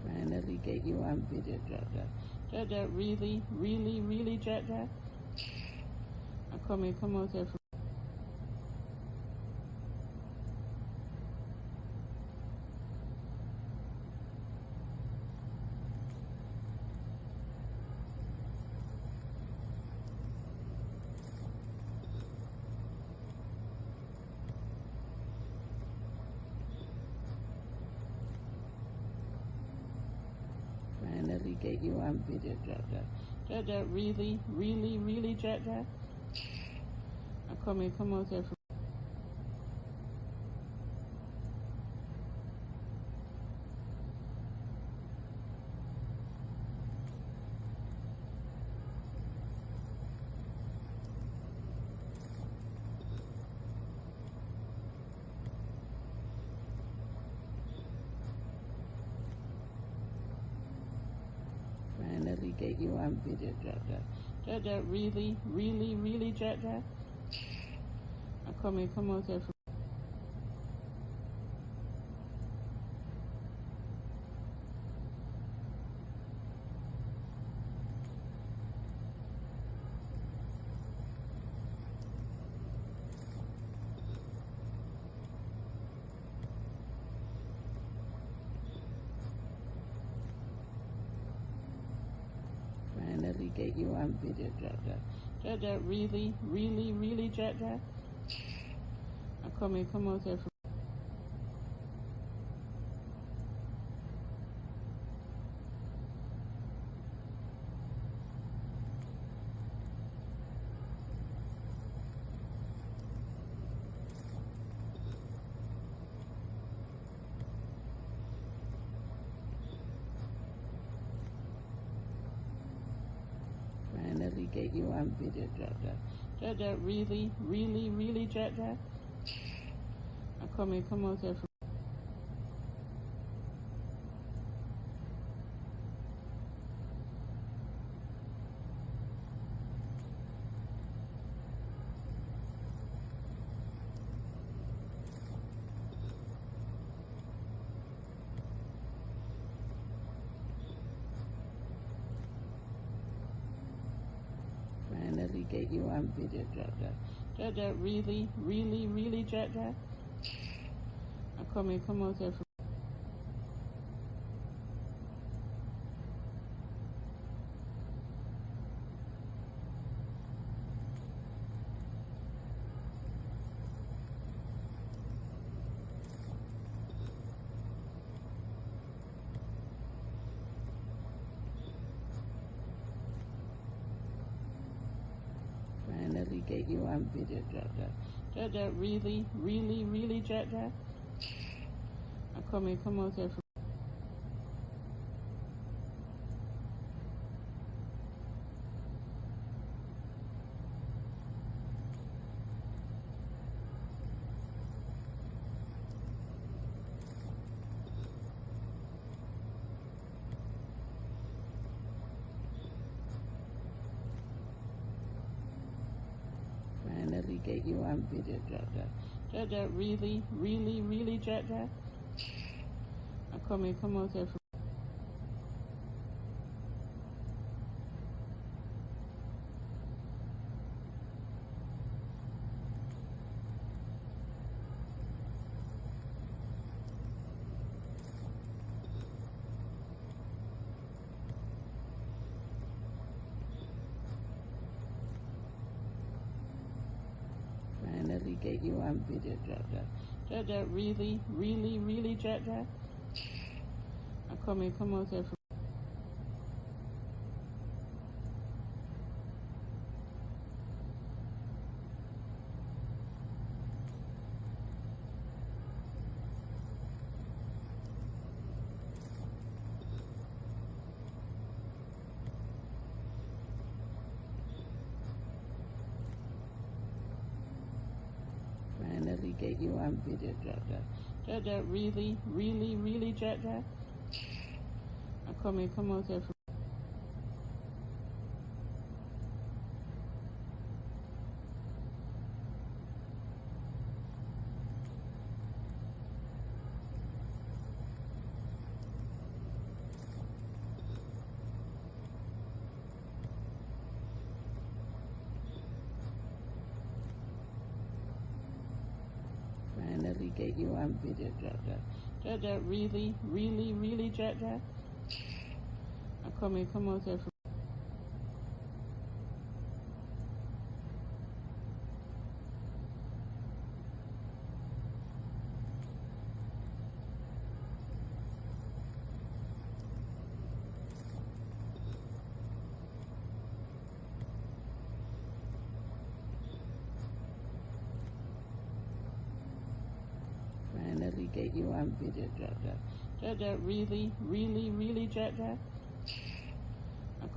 Finally get you on video, Jaja. Jaja, really, really, really, Jaja? Come out here. Finally get you on video, Jaja. Jaja, really, really, really, Jaja? Come out here. Finally get you on video, Jaja. Jaja, really, really, really, Jaja? Come out here. Finally get you on video, Jaja. Jaja, really, really, really, Jaja? Come out here. Finally get you on video, Jaja. Jaja, really, really, really, Jaja? Come out here. Finally get you on video, Jaja. Jaja, really, really, really, Jaja? Come out here. Finally get you on video, Jaja. Jaja, really, really, really, Jaja? Come out here. Finally get you on video, Jaja. Jaja, really, really, really, Jaja? Come out here. Finally get you on video, Jaja. Jaja, really, really, really, Jaja? Come out here. get you on video, Jaja. Jaja, really, really, really, Jaja. Come out here. Finally get you on video, Jaja. Jaja, really, really, really, Jaja. Come out here. Finally get you on video, Jaja. Jaja, really, really, really, Jaja.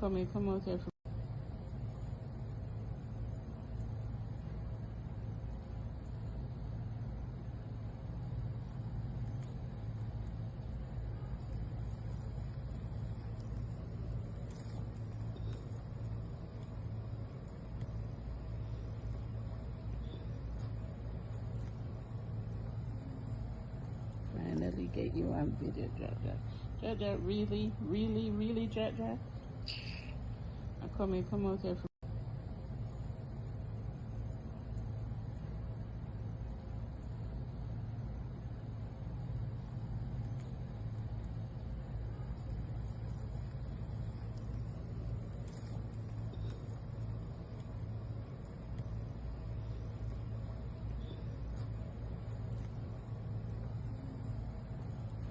Come out here. Finally get you on video, Jaja. Jaja, really, really, really, Jaja. Come out here.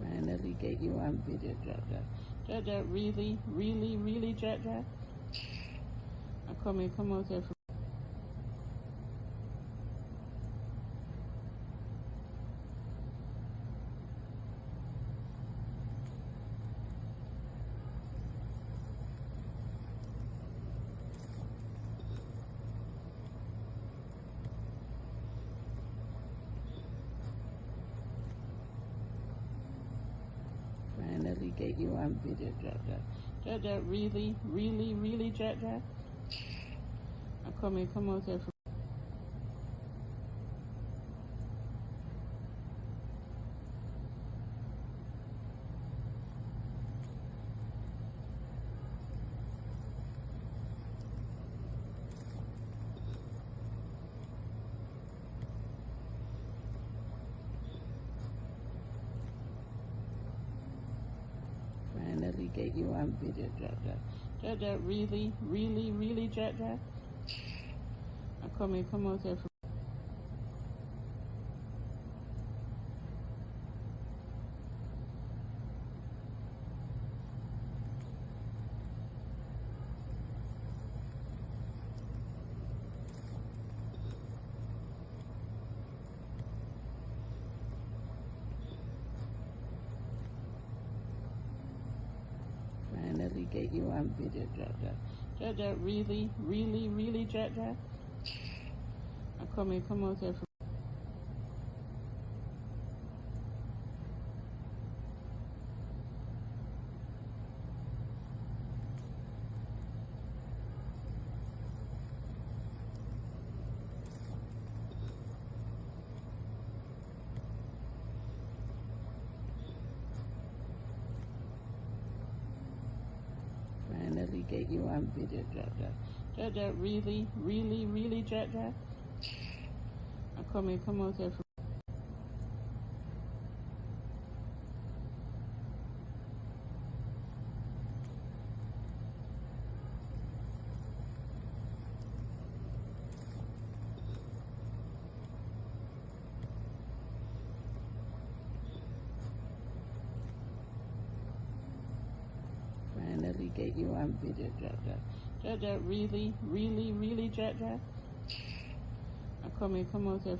Finally get you on video, Jaja. Jaja, really, really, really, Jaja. Come out here. Finally get you on video, Jaja. Jaja, really, really, really, Jaja. Come out here. Finally get you on video, Jaja. Jaja, really, really, really, Jaja. Come out here. Finally get you on video, Jaja. Jaja, really, really, really, Jaja. Come out here. Finally get you on video, Jaja. Jaja, really, really, really, Jaja. Come out here. Finally get you on video, Jaja. Jaja, really, really, really, Jaja. Come out here.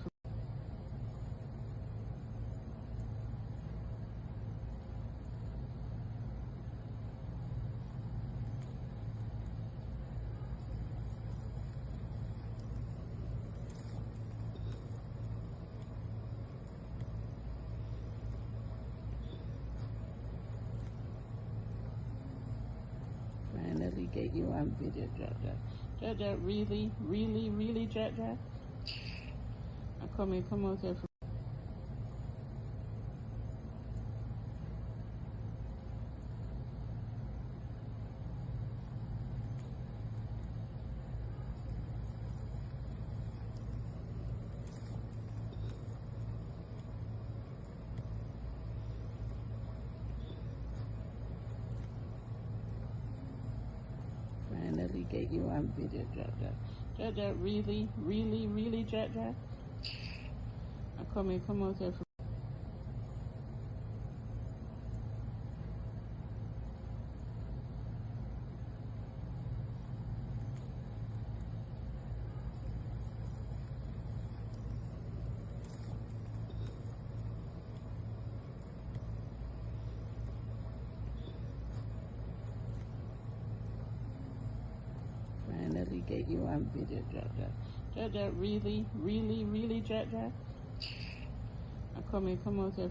on video, Jaja. Jaja, really, really, really, Jaja. Come out here. Finally get you on video, Jaja. Jaja, really, really, really, Jaja. Come out here. Finally get you on video, Jaja. Jaja, really, really, really, Jaja. Come out here.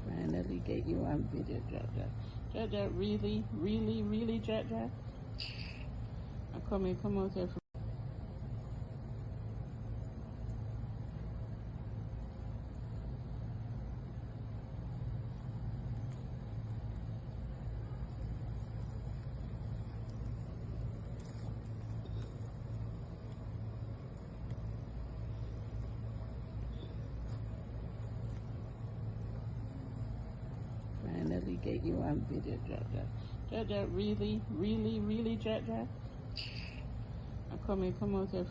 Finally get you on video, Jaja. Jaja, really, really, really, Jaja. Come out here. Finally get you on video, Jaja. Jaja, really, really, really, Jaja. Come out here.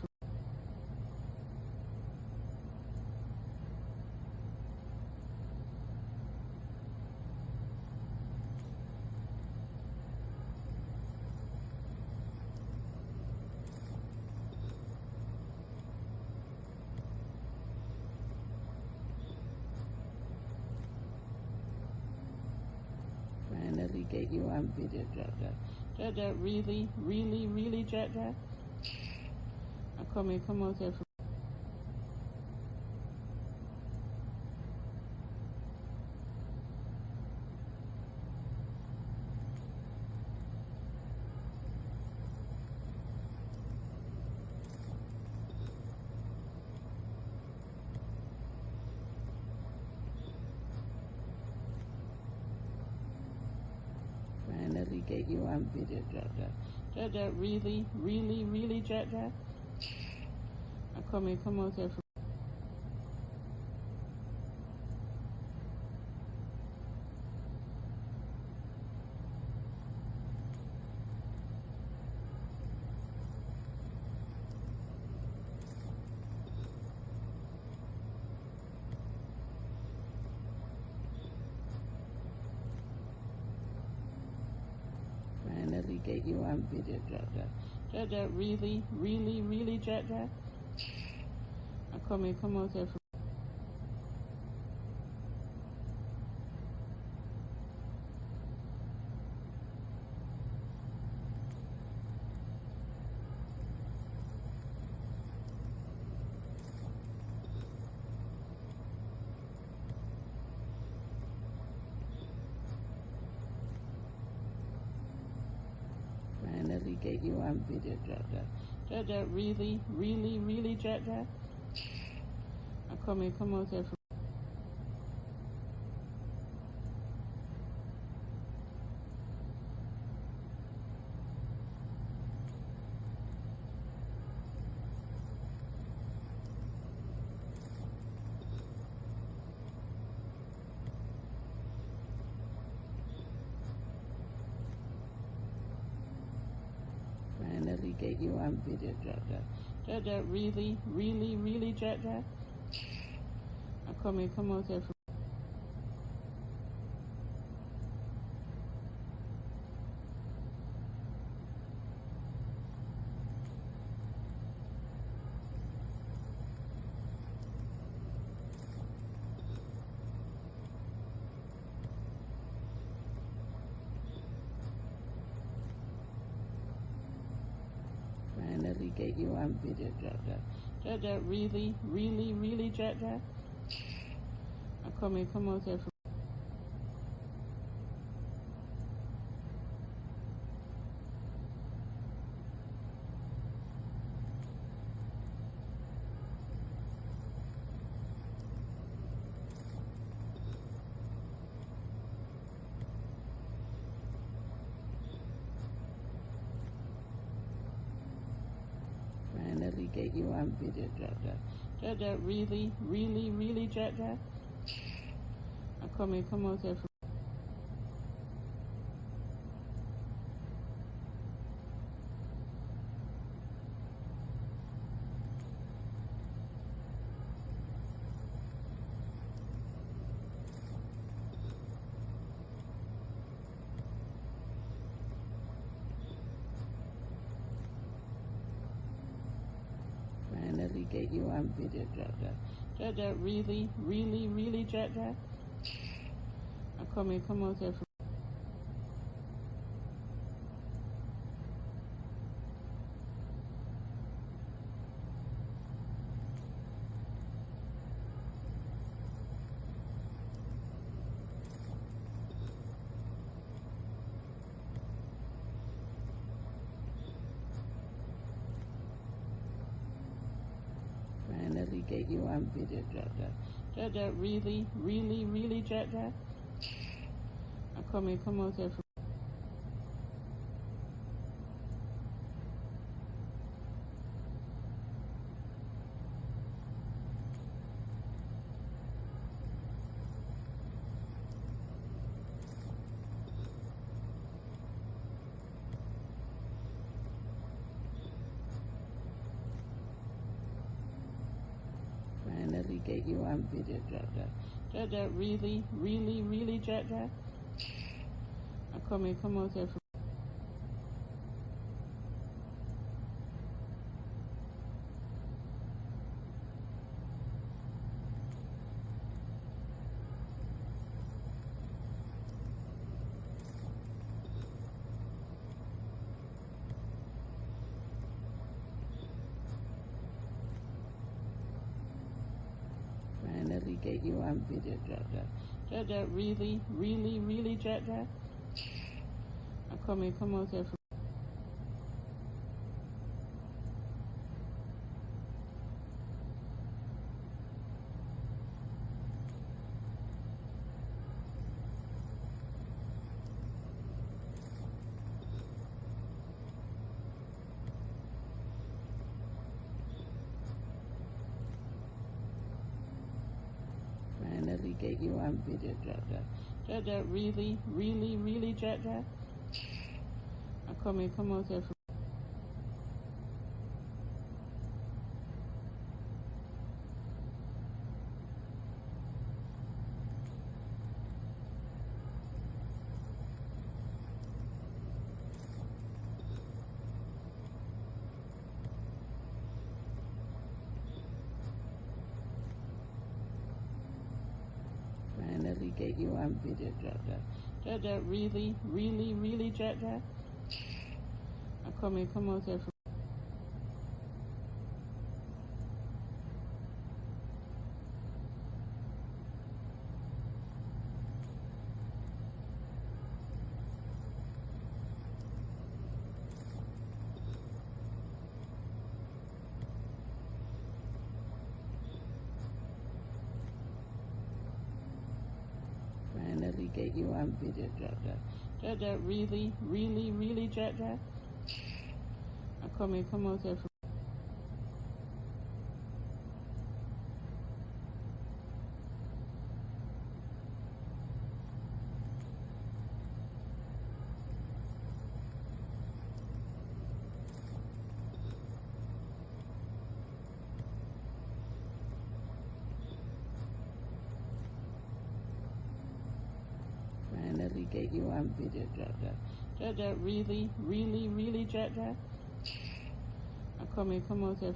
Finally get you on video, Jaja. Jaja, really, really, really, Jaja. Come out here. Finally get you on video, Jaja. Jaja, really, really, really, Jaja. Come out here. Finally get you on video, Jaja. Jaja, really, really, really, Jaja. Come out here. Finally get you on video, Jaja. Jaja, really, really, really, Jaja. Come out here. Finally get you on video, Jaja. Jaja, really, really, really, Jaja. Come out here. get you on video, Jaja. Jaja, really, really, really, Jaja. Come out here. Finally get you on video, Jaja. Jaja, really, really, really, Jaja. Come out here. Finally get you on video, Jaja. Jaja, really, really, really, Jaja. Come out here. Finally get you on video, Jaja. Jaja, really, really, really, Jaja. Come out here. Finally get you on video, Jaja. Jaja, really, really, really, Jaja. Come out here. Finally get you on video, Jaja. Jaja, really, really, really, Jaja. Come out here. Finally get you on video, Jaja. Jaja, really, really, really, Jaja. Come out here. Finally get you on video, Jaja. Jaja, really, really, really, Jaja. Come out here. Finally get you on video, Jaja. Jaja, really, really, really, Jaja. Come out here. Finally get you on video, Jaja. Jaja, really, really, really, Jaja. Come out here.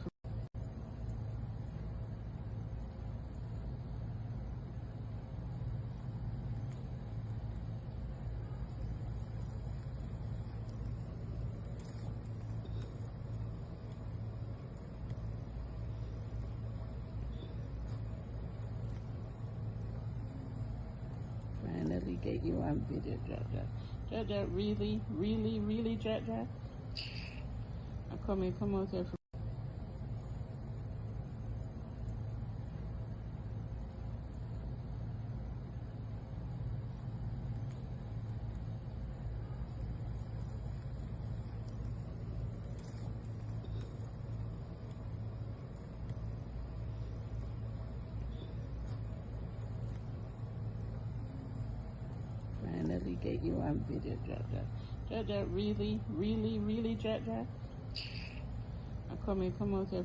get you on video, Jaja. Jaja, really, really, really, Jaja? Come out here. Finally get you on video, Jaja. Jaja, really, really, really, Jaja? Come out here.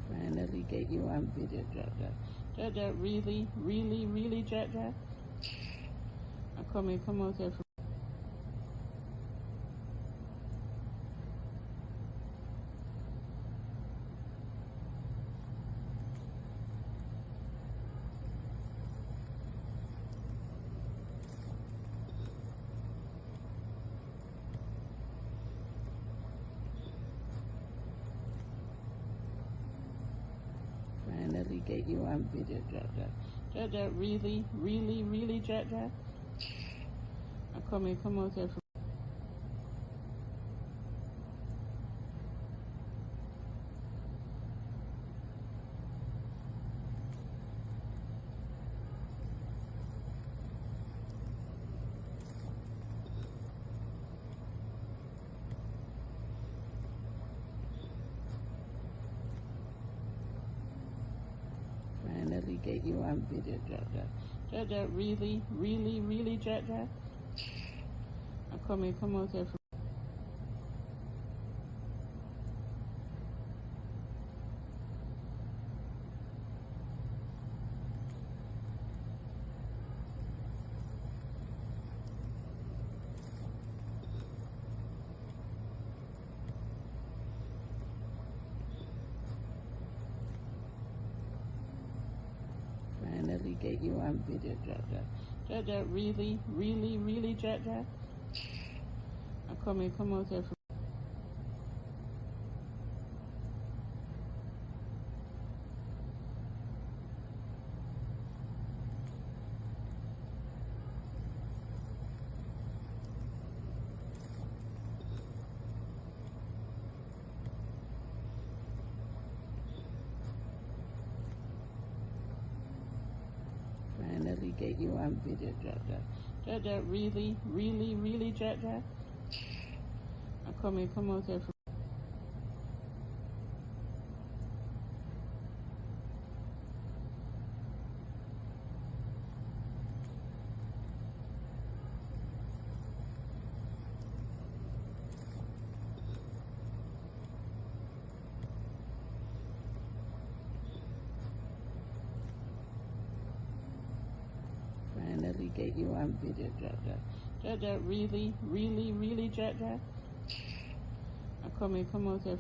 Finally get you on video, Jaja. Jaja, really, really, really, Jaja? Come out here. Finally get you on video, Jaja. Jaja, really, really, really, Jaja? Come out here. Finally get you on video, Jaja. Jaja, really, really, really, Jaja? Come out here. Finally get you on video, Jaja. Jaja, really, really, really, Jaja? Come out here. Finally get you on video, Jaja. Jaja, really, really, really, Jaja? Come out here. Finally get you on video, Jaja. Jaja, really, really, really, Jaja? Come out here.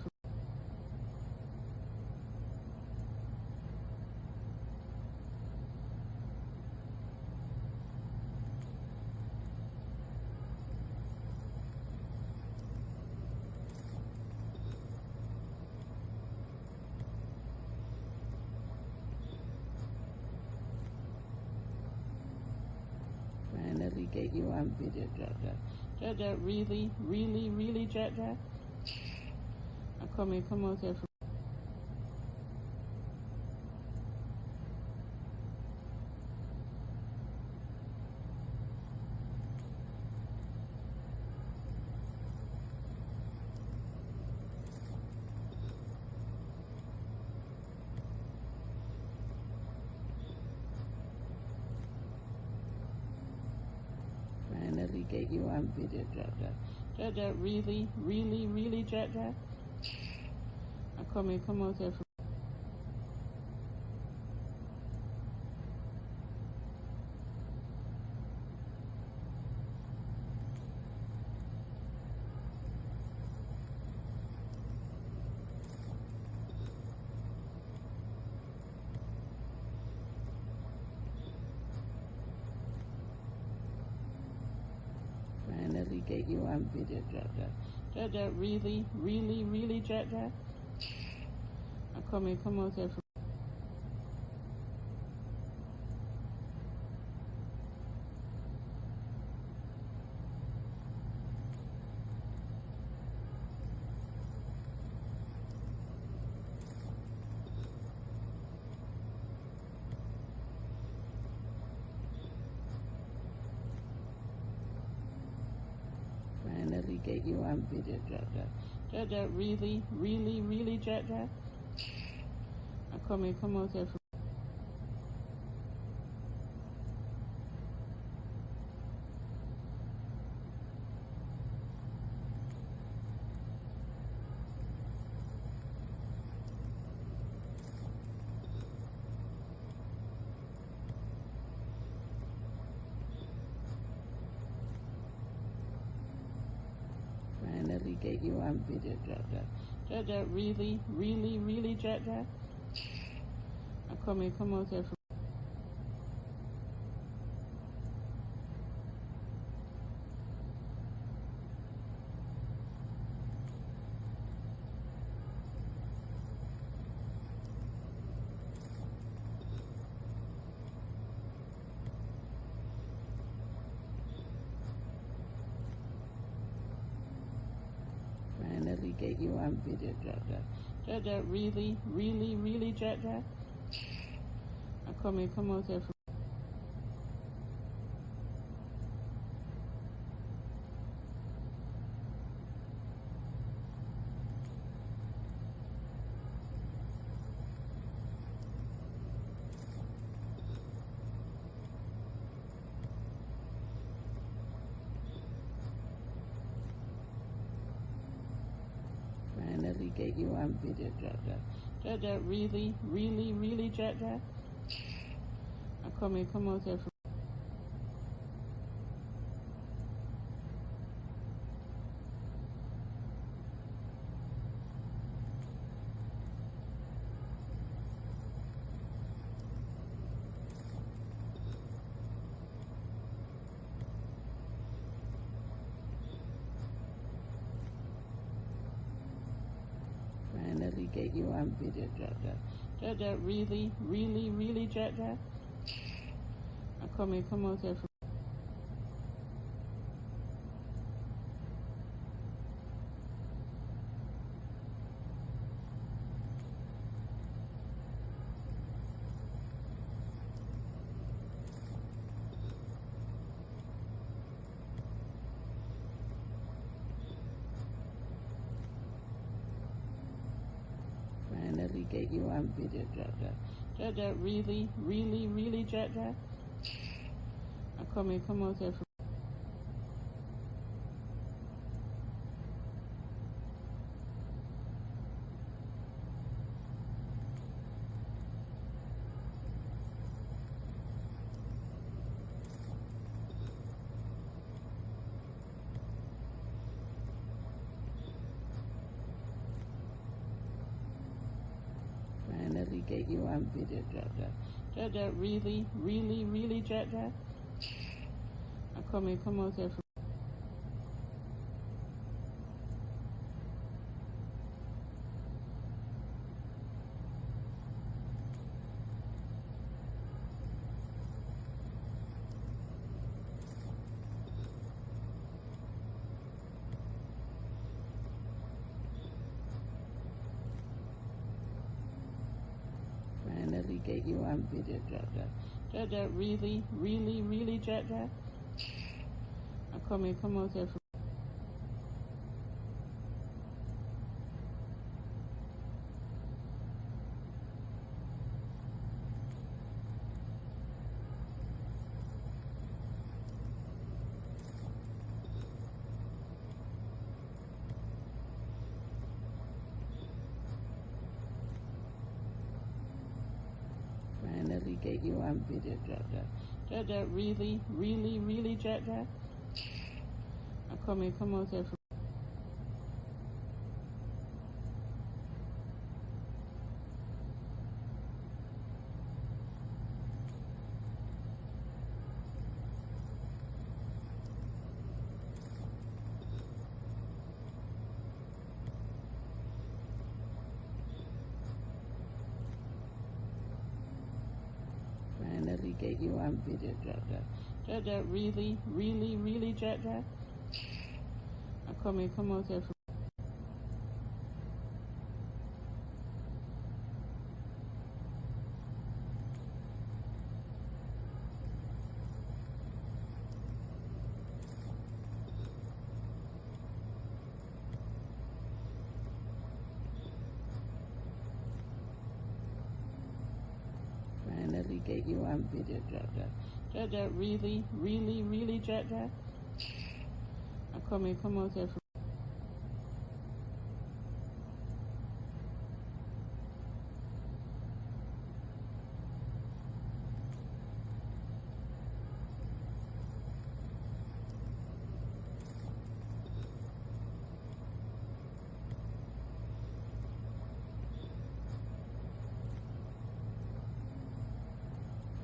Finally get you on video, Jaja. Jaja, really, really, really, Jaja? Come out here. Finally get you on video, Jaja. Jaja, really, really, really, Jaja? Come out here. you on video, Jaja. Jaja, really, really, really, Jaja. Come out here. Finally get you on video, Jaja. Jaja, really, really, really, Jaja. Come out here. Finally get you on video, Jaja. Jaja, really, really, really, Jaja. Come out here. Finally get you on video, Jaja. Jaja, really, really, really, Jaja. Come out here. Finally get you on video, Jaja. Jaja, really, really, really, Jaja. Come out here. Finally get you on video, Jaja. Jaja, really, really, really, Jaja. Come out here. Finally get you on video, Jaja. Jaja, really, really, really, Jaja. Come out here. Finally get you on video, Jaja. Jaja, really, really, really, Jaja. Come out here. Finally get you on video, Jaja. Jaja, really, really, really, Jaja. Come out here. Finally get you on video, Jaja. Jaja, really, really, really, Jaja. Come out here. finally get you on video, Jaja. Jaja, really, really, really, Jaja? Come out here. Finally get you on video, Jaja. Jaja, really, really, really, Jaja? Come out here.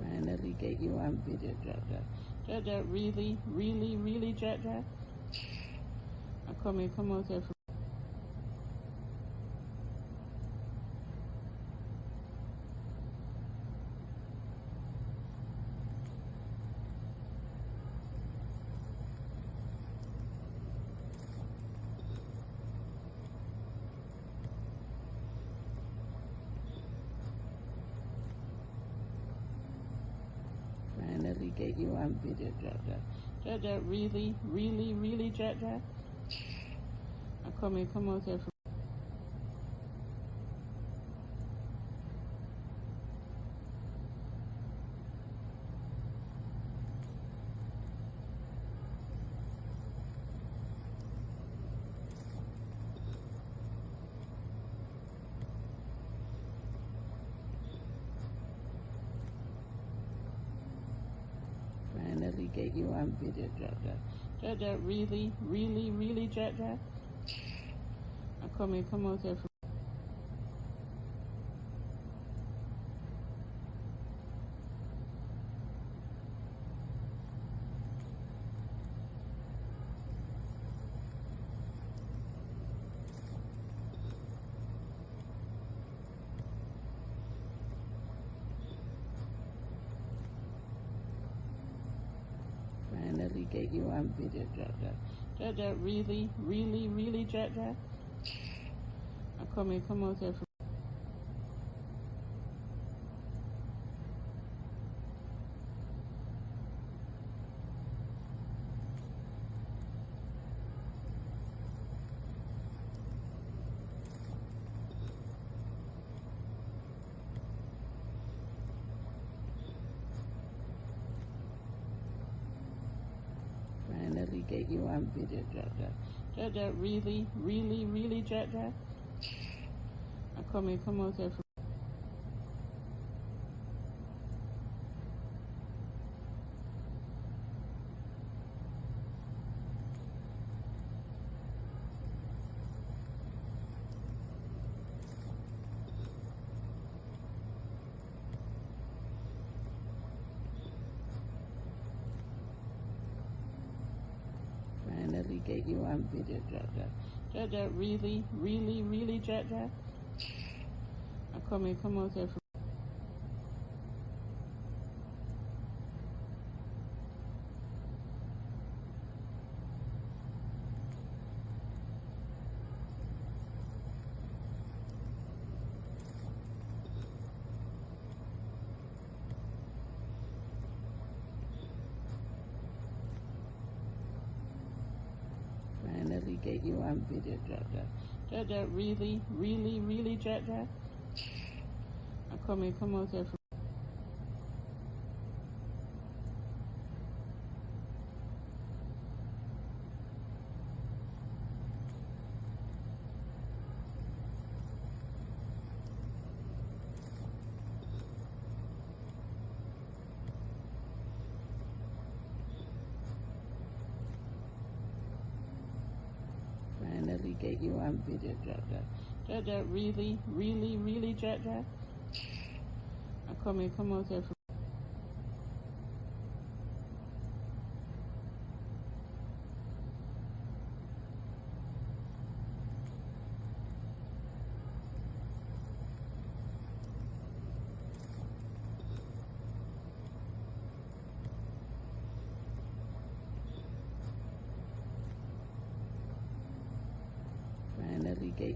Finally get you on video, Jaja. Jaja, really, really, really, Jaja? Come out here. Finally get you on video, Jaja. Jaja, really, really, really, Jaja? Come out here. Finally get you on video, Jaja. Jaja, really, really, really, Jaja? Come out here. Finally get you on video, Jaja. Jaja, really, really, really, Jaja? Come out here. Finally get you on video, Jaja. Jaja, really, really, really, Jaja? Come out here. Finally get you on video, Jaja. Jaja, really, really, really, Jaja? Come out here. Finally get you on video, Jaja. Jaja, really, really, really, Jaja? Come out here. Finally get you on video, Jaja. Jaja, really, really, really, Jaja? Come out here.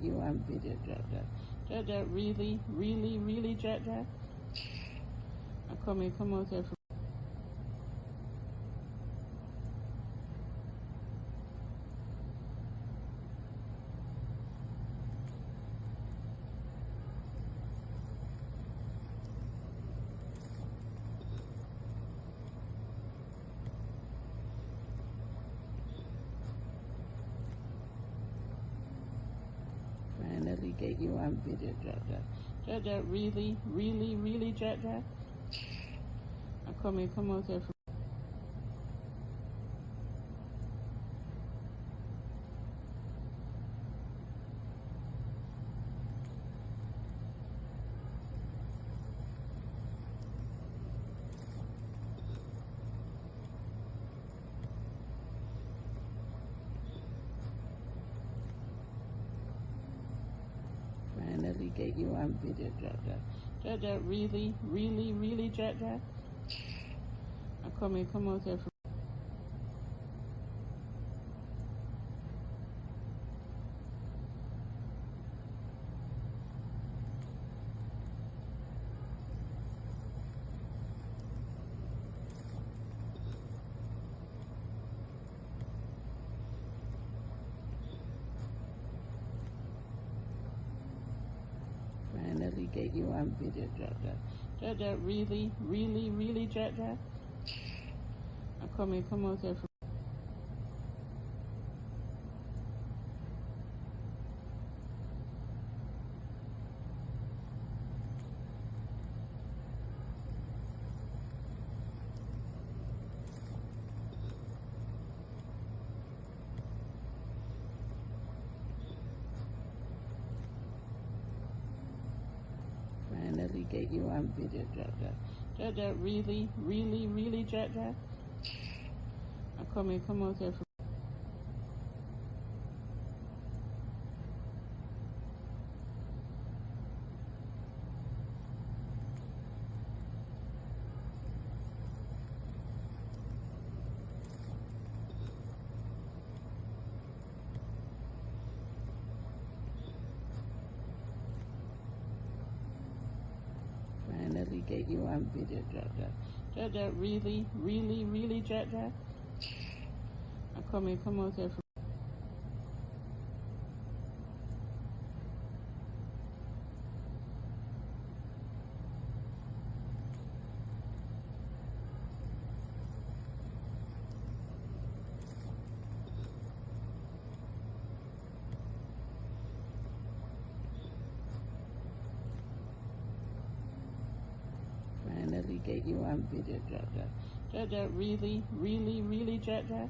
get you on video, Jack Jack. Jack Jack, really, really, really, Jack Jack. Come out here. Finally get you on video, Jack Jack. Jack Jack, really, really, really, Jack Jack. Come out here. Finally get you on video, Jack Jack. Jack Jack, really, really, really, Jack Jack. Come out here. Finally get you on video, Jack Jack. Jack Jack, really, really, really, Jack Jack. Come out here. Finally get you on video, Jack Jack. Jack Jack, really, really, really, Jack Jack. Come out here. Finally get you on video, Jack Jack. Jack Jack, really, really, really, Jack Jack. Come out here. Finally get you on video, Jack Jack. Jack Jack, really, really, really, Jack Jack.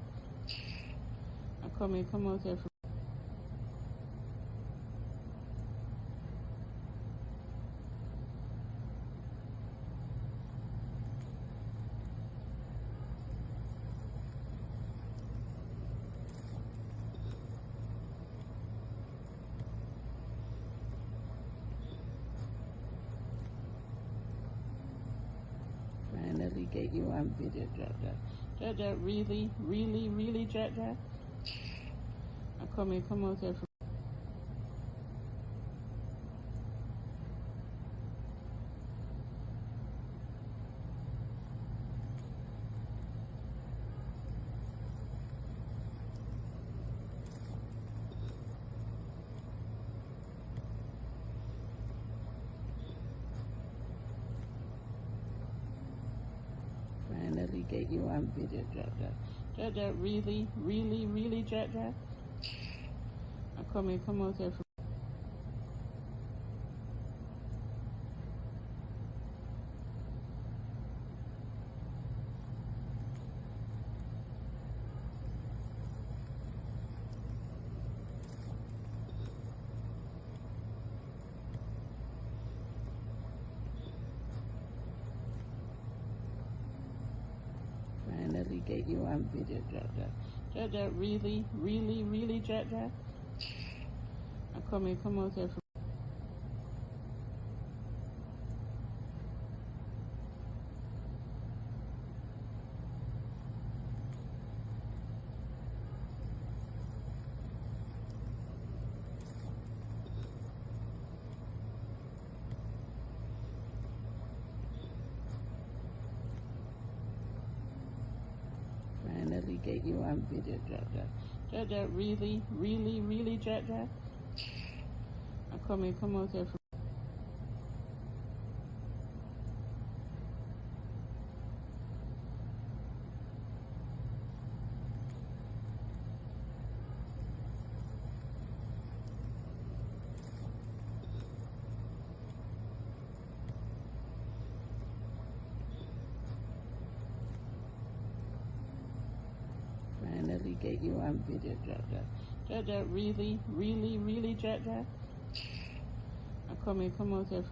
Come out here. Finally get you on video, Jack Jack. Jack Jack, really, really, really, Jack Jack. Come out here. Finally get you on video, Jack Jack. Jack Jack, really, really, really, Jack Jack. Come out here. Finally get you on video, Jack Jack. Jack Jack, really, really, really, Jack Jack. Come out here. get you on video, Jaja. Jaja, really, really, really, Jaja? Come out here. Finally get you on video, Jaja. Jaja, really, really, really, Jaja? Come out here.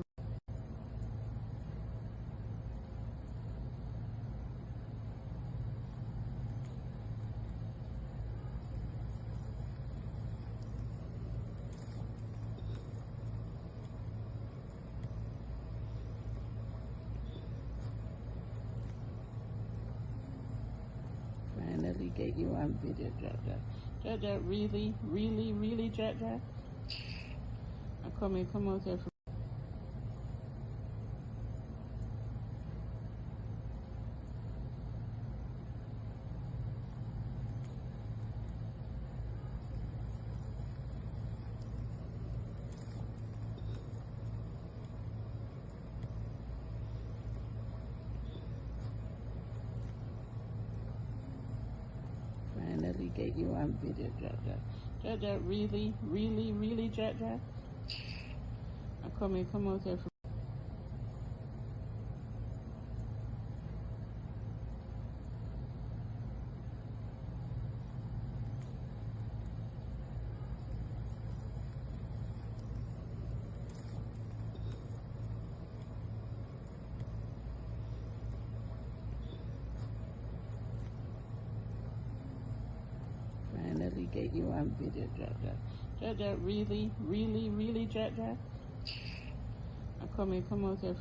Finally get you on video, Jaja. Jaja, really, really, really, Jaja? Come out here. Finally get you on video, Jaja. Jaja, really, really, really, Jaja? Come out here. Finally get you on video, Jaja. Jaja, really, really, really, Jaja? Come out here.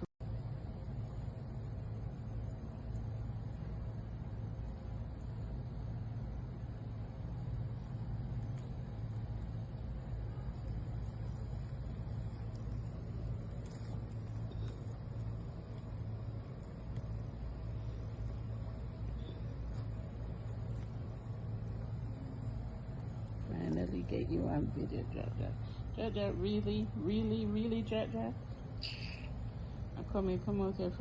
Finally get you on video, Jaja. Jaja, really, really, really, Jaja? Come out here.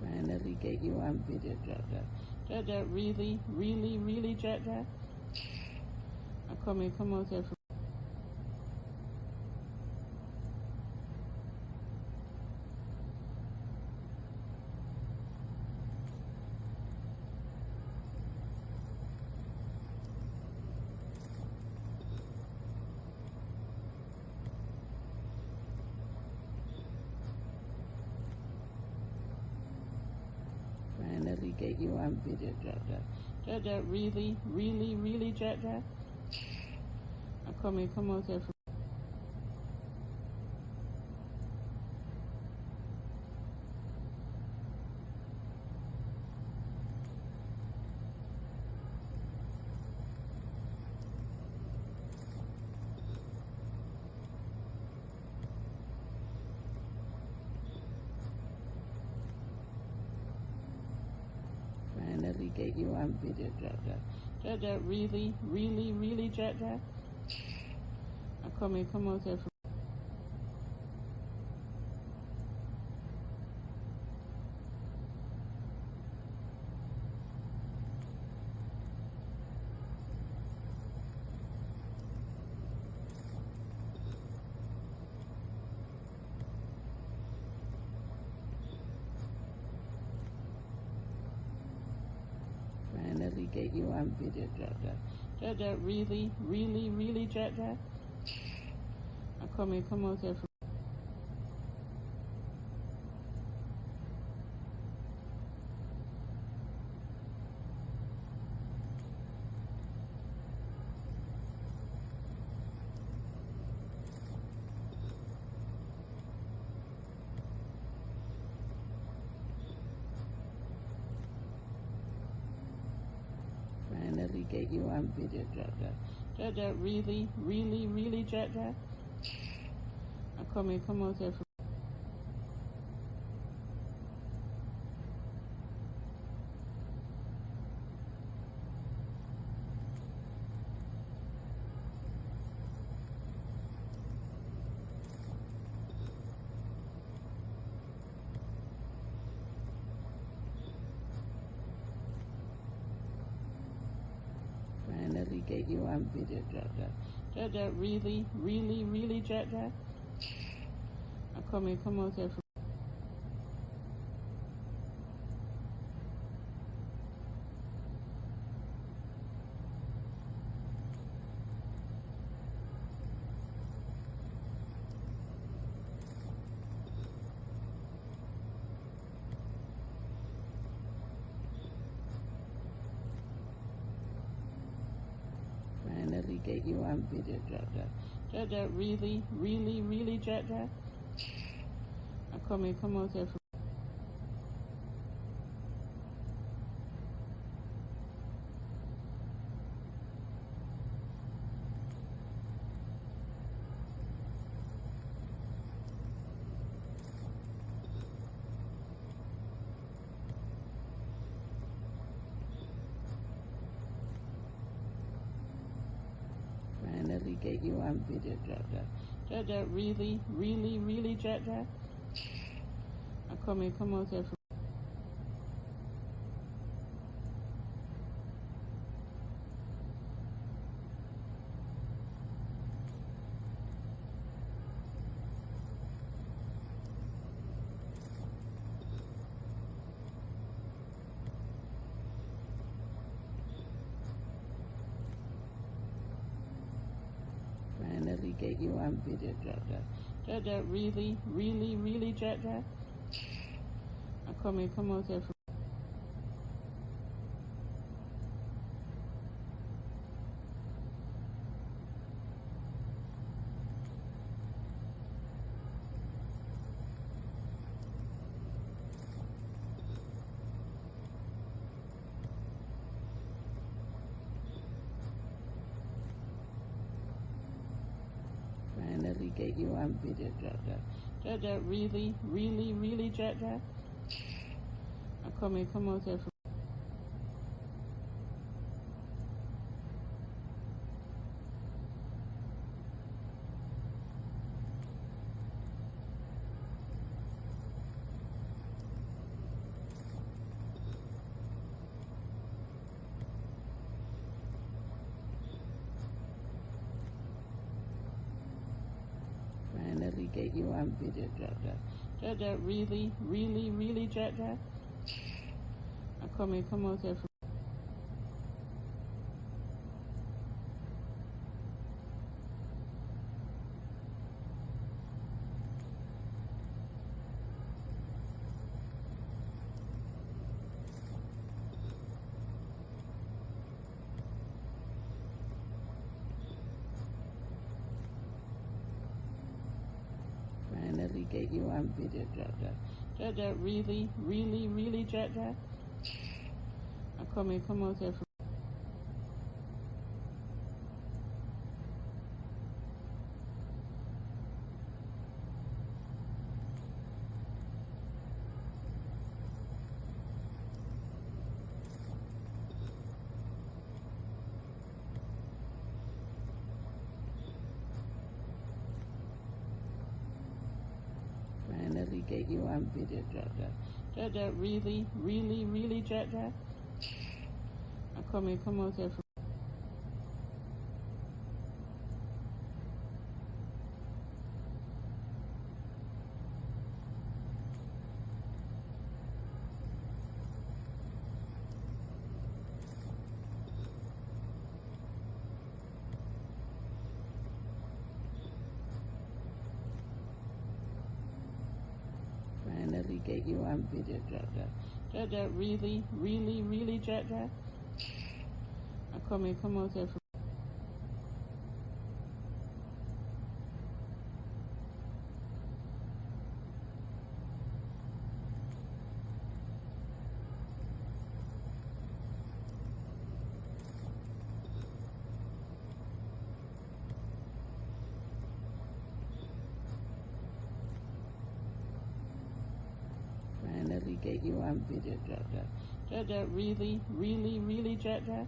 Finally get you on video, Jaja. Jaja, really, really, really, Jaja? Come out here. Finally get you on video, Jaja. Jaja, really, really, really, Jaja? Come out here. Finally get you on video, Jaja. Jaja, really, really, really, Jaja? Come out here. Finally get you on video, Jaja. Jaja, really, really, really, Jaja? Come out here. finally get you on video, Jaja. Jaja, really, really, really, Jaja? Come out here. Finally get you on video, Jaja. Jaja, really, really, really, Jaja? Come out here. Finally get you on video, Jaja. Jaja, really, really, really, Jaja? Come out here. Finally get you on video, Jaja. Jaja, really, really, really, Jaja? Come out here. Finally get you on video, Jaja. Jaja, really, really, really, Jaja? Come out here. Finally get you on video, Jaja. Jaja, really, really, really, Jaja? Come out here. Finally get you on video, Jaja. Jaja, really, really, really, Jaja? Come out here. Finally get you on video, Jaja. Jaja, really, really, really, Jaja? Come out here. Finally get you on video, Jaja. Jaja, really, really, really, Jaja? Come out here. Finally get you on video, Jaja. Jaja, really, really, really, Jaja? Come out here. on video, Jack Jack. Jack Jack, really, really, really, Jack Jack.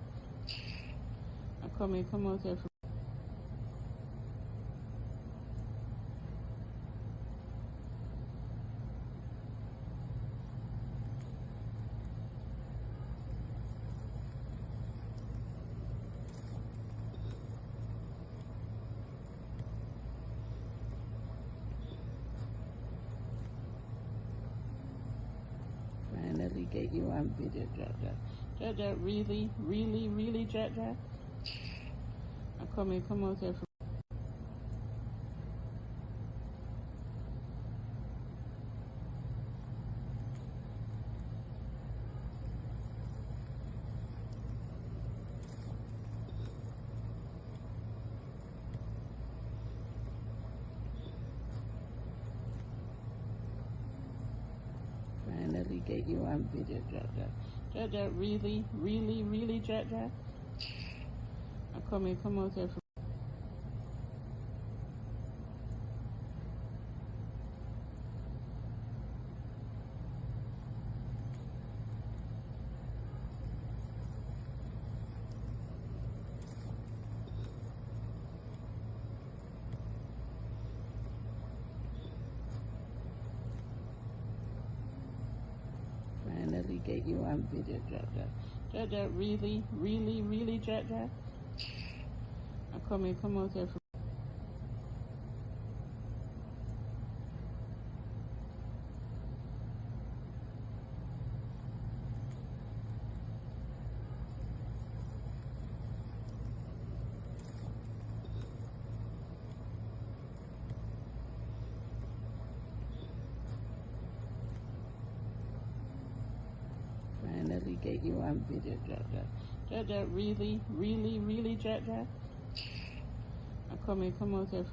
Come out here. Finally get you on video, Jack Jack. Jack Jack, really, really, really, Jack Jack. Come out here. Finally get you on video, Jack Jack. Jack Jack, really, really, really, Jack Jack. Come out here. Finally get you on video, Jack Jack. Jack Jack, really, really, really, Jack Jack. Come out here. Finally get you on video, Jack Jack. Jack Jack, really, really, really, Jack Jack. Come out here.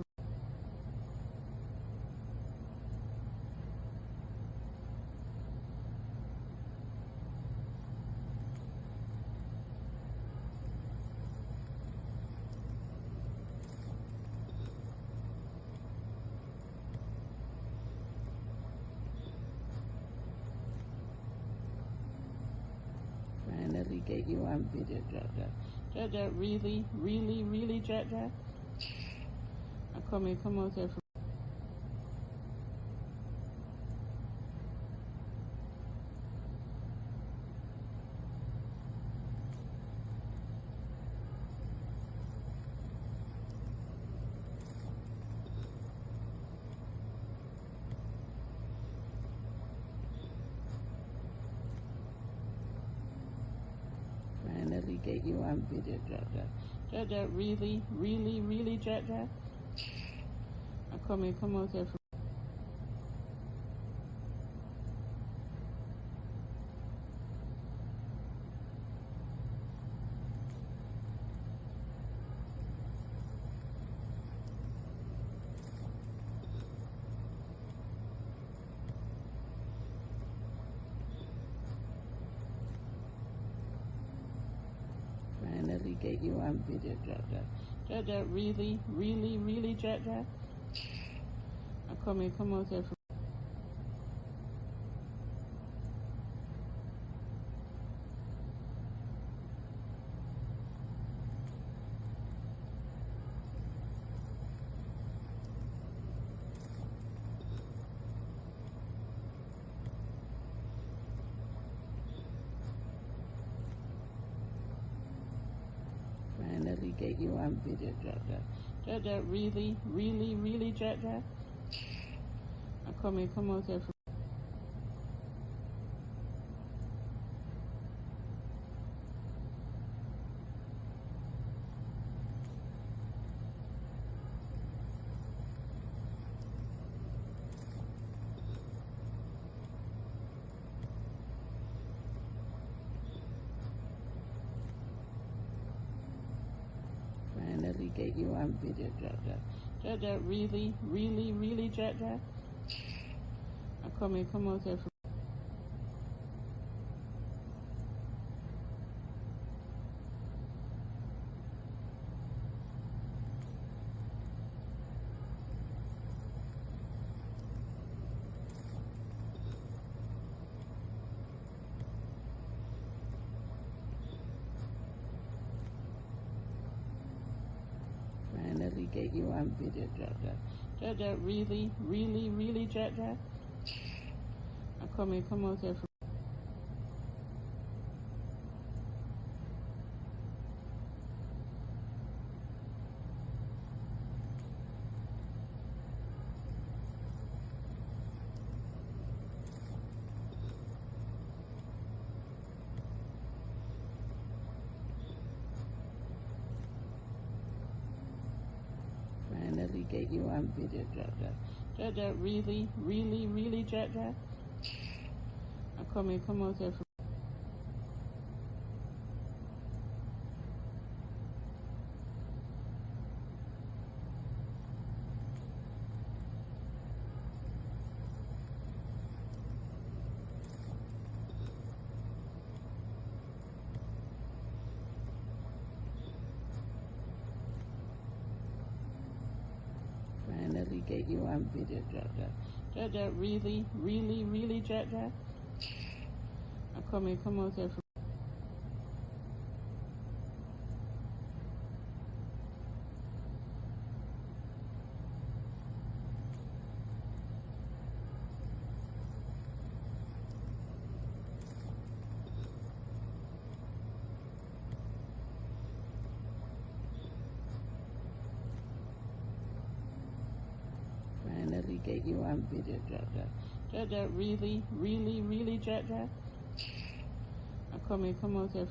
Finally get you on video, Jack Jack. Jack Jack, really, really, really, Jack Jack. Come out here. Finally get you on video, Jack Jack. Jack Jack, really, really, really, Jack Jack. Come out here. Finally get you on video, Jack Jack. Jack Jack, really, really, really, Jack Jack. Come out here. Finally get you on video, Jack Jack. Jack Jack, really, really, really, Jack Jack. Come out here. Finally get you on video, Jack Jack. Jack Jack, really, really, really, Jack Jack. Come out here. Finally get you on video, Jaja. Jaja, really, really, really, Jaja? Come out here. Finally get you on video, Jaja. Jaja, really, really, really, Jaja? Come out here. Finally get you on video, Jaja. Jaja, really, really, really, Jaja? Come out here. Finally get you on video, Jaja. Jaja, really, really, really, Jaja? Come out here.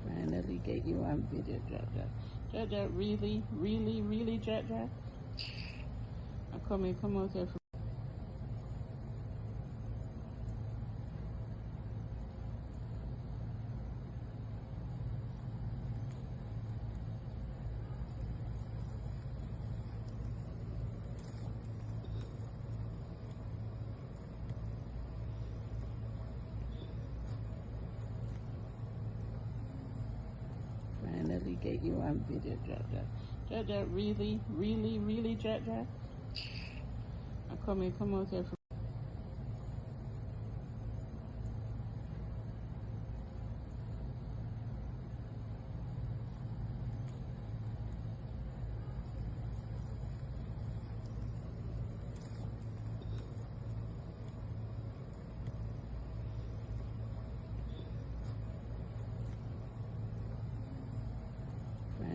Finally get you on video, Jaja. Jaja, really, really, really, Jaja? Come out here. Finally get you on video, Jaja. Jaja, really, really, really, Jaja? Come out here.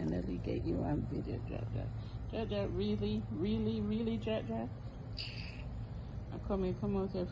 Finally get you on video, Jaja. Jaja, really, really, really, Jaja? Come out here.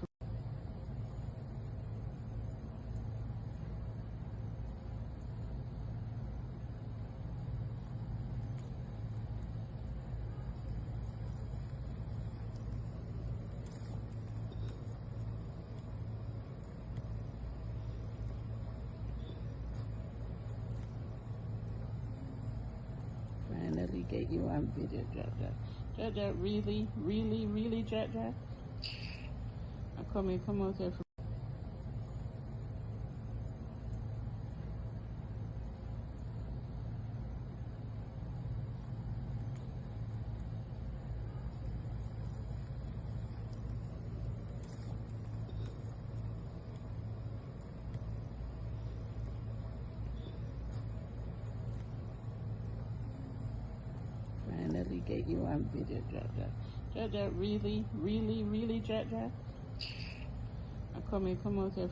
Finally get you on video, Jaja. Jaja, really, really, really, Jaja? Come out here. Finally get you on video, Jaja. Jaja, really, really, really, Jaja? Come out here.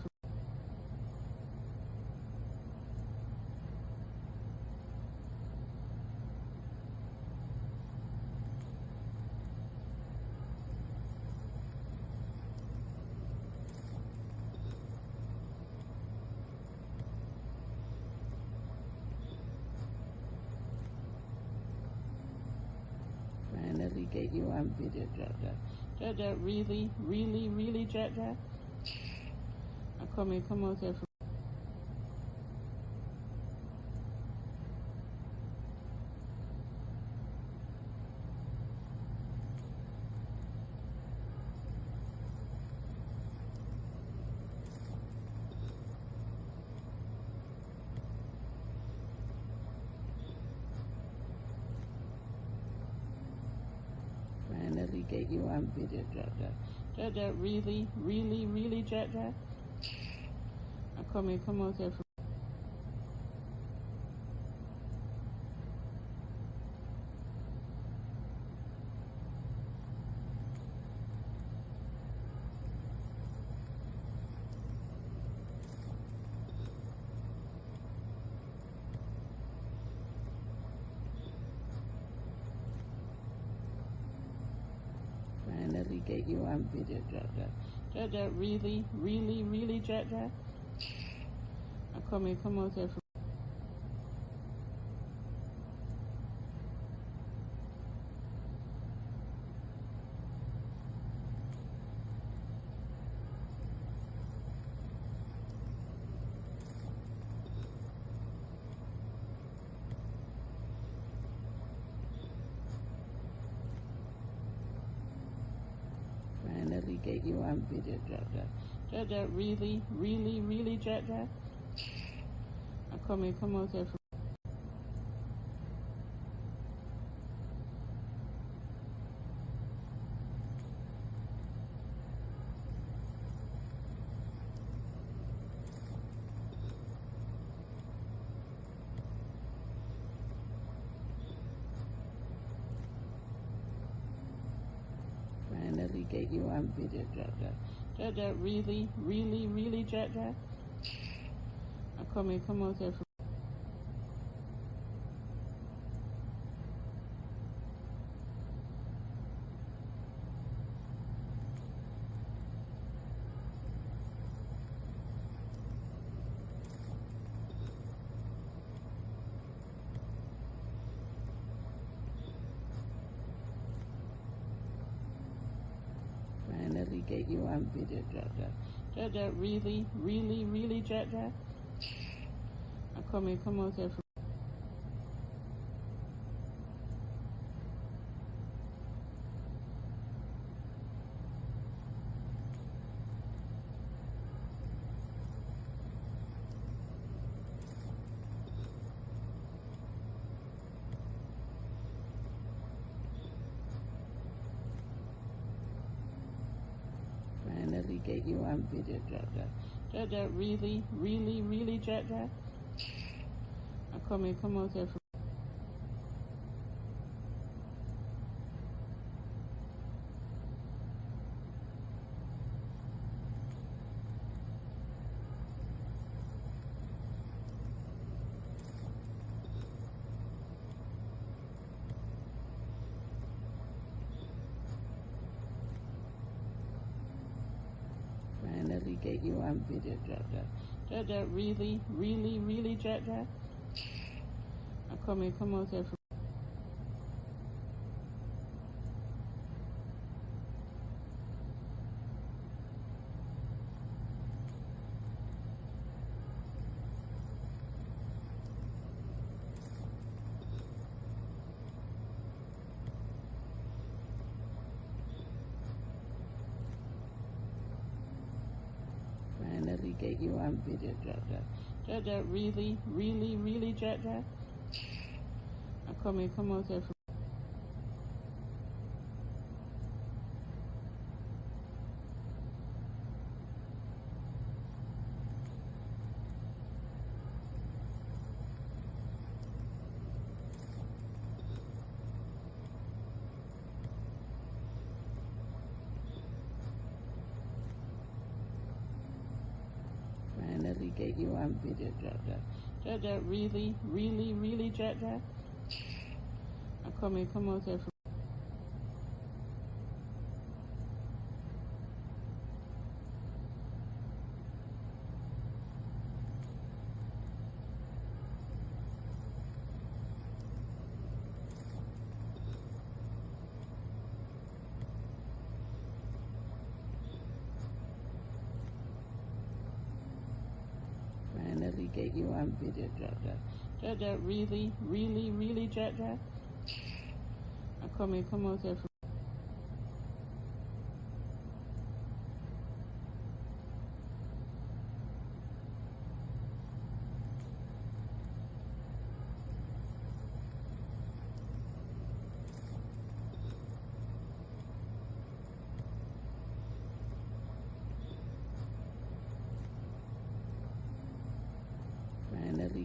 Finally get you on video, Jaja. Jaja, really, really, really, Jaja? Come out here. get you on video, Jaja. Jaja, really, really, really, Jaja? Come out here. Finally get you on video, Jaja. Jaja, really, really, really, Jaja? Come out here. Finally get you on video, Jaja. Jaja, really, really, really, Jaja? Come out here. Finally get you on video, Jaja. Jaja, really, really, really, Jaja? Come out here. Finally get you on video, Jaja. Jaja, really, really, really, Jaja? Come out here. Finally get you on video, Jaja. Jaja, really, really, really, Jaja? Come out here. Finally get you on video, Jaja. Jaja, really, really, really, Jaja? Come out here. Finally get you on video, Jaja. Jaja, really, really, really, Jaja? Come out here. Finally get you on video, Jaja. Jaja, really, really, really, Jaja? Come out here. Finally get you on video, Jaja. Jaja, really, really, really, Jaja? Come out here.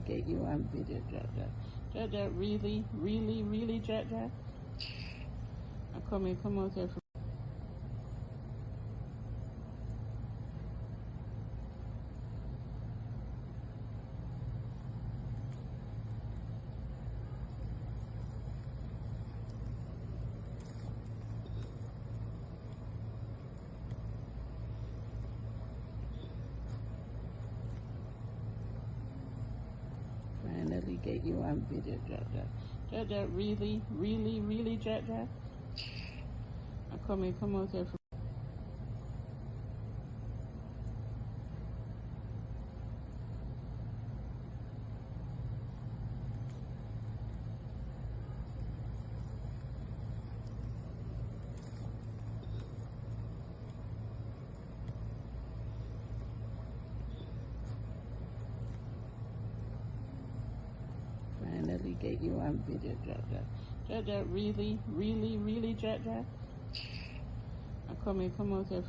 get you on video, Jack Jack. Jack Jack, really, really, really, Jack Jack. Come out here. Finally get you on video, Jack Jack. Jack Jack, really, really, really, Jack Jack. Come out here. Finally get you on video, Jack Jack. Jack Jack, really, really, really, Jack Jack. Come out here.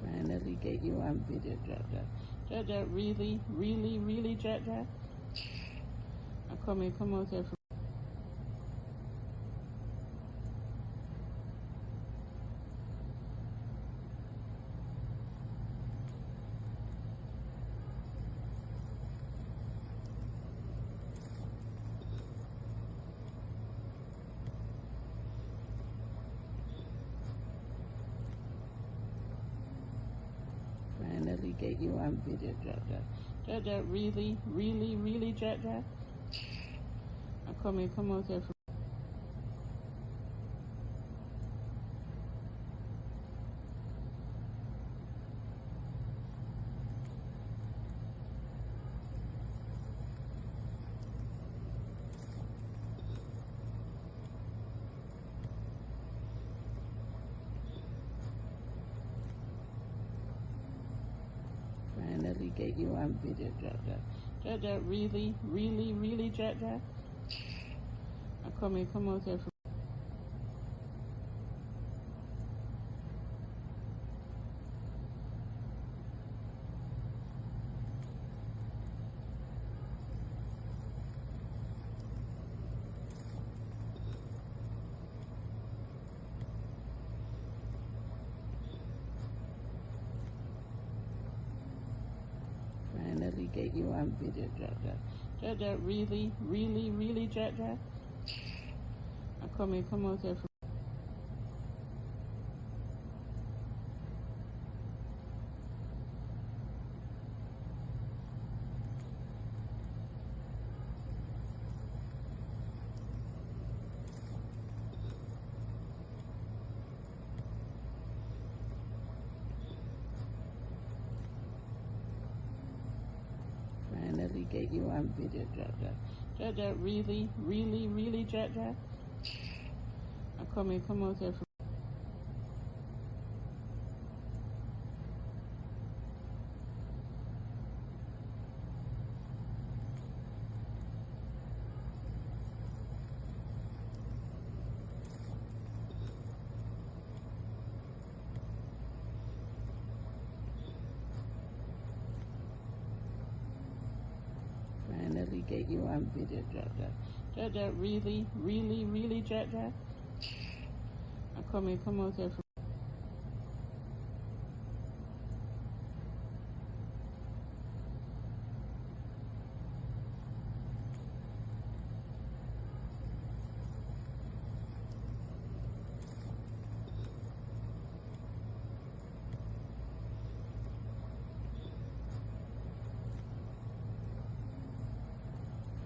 Finally get you on video, Jack Jack. Jack Jack, really, really, really, Jack Jack. Come out here. Finally get you on video, Jack Jack. Jack Jack, really, really, really, Jack Jack. Come out here. Finally get you on video, Jack Jack. Jack Jack, really, really, really, Jack Jack. Come out here. Finally get you on video, Jack Jack. Jack Jack, really, really, really, Jack Jack. Come out here. Finally get you on video, Jack Jack. Jack Jack, really, really, really, Jack Jack. Come out here. Finally get you on video, Jack Jack. Jack Jack, really, really, really, Jack Jack. Come out here.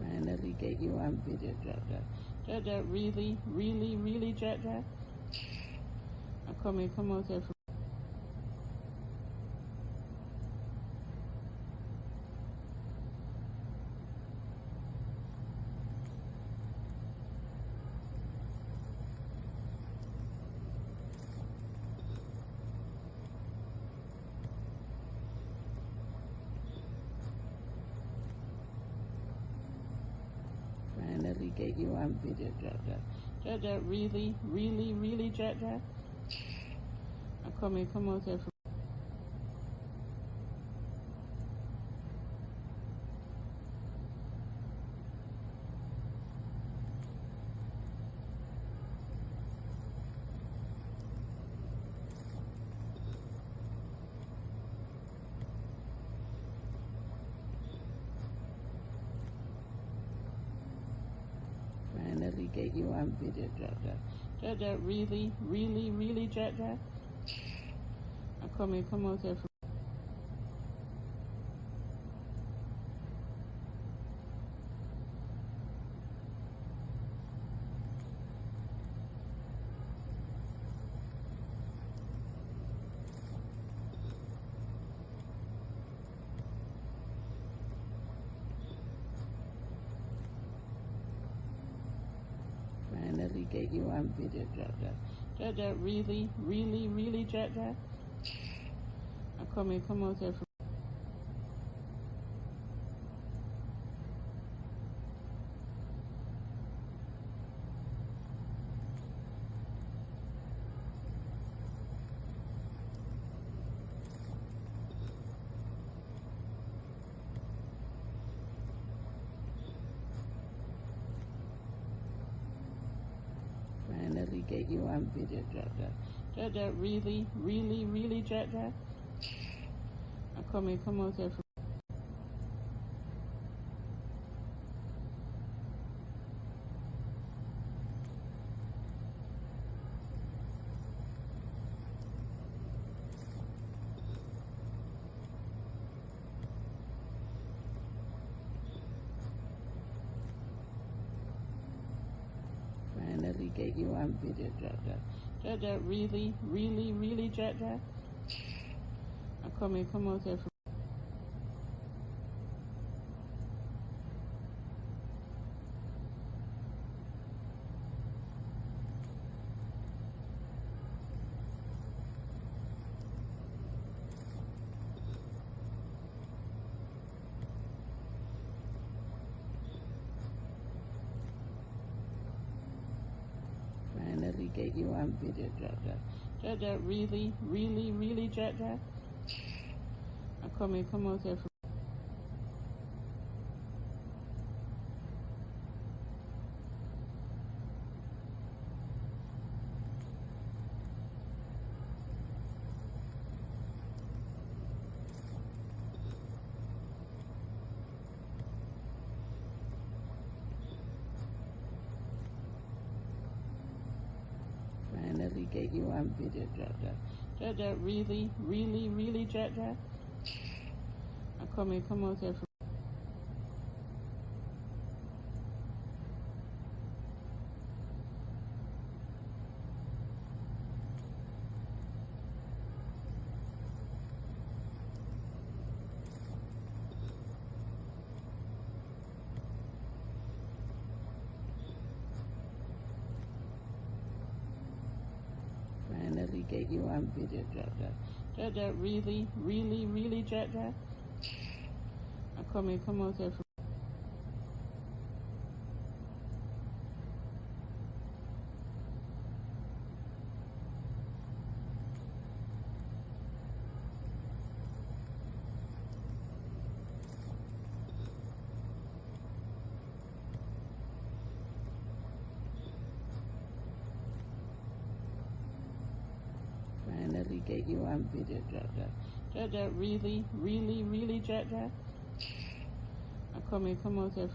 Finally get you on video, Jack Jack. Jack Jack, really, really, really, Jack Jack. Come out here. get you on video, Jaja. Jaja, really, really, really, Jaja. Come out here. Finally get you on video, Jaja. Jaja, really, really, really, Jaja. Come out here. Finally get you on video, Jaja. Jaja, really, really, really, Jaja. Come out here. Finally get you on video, Jaja. Jaja, really, really, really, Jaja. Come out here. Finally get you on video, Jaja. Jaja, really, really, really, Jaja. Come out here. Finally get you on video, Jaja. Jaja, really, really, really, Jaja. Come out here. Finally get you on video, Jaja. Jaja, really, really, really, Jaja. Come out here. Finally get you on video, Jaja. Jaja, really, really, really, Jaja. Come out here. Finally get you on video, Jaja. Jaja, really, really, really, Jaja. Come out here.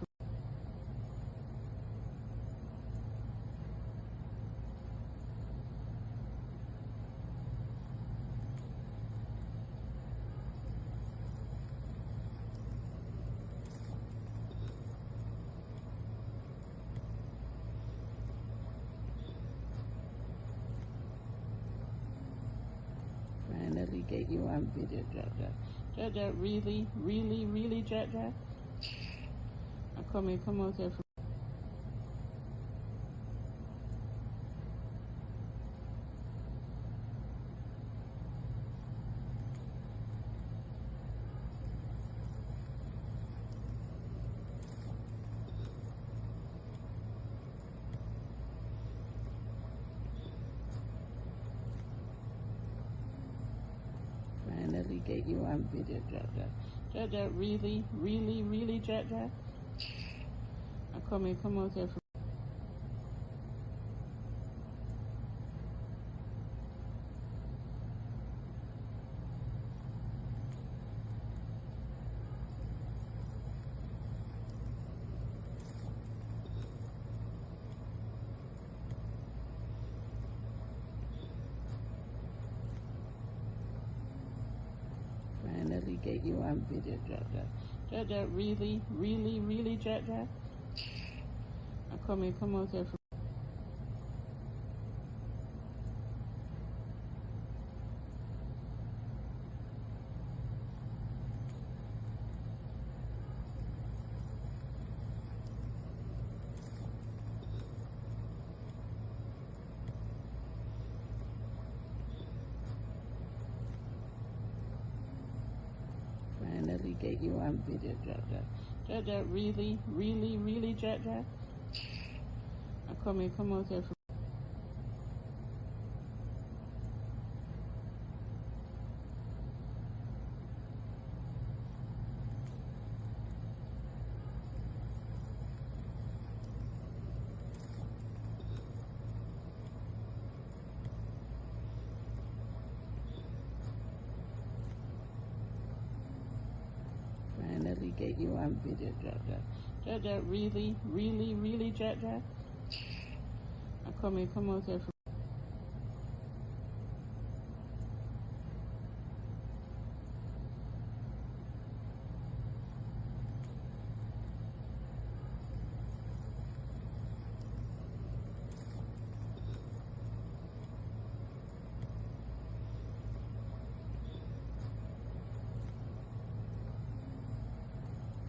Finally get you on video, Jaja. Jaja, really, really, really, Jaja. Come out here. get you on video, Jaja. Jaja, really, really, really, Jaja? Come out here. Finally get you on video, Jaja. Jaja, really, really, really, Jaja? Come out here. Finally get you on video, Jaja. Jaja, really, really, really, Jaja? Come out here. Finally get you on video, Jaja. Jaja, really, really, really, Jaja? Come out here.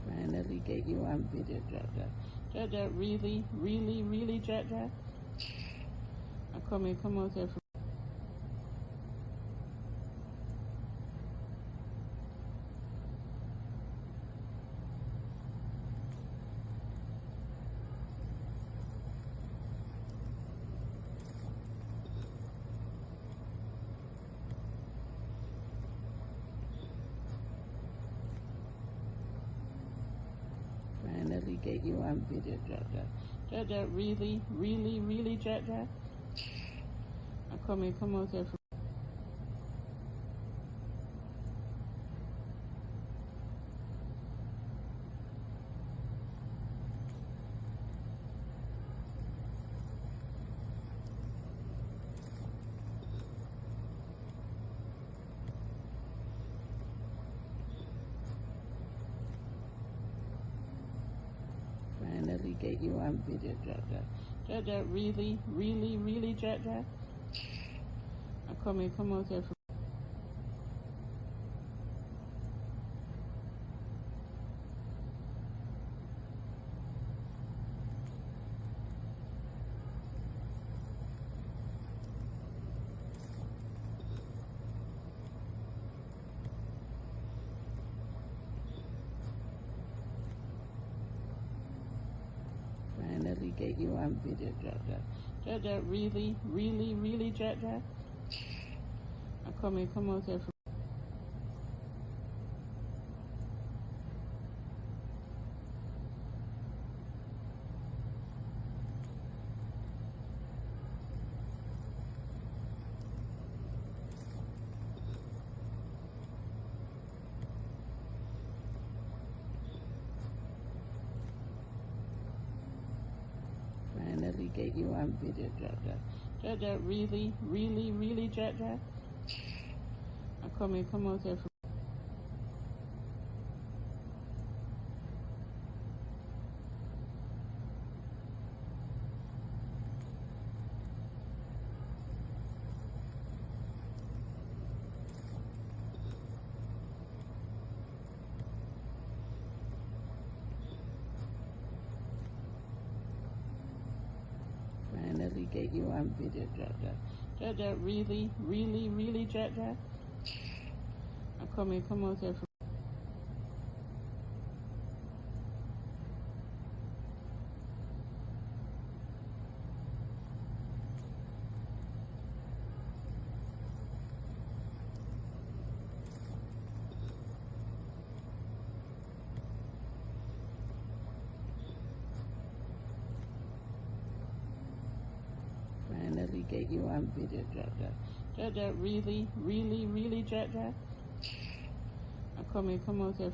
Finally get you on video, Jaja. Jaja, really, really, really, Jaja? Come out here. Finally get you on video, Jaja. Jaja, really, really, really, Jaja? Come out here. Finally get you on video, Jaja. Jaja, really, really, really, Jaja? Come out here. Finally get you on video, Jaja. Jaja, really, really, really, Jaja? Come out here. Finally get you on video, Jaja. Jaja, really, really, really, Jaja? Come out here. Finally get you on video, Jaja. Jaja, really, really, really, Jaja? Come out here. finally get you on video, Jaja. Jaja, really, really, really, Jaja? Come out here.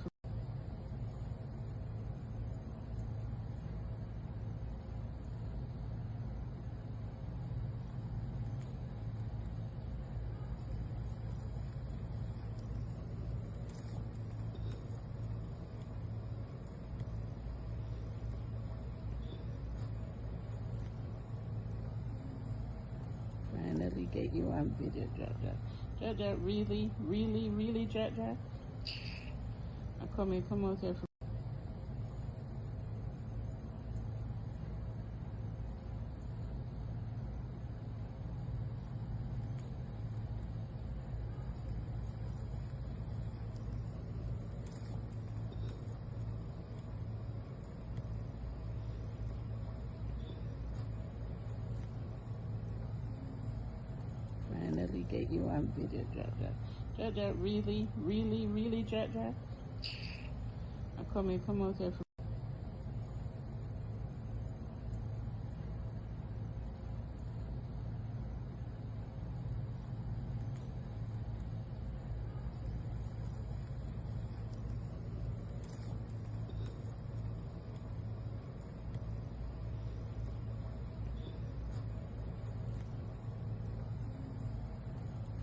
Finally get you on video, Jaja. Jaja, really, really, really, Jaja? Come out here. Finally get you on video, Jaja. Jaja, really, really, really, Jaja? Come out here.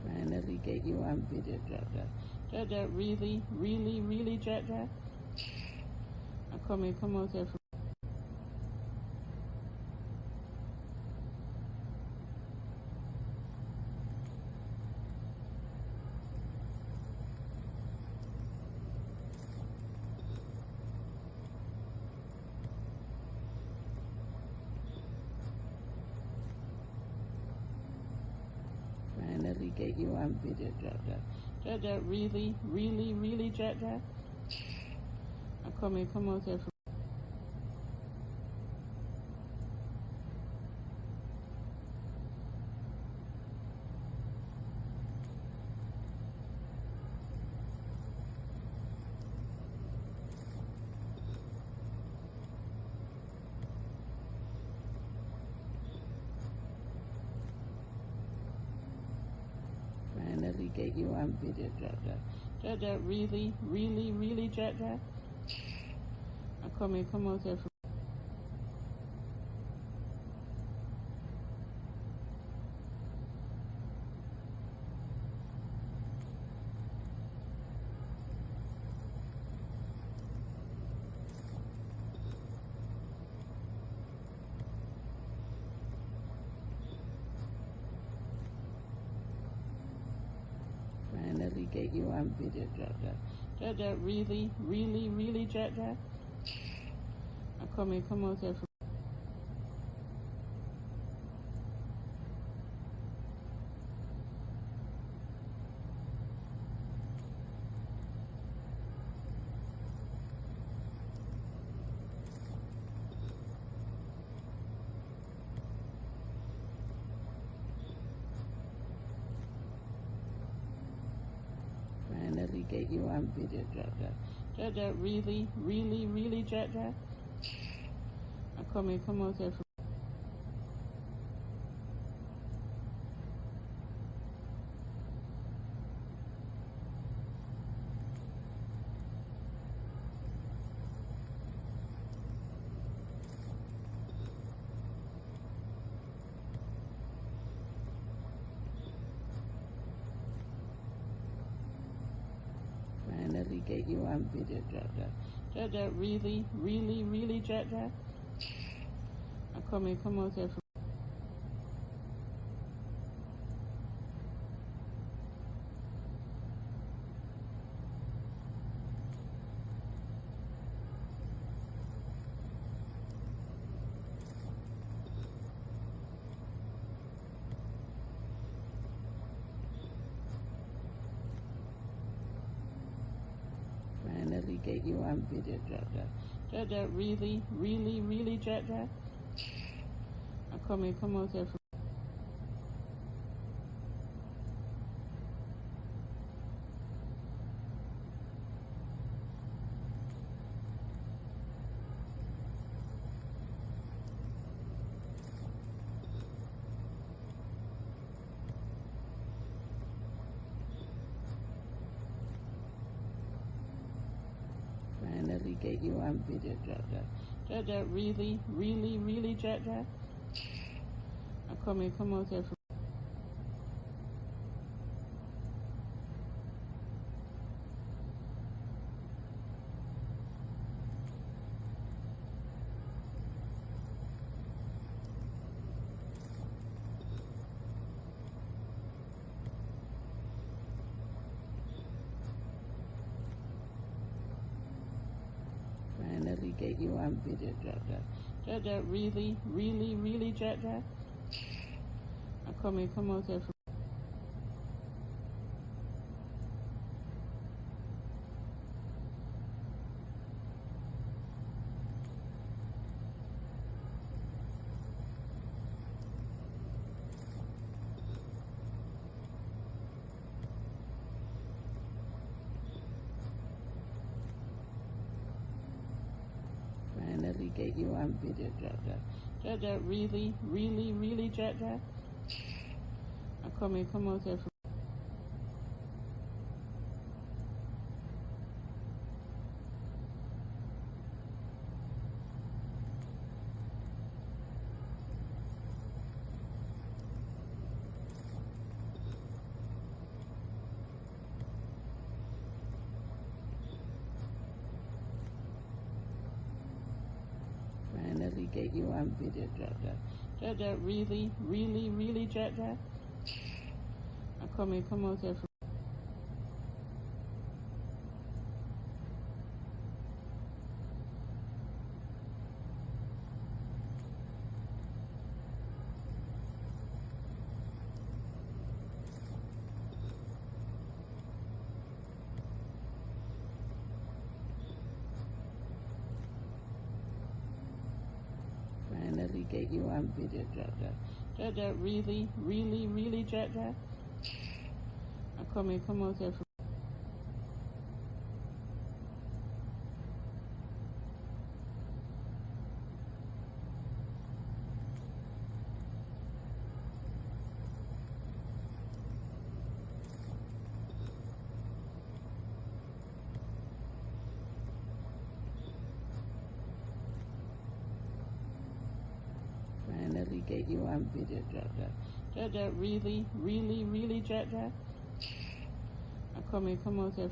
Finally get you on video, Jaja. Jaja, really, really, really, Jaja? Come out here. Finally get you on video, Jaja. Jaja, really, really, really, Jaja? Come out here. Finally get you on video, Jaja. Jaja, really, really, really, Jaja? Come out here. Finally get you on video, Jaja. Jaja, really, really, really, Jaja? Come out here. Finally get you on video, Jaja. Jaja, really, really, really, Jaja? Come out here. Finally get you on video, Jaja. Jaja, really, really, really, Jaja? Come out here. Finally get you on video, Jaja. Jaja, really, really, really, Jaja? Come out here. get you on video, Jaja. Jaja, really, really, really, Jaja? Come out here. Finally get you on video, Jaja. Jaja, really, really, really, Jaja? Come out here. Finally get you on video, Jaja. Jaja, really, really, really, Jaja? Come out here. Finally get you on video, Jaja. Jaja, really, really, really, Jaja? Come out here. Finally get you on video, Jaja. Jaja, really, really, really, Jaja? Come out here. Finally get you on video, Jaja. Jaja, really, really, really, Jaja? Come out here.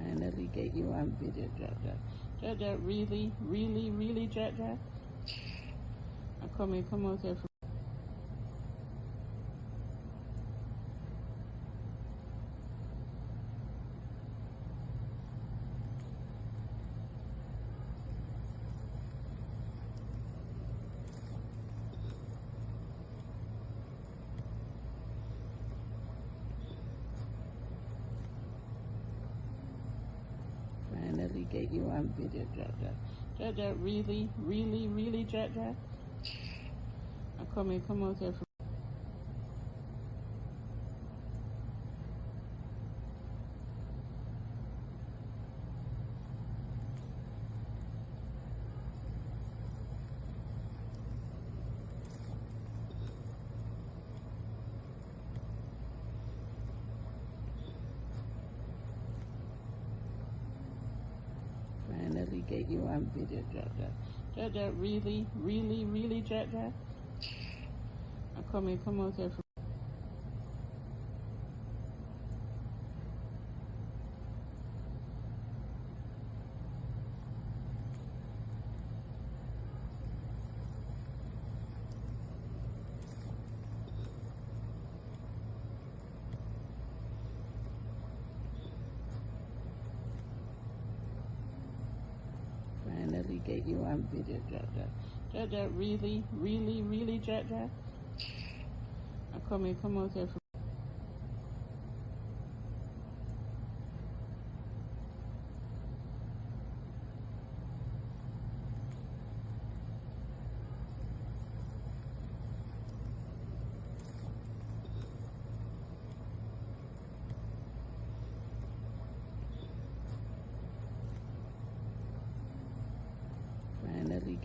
Finally get you on video, Jaja. Jaja, really, really, really, Jaja? Come out here. Finally get you on video, Jaja. Jaja, really, really, really, Jaja? Come out here. Finally get you on video, Jaja. Jaja, really, really, really, Jaja? Come out here. Finally get you on video, Jaja. Jaja, really, really, really, Jaja? Come out here.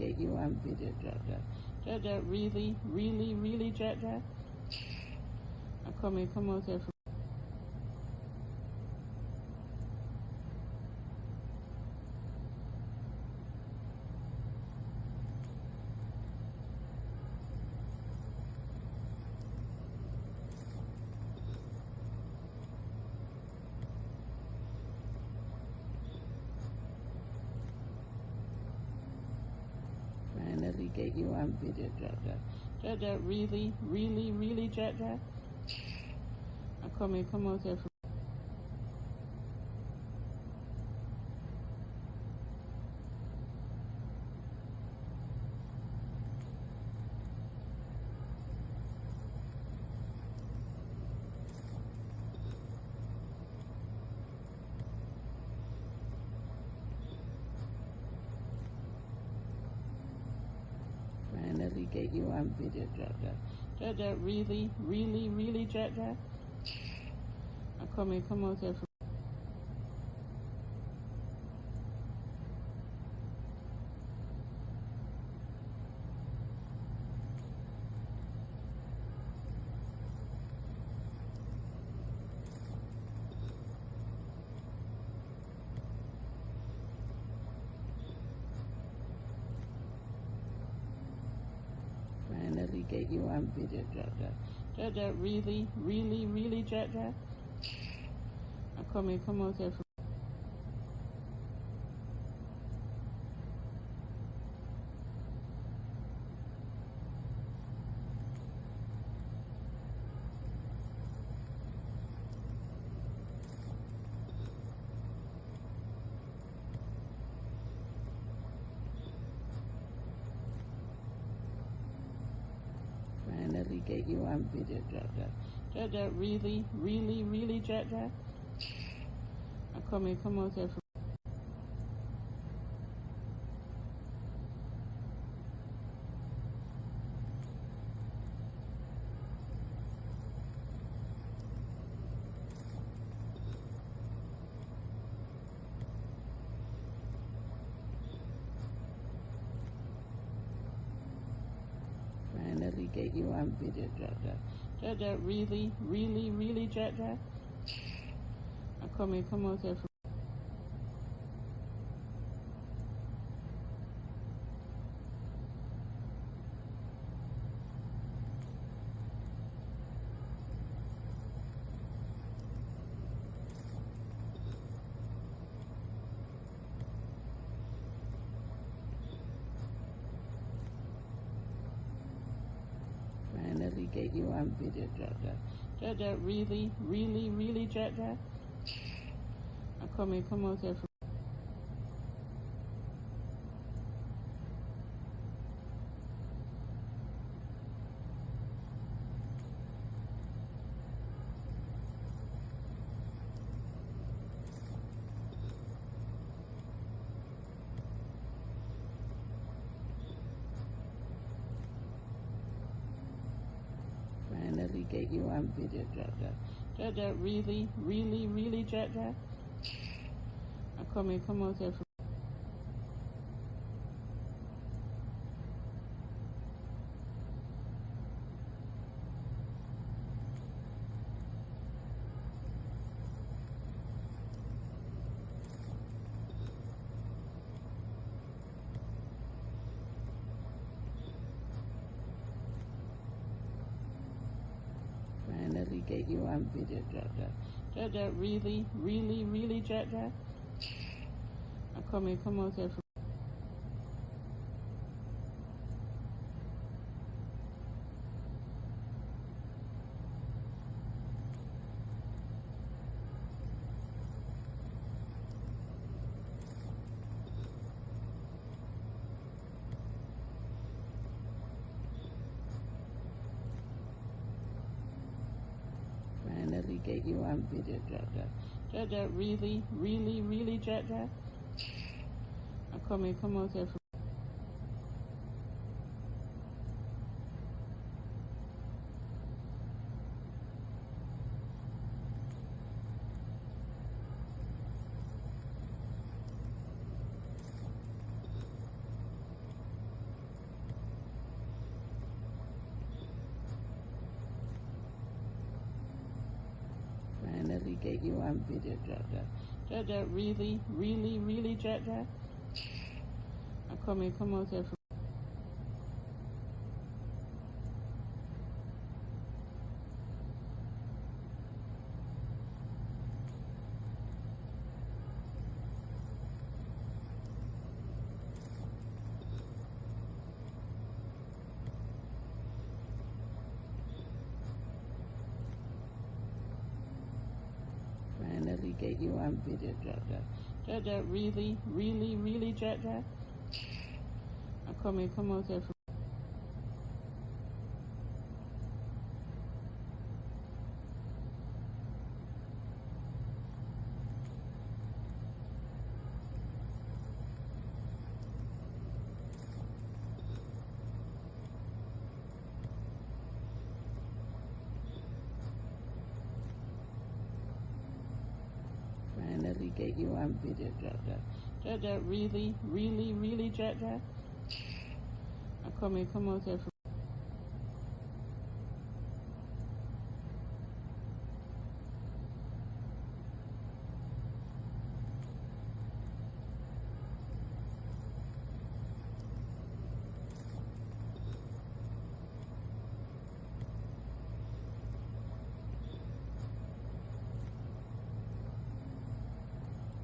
get you on video, Jaja. Jaja, really, really, really, Jaja. Come out here. Finally get you on video, Jaja. Jaja, really, really, really, Jaja. Come out here. Finally get you on video, Jaja. Jaja, really, really, really, Jaja. Come out here. Finally get you on video, Jaja. Jaja, really, really, really, Jaja. Come out here. Finally get you on video, Jaja. Jaja, really, really, really, Jaja. Come out here. Finally get you on video, Jaja. Jaja, really, really, really, Jaja. Come out here. Finally get you on video, Jaja. Jaja, really, really, really, Jaja. Come out here. Finally get you on video, Jaja. Jaja, really, really, really, Jaja. Come out here. Finally get you on video, Jaja. Jaja, really, really, really, Jaja. Come out here. Finally get you on video, Jaja. Jaja, really, really, really, Jaja. Come out here. get you on video, Jack Jack. Jack Jack, really, really, really, Jack Jack. Come out there. Finally get you on video, Jack Jack. Jack Jack, really, really, really, Jack Jack. Come out there. Finally get you on video, Jack Jack. Jack Jack, really, really, really, Jack Jack. Come out there.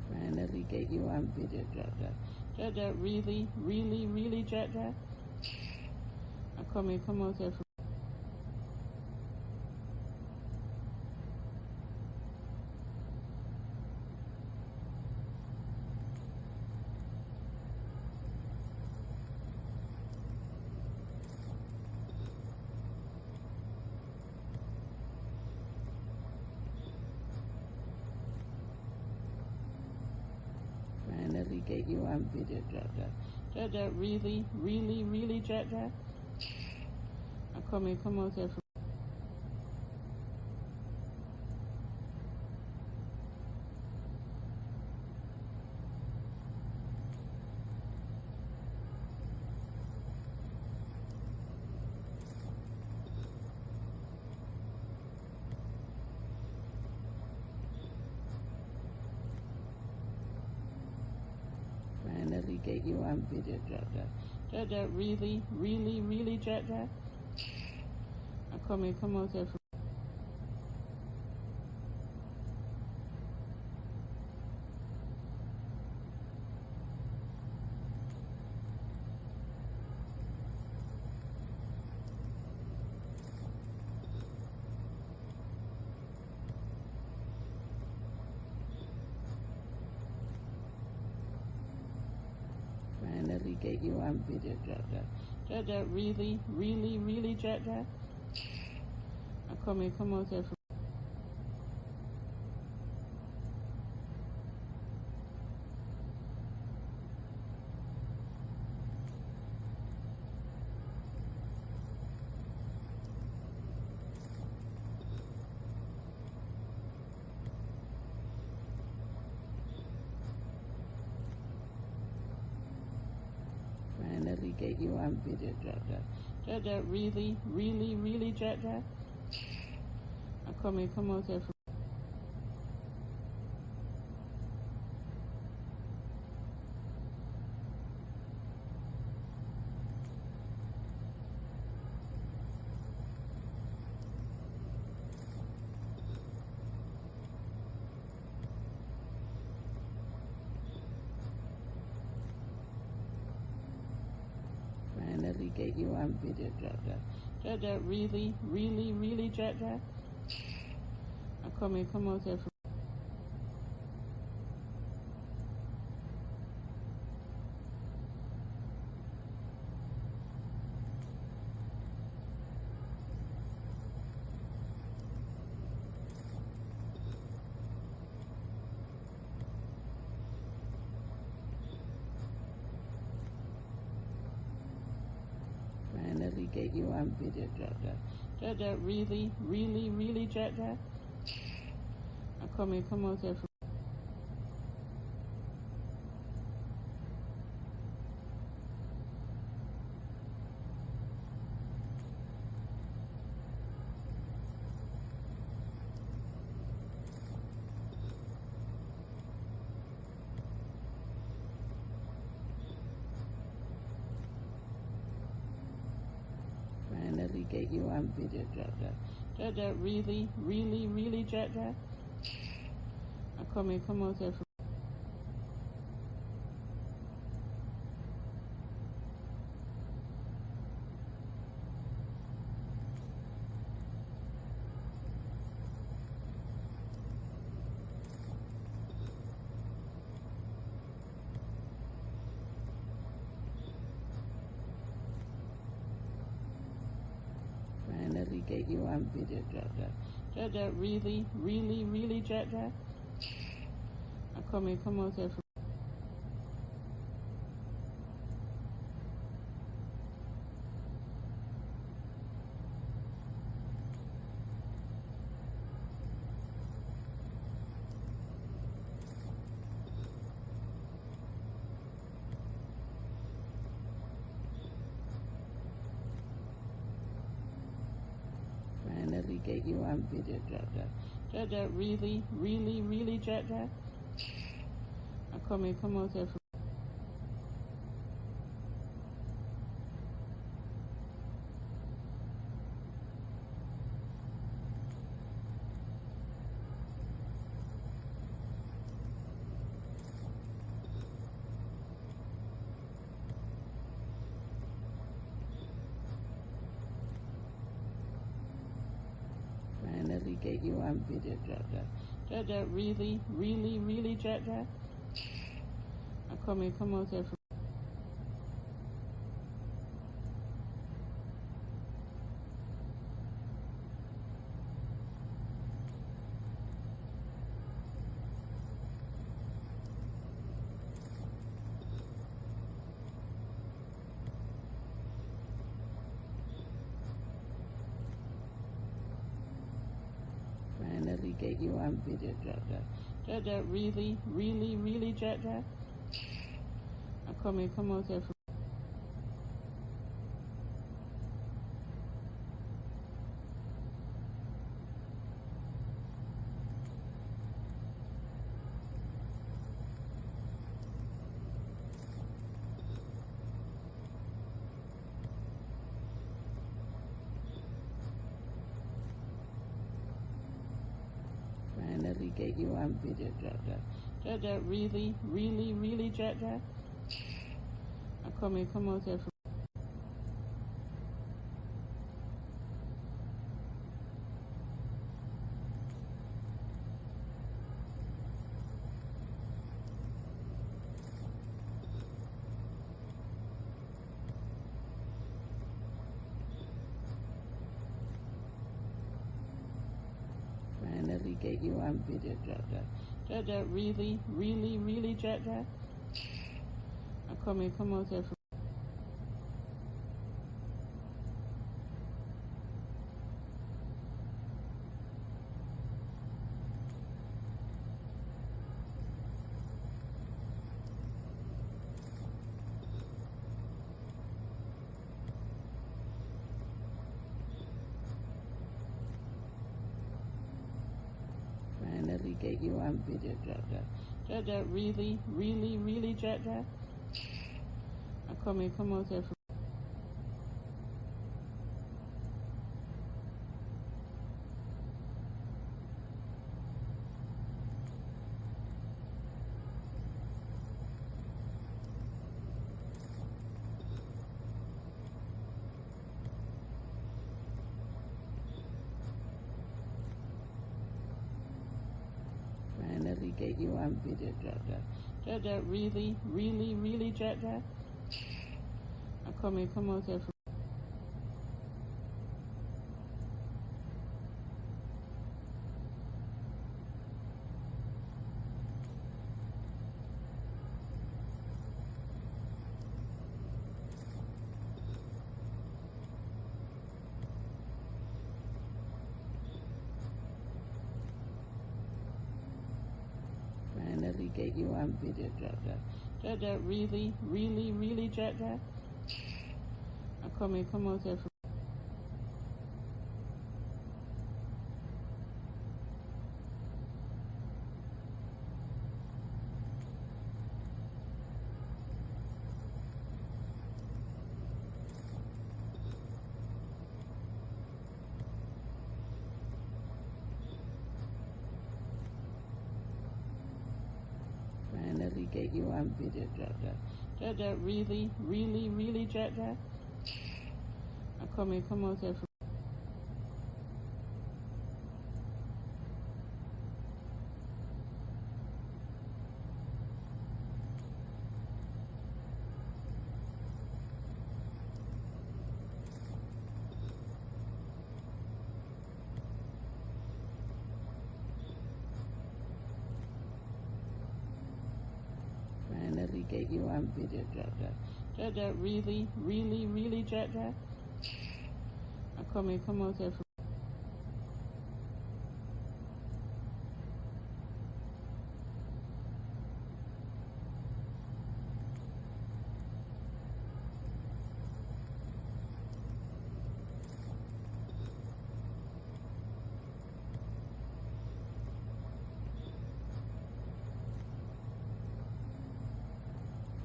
Finally get you on video, Jack Jack. Jack Jack, really, really, really, Jack Jack. Come out there. Finally get you on video, Jack Jack. Jack Jack, really, really, really, Jack Jack. Come out there. Finally get you on video, Jack Jack. Jack Jack, really, really, really, Jack Jack. Come out there. Finally get you on video, Jack Jack. Jack Jack, really, really, really, Jack Jack. Come out there. Finally get you on video, Jack Jack. Jack Jack, really, really, really, Jack Jack. Come out there. Finally get you on video, Jack Jack. Jack Jack, really, really, really, Jack Jack. Come out there. Finally get you on video, Jack Jack. Jack Jack, really, really, really, Jack Jack. Come out there. get you on video, Jaja. Jaja, really, really, really, Jaja? Come out here. Finally get you on video, Jaja. Jaja, really, really, really, Jaja? Come out here. Finally get you on video, Jaja. Jaja, really, really, really, Jaja? Come out here. Finally get you on video, Jaja. Jaja, really, really, really, Jaja? Come out here. Finally get you on video, Jaja. Jaja, really, really, really, Jaja? Come out here. Finally get you on video, Jaja. Jaja, really, really, really, Jaja? Come out here. Finally get you on video, Jaja. Jaja, really, really, really, Jaja? Come out here. Finally get you on video, Jaja. Jaja, really, really, really, Jaja? Come out here. Finally get you on video, Jaja. Jaja, really, really, really, Jaja? Come out here. Finally get you on video, Jaja. Jaja, really, really, really, Jaja? Come out here. finally get you on video, Jaja. Jaja, really, really, really, Jaja? Come out here. Finally get you on video, Jaja. Jaja, really, really, really, Jaja? Come out here.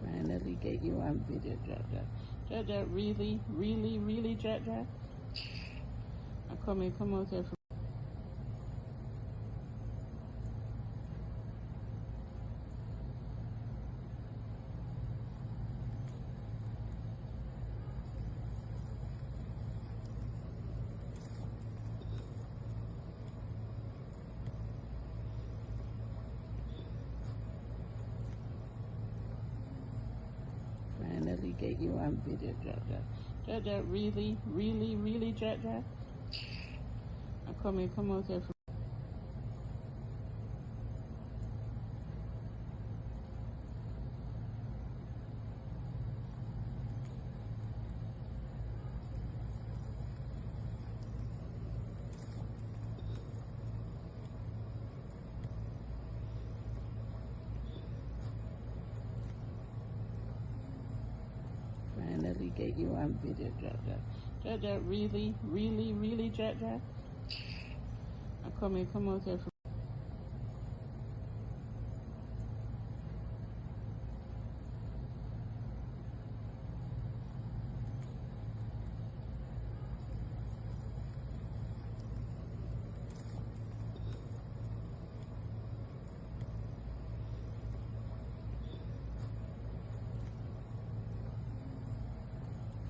Finally get you on video, Jaja. Jaja, really, really, really, Jaja? Come out here. Finally get you on video, Jaja. Jaja, really, really, really, Jaja? Come out here. Finally get you on video, Jaja. Jaja, really, really, really, Jaja? Come out here.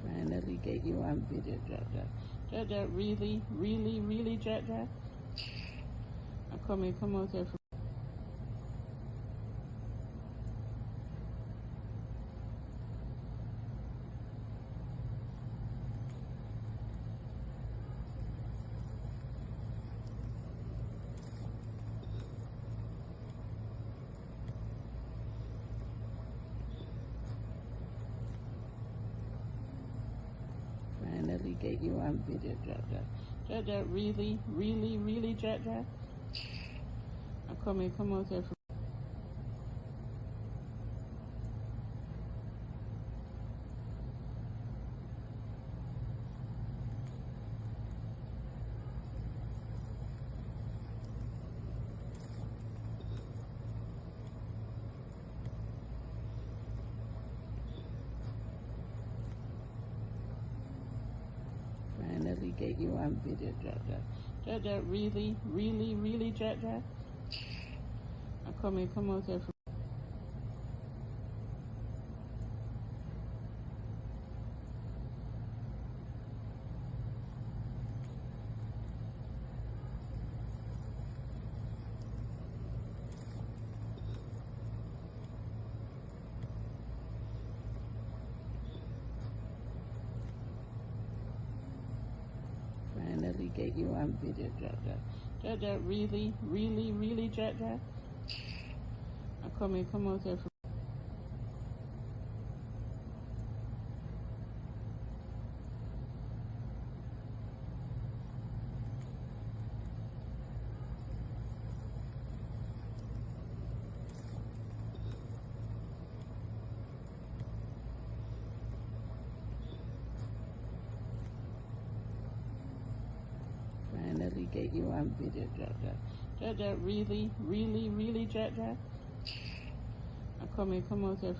Finally get you on video, Jaja. Jaja, really, really, really, Jaja? Come out here. Finally get you on video, Jaja. Jaja, really, really, really, Jaja? Come out here. Finally get you on video, Jaja. Jaja, really, really, really, Jaja? Come out here. Finally get you on video, Jaja. Jaja, really, really, really, Jaja? Come out here. Finally get you on video, Jaja. Jaja, really, really, really, Jaja? Come out here.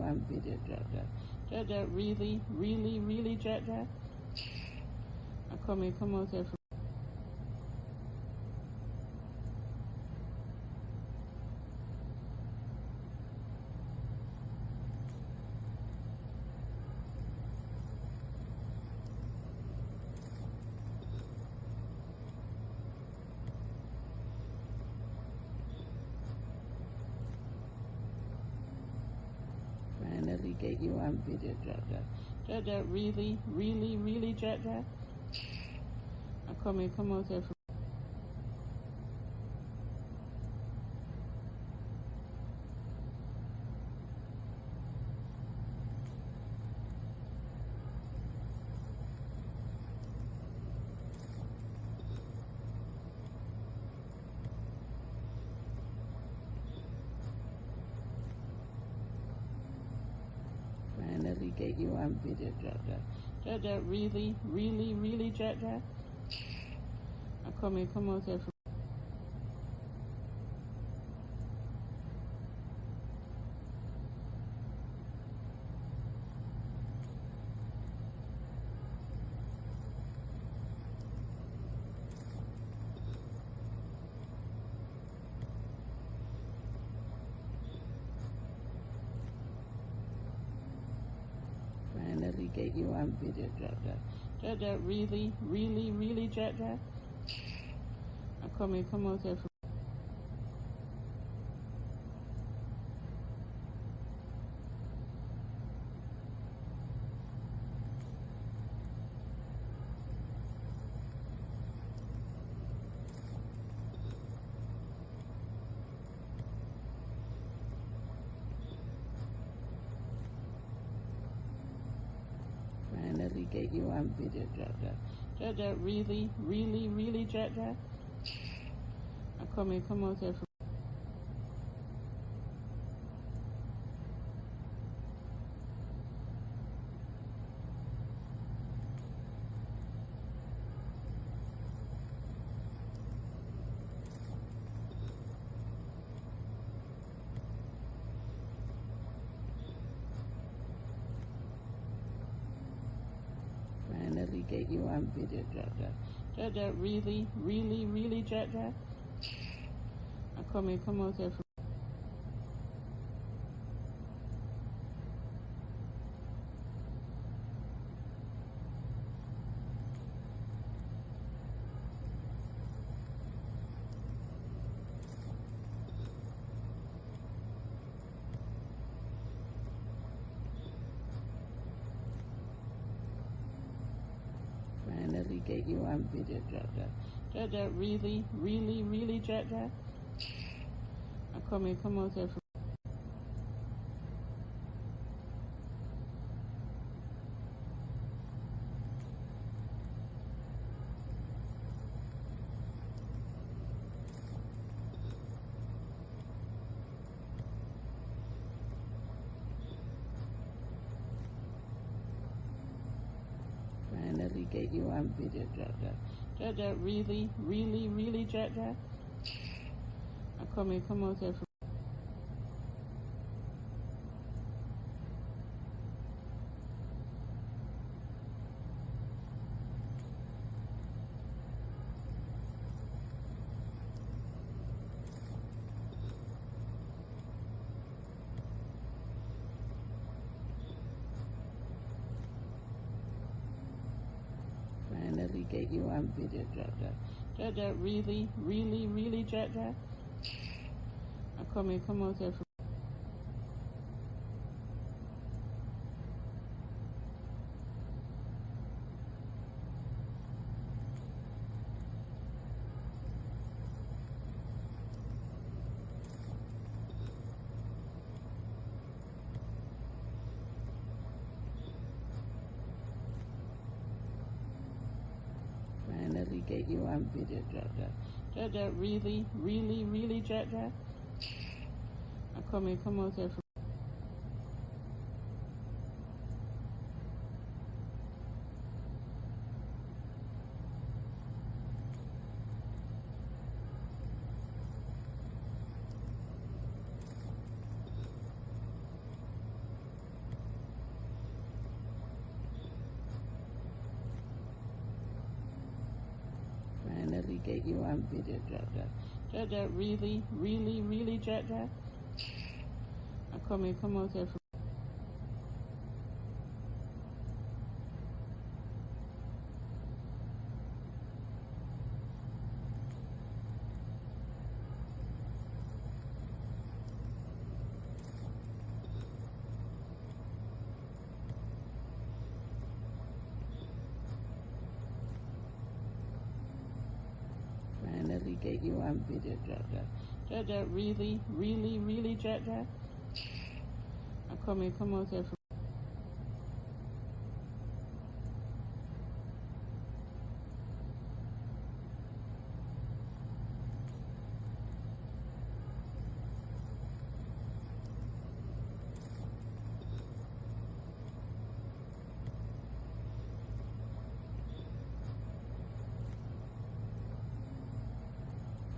on video, Jaja. Jaja, really, really, really, Jaja. Come out here. Finally get you on video, Jaja. Jaja, really, really, really, Jaja. Come out here. Finally get you on video, Jaja. Jaja, really, really, really, Jaja. Come out here. Finally get you on video, Jaja. Jaja, really, really, really, Jaja. Come out here. Finally get you on video, Jaja. Jaja, really, really, really, Jaja. Come out here. Finally get you on video, Jaja. Jaja, really, really, really, Jaja. Come out here. Finally get you on video, Jaja. Jaja, really, really, really, Jaja. Come out here. Finally get you on video, Jaja. Jaja, really, really, really, Jaja. Come out here. Finally get you on video, Jaja. Jaja, really, really, really, Jaja. Come out here. Finally get you on video, Jaja. Jaja, really, really, really, Jaja. Come out here. get you on video, Jaja. Jaja, really, really, really, Jaja. Come out here. Finally get you on video, Jaja. Jaja, really, really, really, Jaja. Come out here.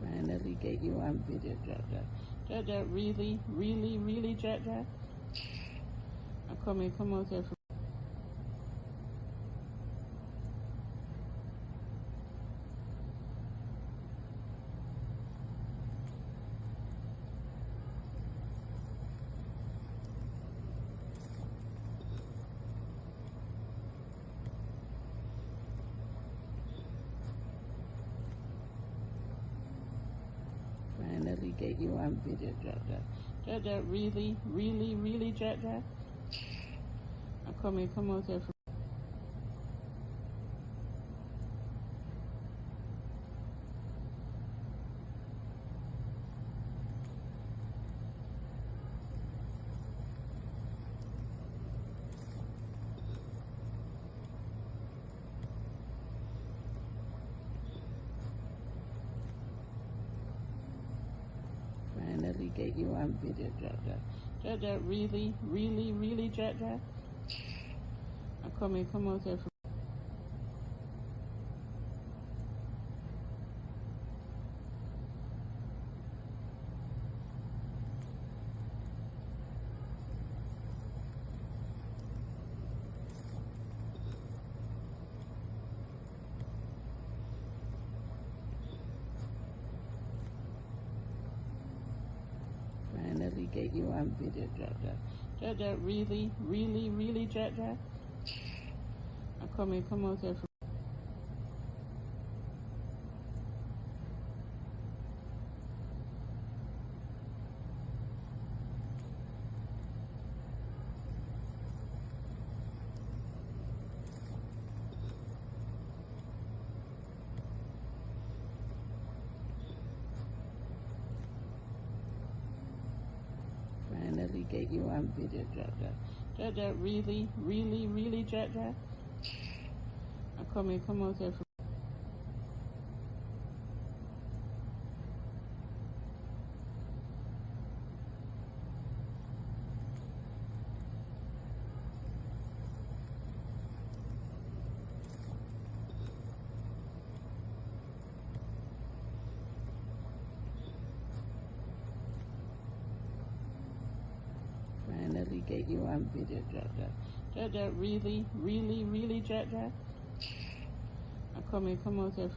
Finally get you on video, Jaja. Jaja, really, really, really, Jaja. Come out here. Finally get you on video, Jaja. Jaja, really, really, really, Jaja. Come out here. Finally get you on video, Jaja. Jaja, really, really, really, Jaja. Come out here. Finally get you on video, Jaja. Jaja, really, really, really, Jaja. Come out here. Finally get you on video, Jaja. Jaja, really, really, really, Jaja. Come out here. Finally get you on video, Jaja. Jaja, really, really, really, Jaja. Come out here.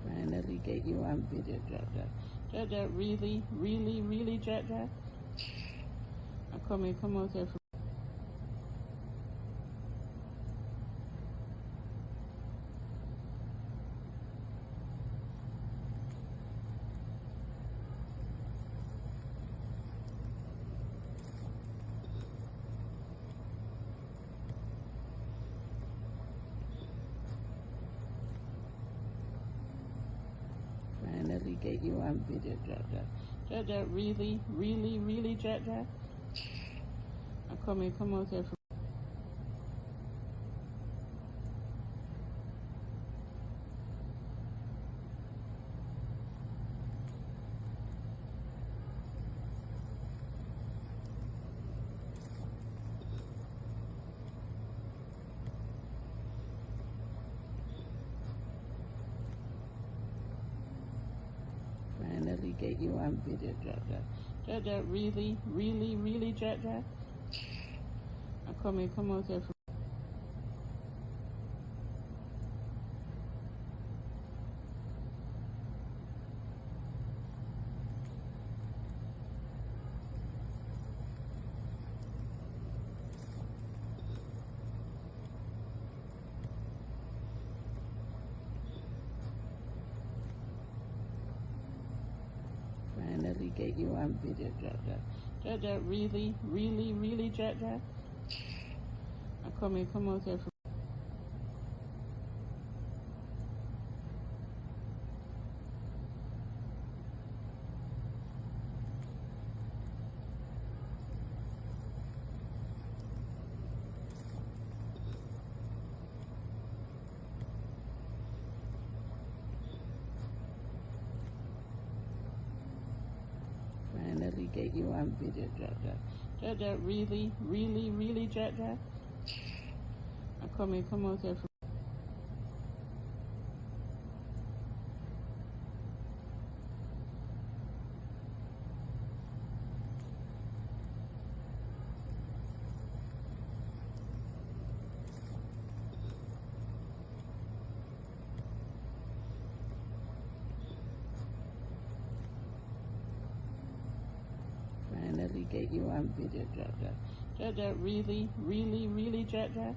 Finally get you on video, Jaja. Jaja, really, really, really, Jaja. Come out here. Finally get you on video, Jaja. Jaja, really, really, really, Jaja. Come out here. on video, Jaja. Jaja, really, really, really, Jaja. Come out here. Finally get you on video, Jaja. Jaja, really, really, really, Jaja. Come out here. Finally get you on video, Jaja. Jaja, really, really, really, Jaja. Come out here. Finally get you on video, Jaja. Jaja, really, really, really, Jaja.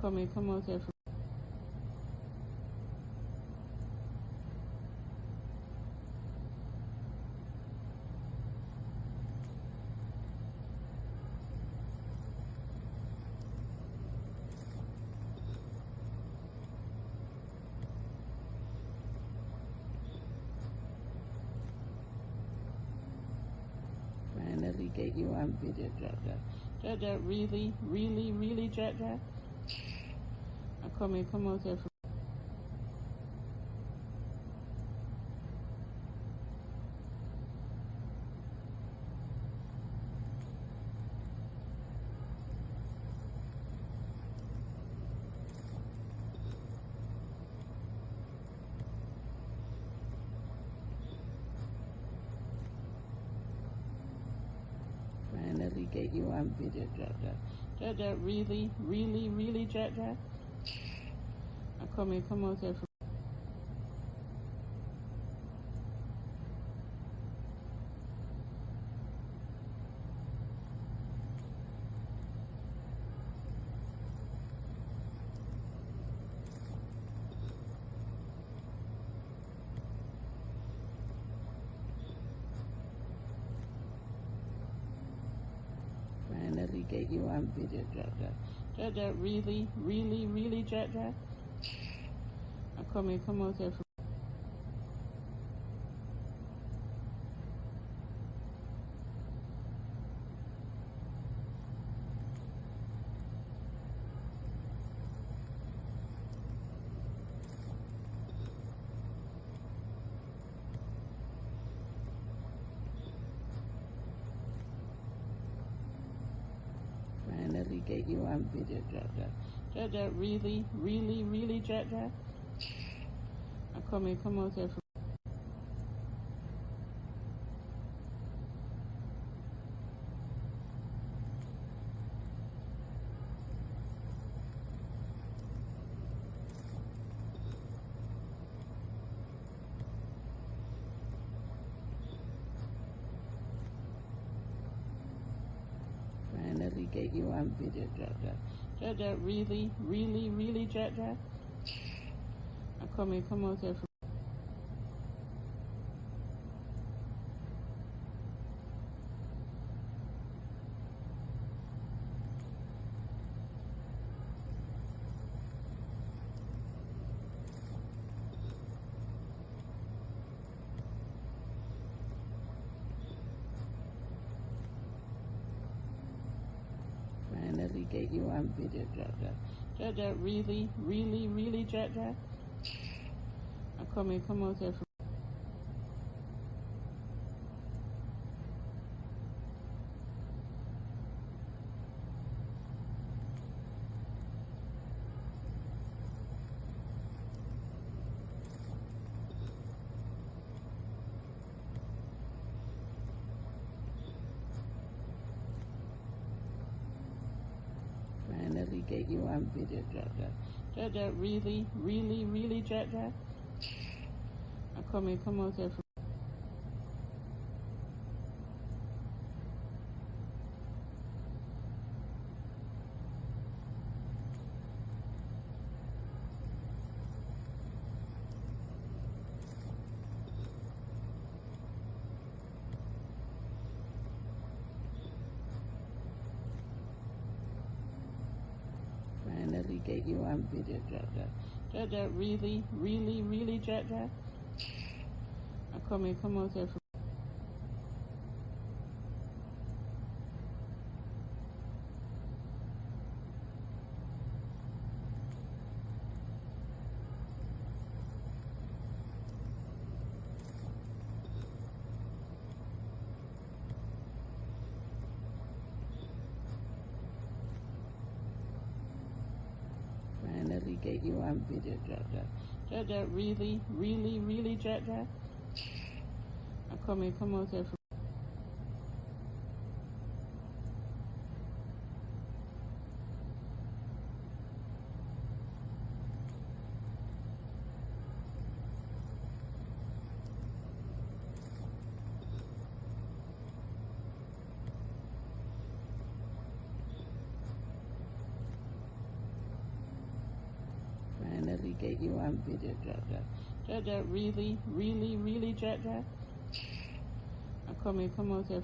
Come out here. Finally get you on video, Jaja. Jaja, really, really, really, Jaja. Come out here. Finally get you on video, Jaja. Jaja, really, really, really, Jaja. Come out here. Finally get you on video, Jaja. Jaja, really, really, really, Jaja. Come out here. Finally get you on video, Jaja. Jaja, really, really, really, Jaja. Come out here. Finally get you on video, Jaja. Jaja, really, really, really, Jaja. Come out here. Finally get you on video, Jaja. Jaja, really, really, really, Jaja. Come out here. get you on video, Jaja. Jaja, really, really, really, Jaja? Come out here. Finally get you on video, Jaja. Jaja, really, really, really, Jaja? Come out here. Finally get you on video, Jaja. Jaja, really, really, really, Jaja? Come out here. Finally get you on video, Jaja. Jaja, really, really, really, Jaja? Come out here.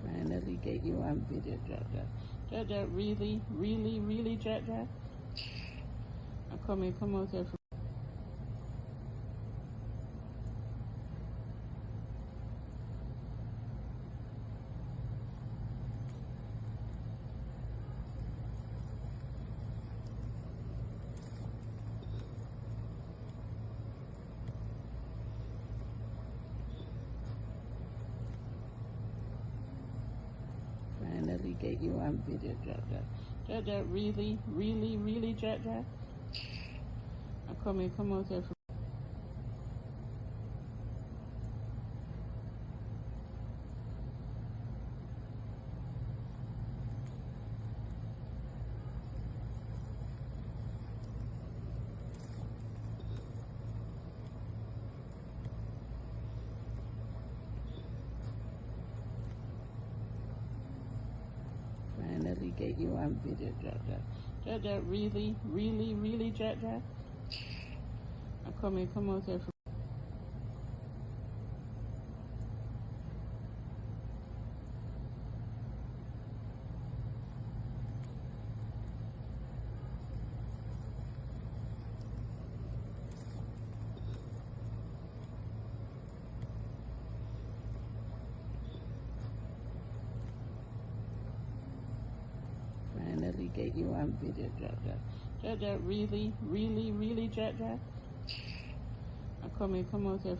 Finally get you on video, Jaja. Jaja, really, really, really, Jaja? Come out here. Finally get you on video, Jaja. Jaja, really, really, really, Jaja? Come out here. Finally get you on video, Jaja. Jaja, really, really, really, Jaja? Come out here. Finally get you on video, Jaja. Jaja, really, really, really, Jaja? Come out here.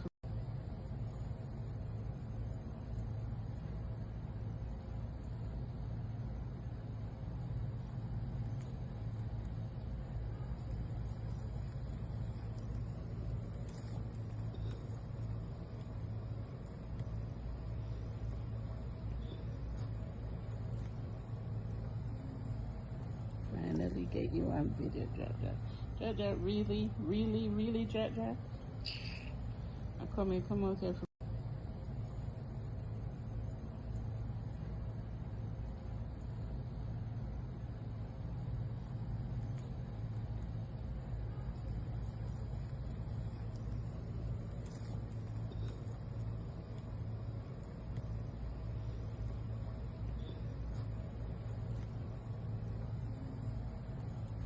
Finally get you on video, Jaja. Jaja, really, really, really, Jaja? Come out here.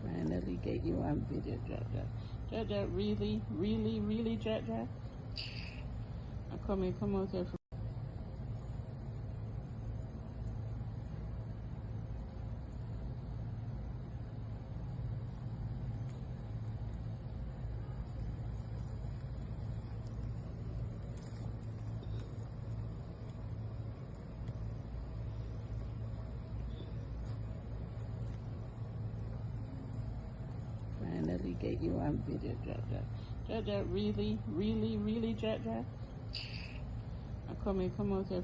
Finally get you on video, Jaja. Jaja, really, really, really, Jaja? Come out here. finally get you on video, Jaja. Jaja, really, really, really, Jaja? Come out here.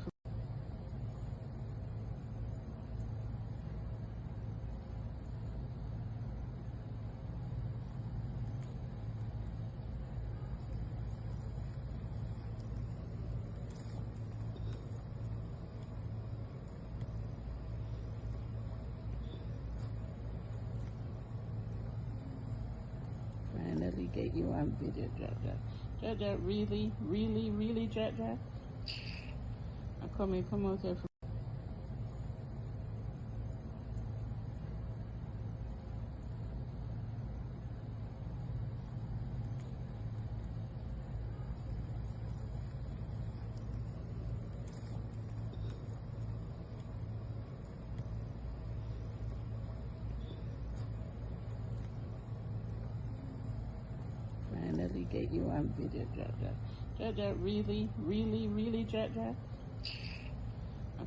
Finally get you on video, Jaja. Jaja, really, really, really, Jaja? Come out here. Finally get you on video, Jaja. Jaja, really, really, really, Jaja?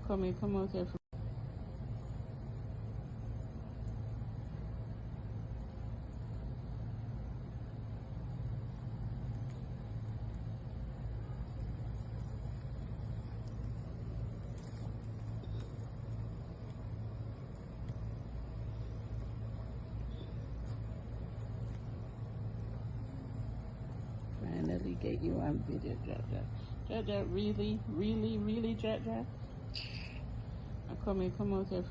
Come out here. Finally get you on video, Jaja. Jaja, really, really, really, Jaja? Come out here.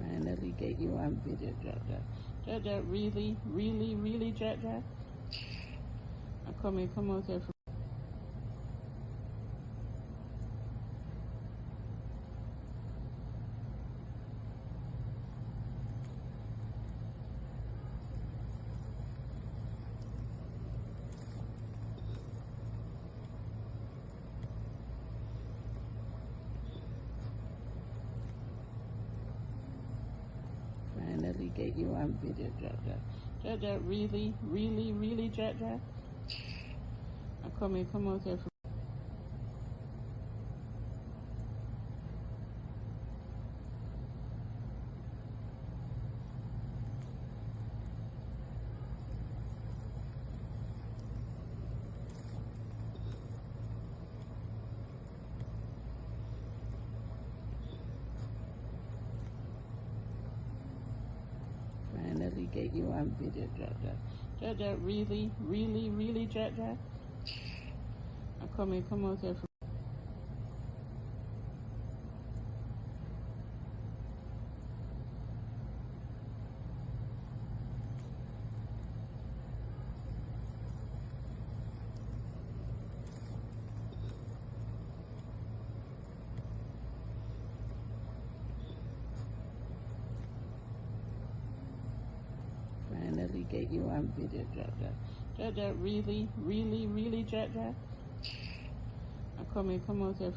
Finally get you on video, Jaja. Jaja, really, really, really, Jaja? Come out here. Finally get you on video, Jaja. Jaja, really, really, really, Jaja? Come out here. Finally get you on video, Jaja. Jaja, really, really, really, Jaja? Come out here. Finally get you on video, Jaja. Jaja, really, really, really, Jaja? Come out here.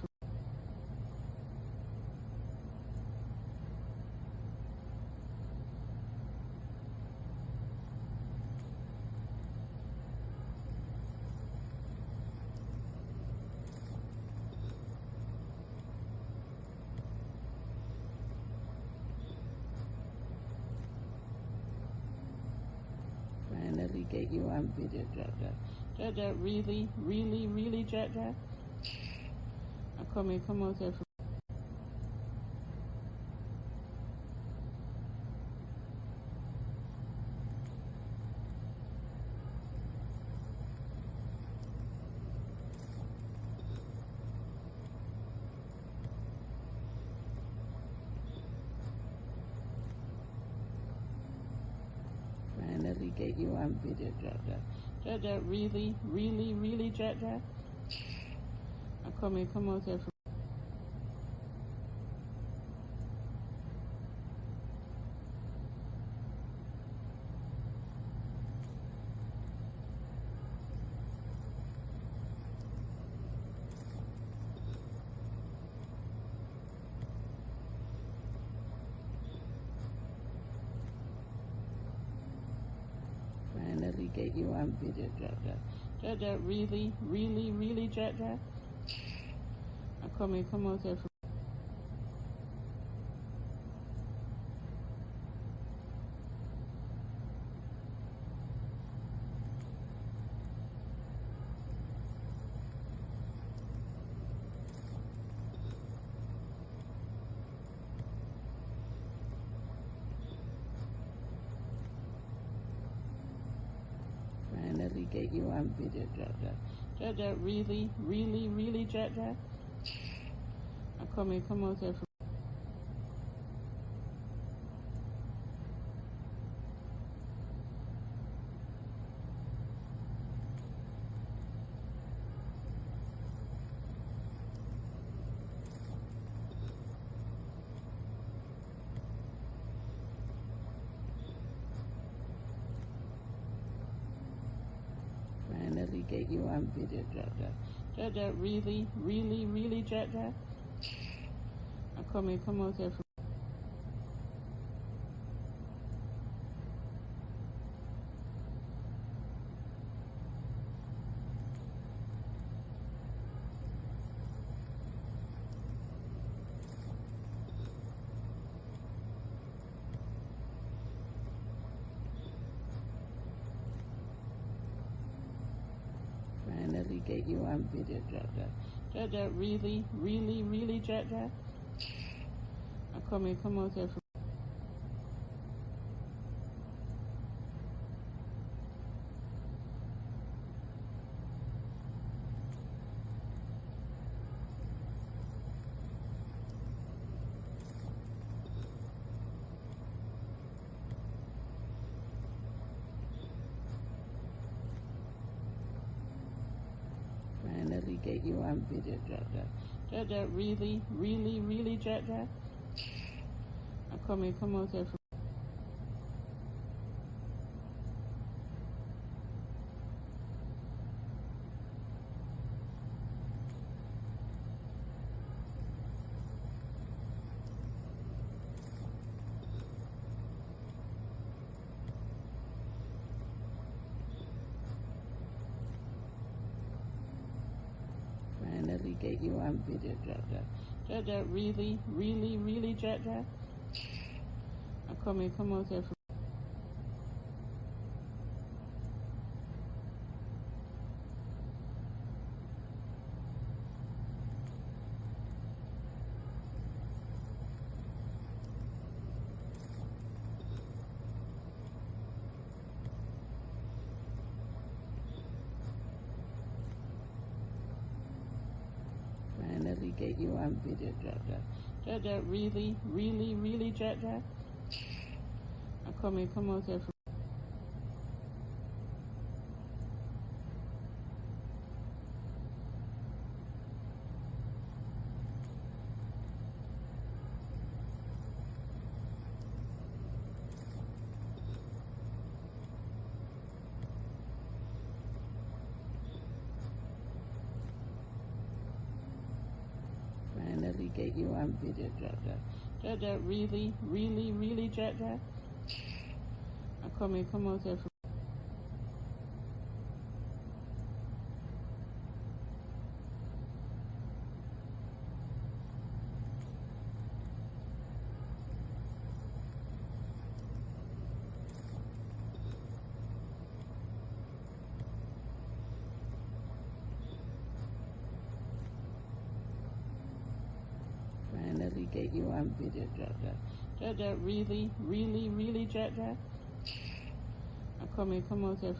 Finally get you on video, Jaja. Jaja, really, really, really, Jaja? Come out here. Finally get you on video, Jaja. Jaja, really, really, really, Jaja? Come out here. you on video, Jaja. Jaja, really, really, really, Jaja. Come out here. Finally get you on video, Jaja. Jaja, really, really, really, Jaja. Come out here. Finally get you on video, Jaja. Jaja, really, really, really, Jaja. Come out here. Finally get you on video, Jaja. Jaja, really, really, really, Jaja. Come out here. Finally get you on video, Jaja. Jaja, really, really, really, Jaja. Come out here. Finally get you on video, Jaja. Jaja, really, really, really, Jaja. Come out here. Finally get you on video, Jaja. Jaja, really, really, really, Jaja. Come out here. Finally get you on video, Jaja. Jaja, really, really, really, Jaja. Come out here. Finally get you on video, Jaja. Jaja, really, really, really, Jaja. Come out here.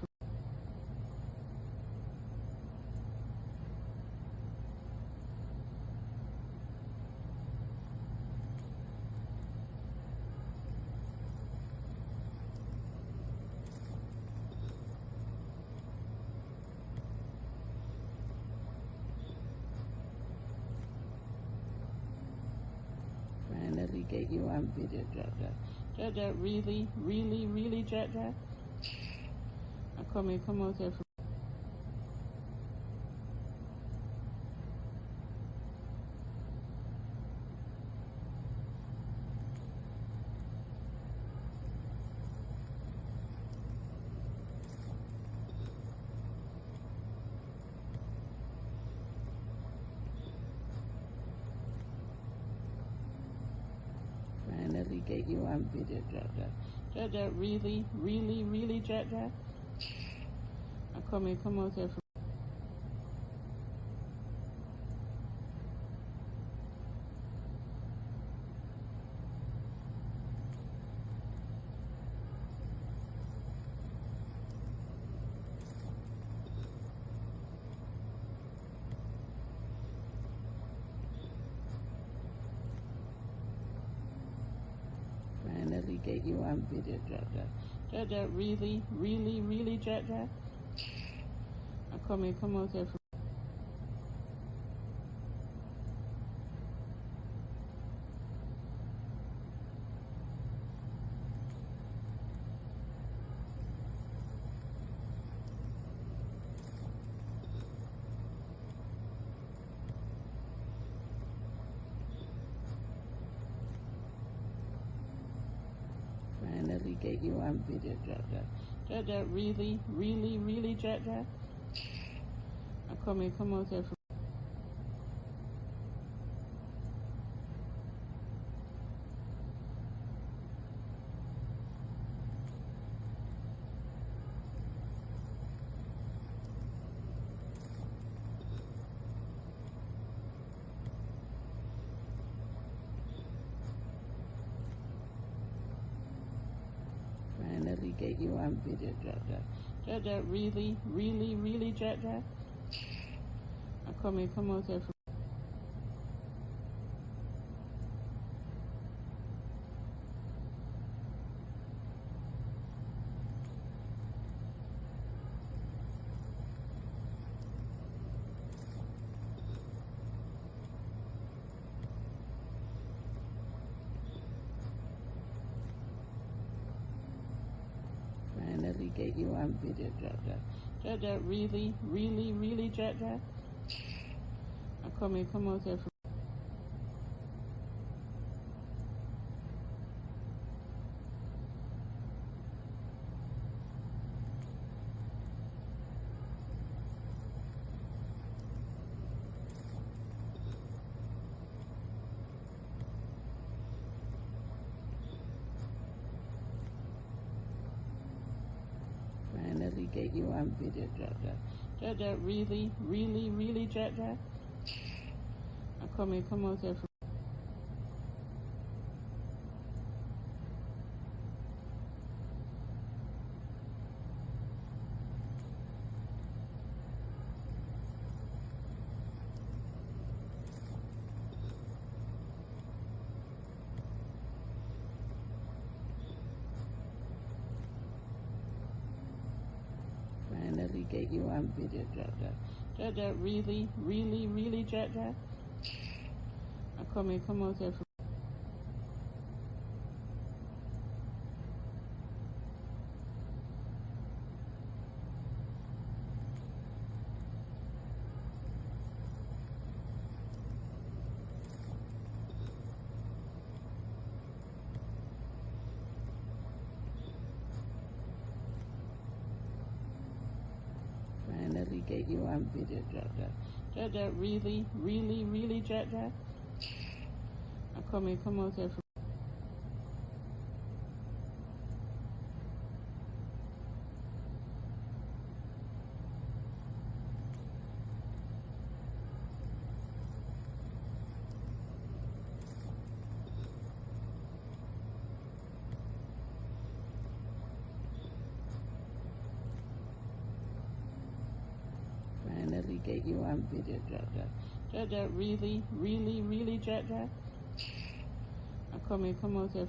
Finally get you on video, Jaja. Jaja, really, really, really, Jaja. Come out here. get you on video, Jaja. Jaja, really, really, really, Jaja. Come out here. Finally get you on video, Jaja. Jaja, really, really, really, Jaja. Come out here. Finally get you on video, Jaja. Jaja, really, really, really, Jaja. Come out here. Finally get you on video, Jaja. Jaja, really, really, really, Jaja. Come out here. Finally get you on video, Jaja. Jaja, really, really, really, Jaja. Come out here. Finally get you on video, Jaja. Jaja, really, really, really, Jaja. Come out here. Finally get you on video, Jaja. Jaja, really, really, really, Jaja. Come out here. Finally get you on video, Jaja. Jaja, really, really, really, Jaja. Come out here. Finally get you on video, Jaja. Jaja, really, really, really, Jaja. Come out here.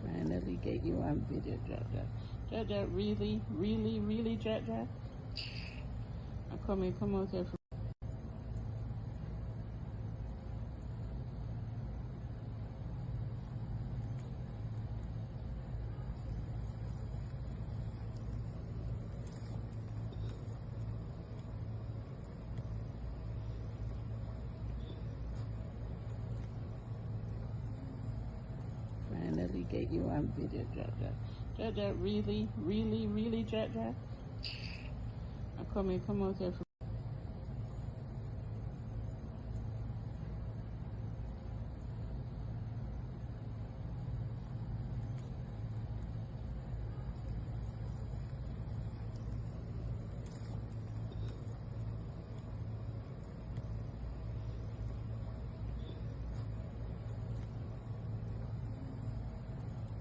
Finally get you on video, Jaja. Jaja, really, really, really, Jaja. Come out here. you on video, Jaja. Jaja, really, really, really, Jaja. Come out here.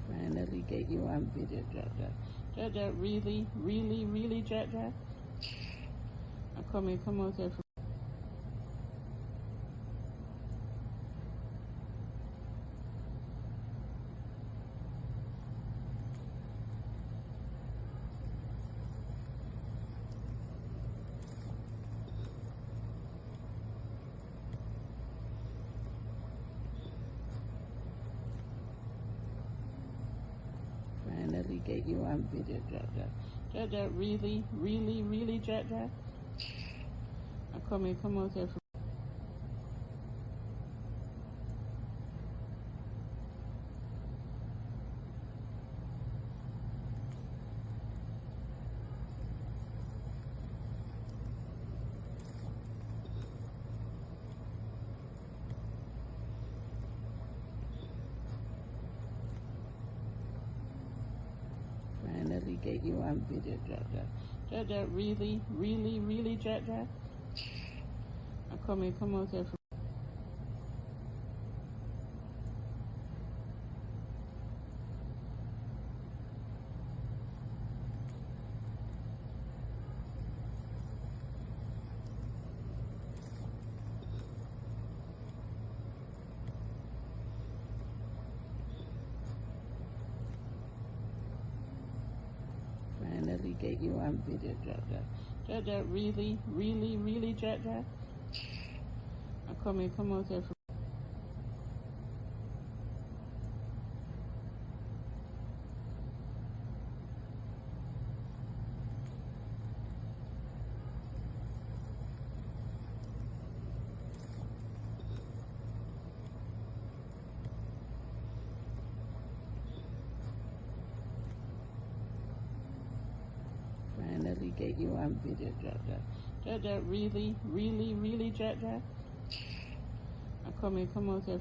Finally get you on video, Jaja. Jaja, really, really, really, Jaja. Come out here. Finally get you on video, Jaja. Jaja, really, really, really, Jaja. Come out here. Finally get you on video, Jaja. Jaja, really, really, really, Jaja. Come out here. Finally get you on video, Jaja. Jaja, really, really, really, Jaja. Come out here. Finally get you on video, Jaja. Jaja, really, really, really, Jaja. Come out here.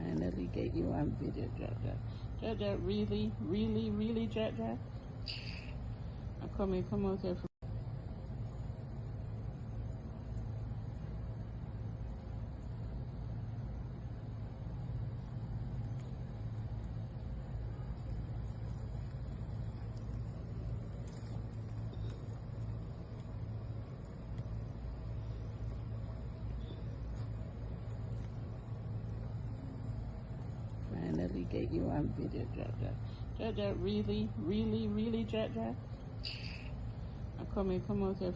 Finally get you on video, Jaja. Jaja, really, really, really, Jaja. Come out here. Finally get you on video, Jaja. Jaja, really, really, really, Jaja. Come out here.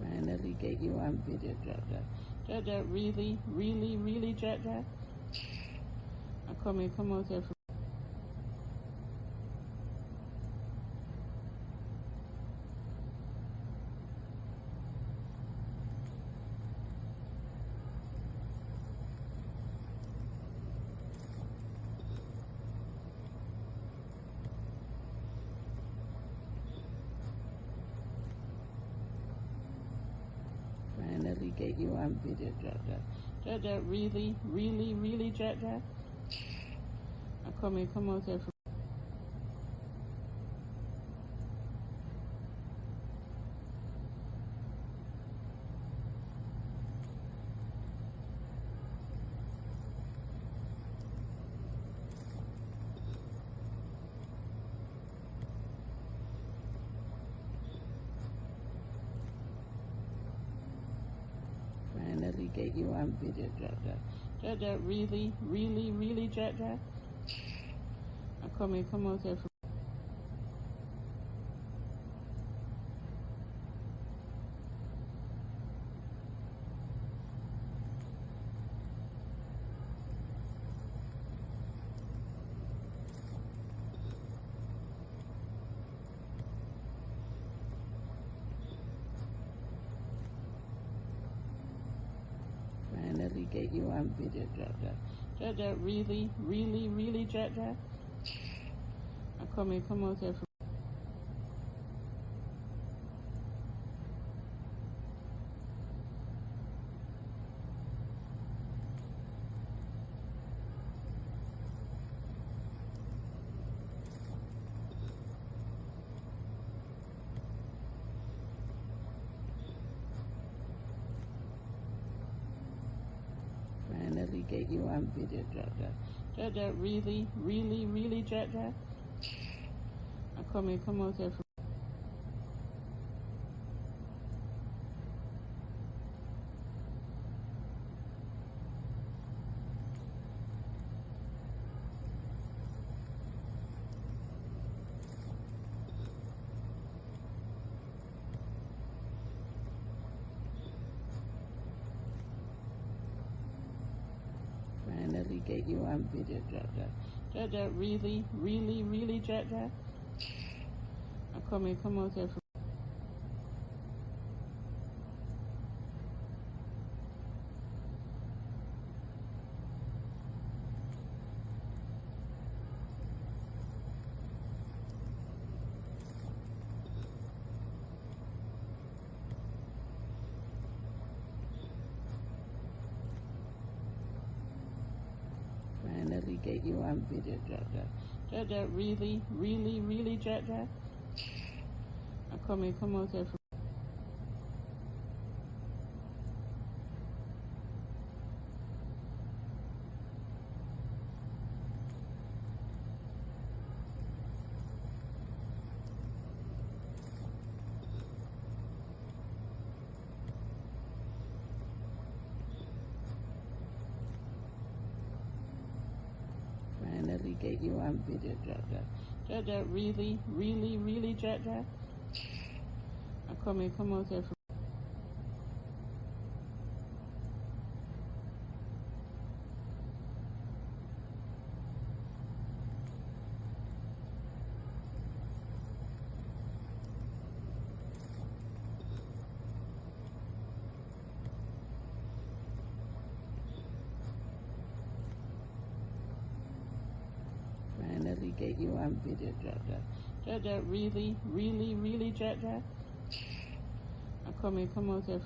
Finally get you on video, Jaja. Jaja, really, really, really, Jaja. Come out here. Finally get you on video, Jaja. Jaja, really, really, really, Jaja. Come out here. get you on video, Jaja. Jaja, really, really, really, Jaja. Come out here. Finally get you on video, Jaja. Jaja, really, really, really, Jaja. Come out here. Finally get you on video, Jaja. Jaja, really, really, really, Jaja. Come out here. Finally get you on video, Jaja. Jaja, really, really, really, Jaja. Come out here. Finally get you on video, Jaja. Jaja, really, really, really, Jaja. Come out here. Finally get you on video, Jaja. Jaja, really, really, really, Jaja. Come out here. Finally get you on video, Jaja. Jaja, really, really, really, Jaja. Come out here.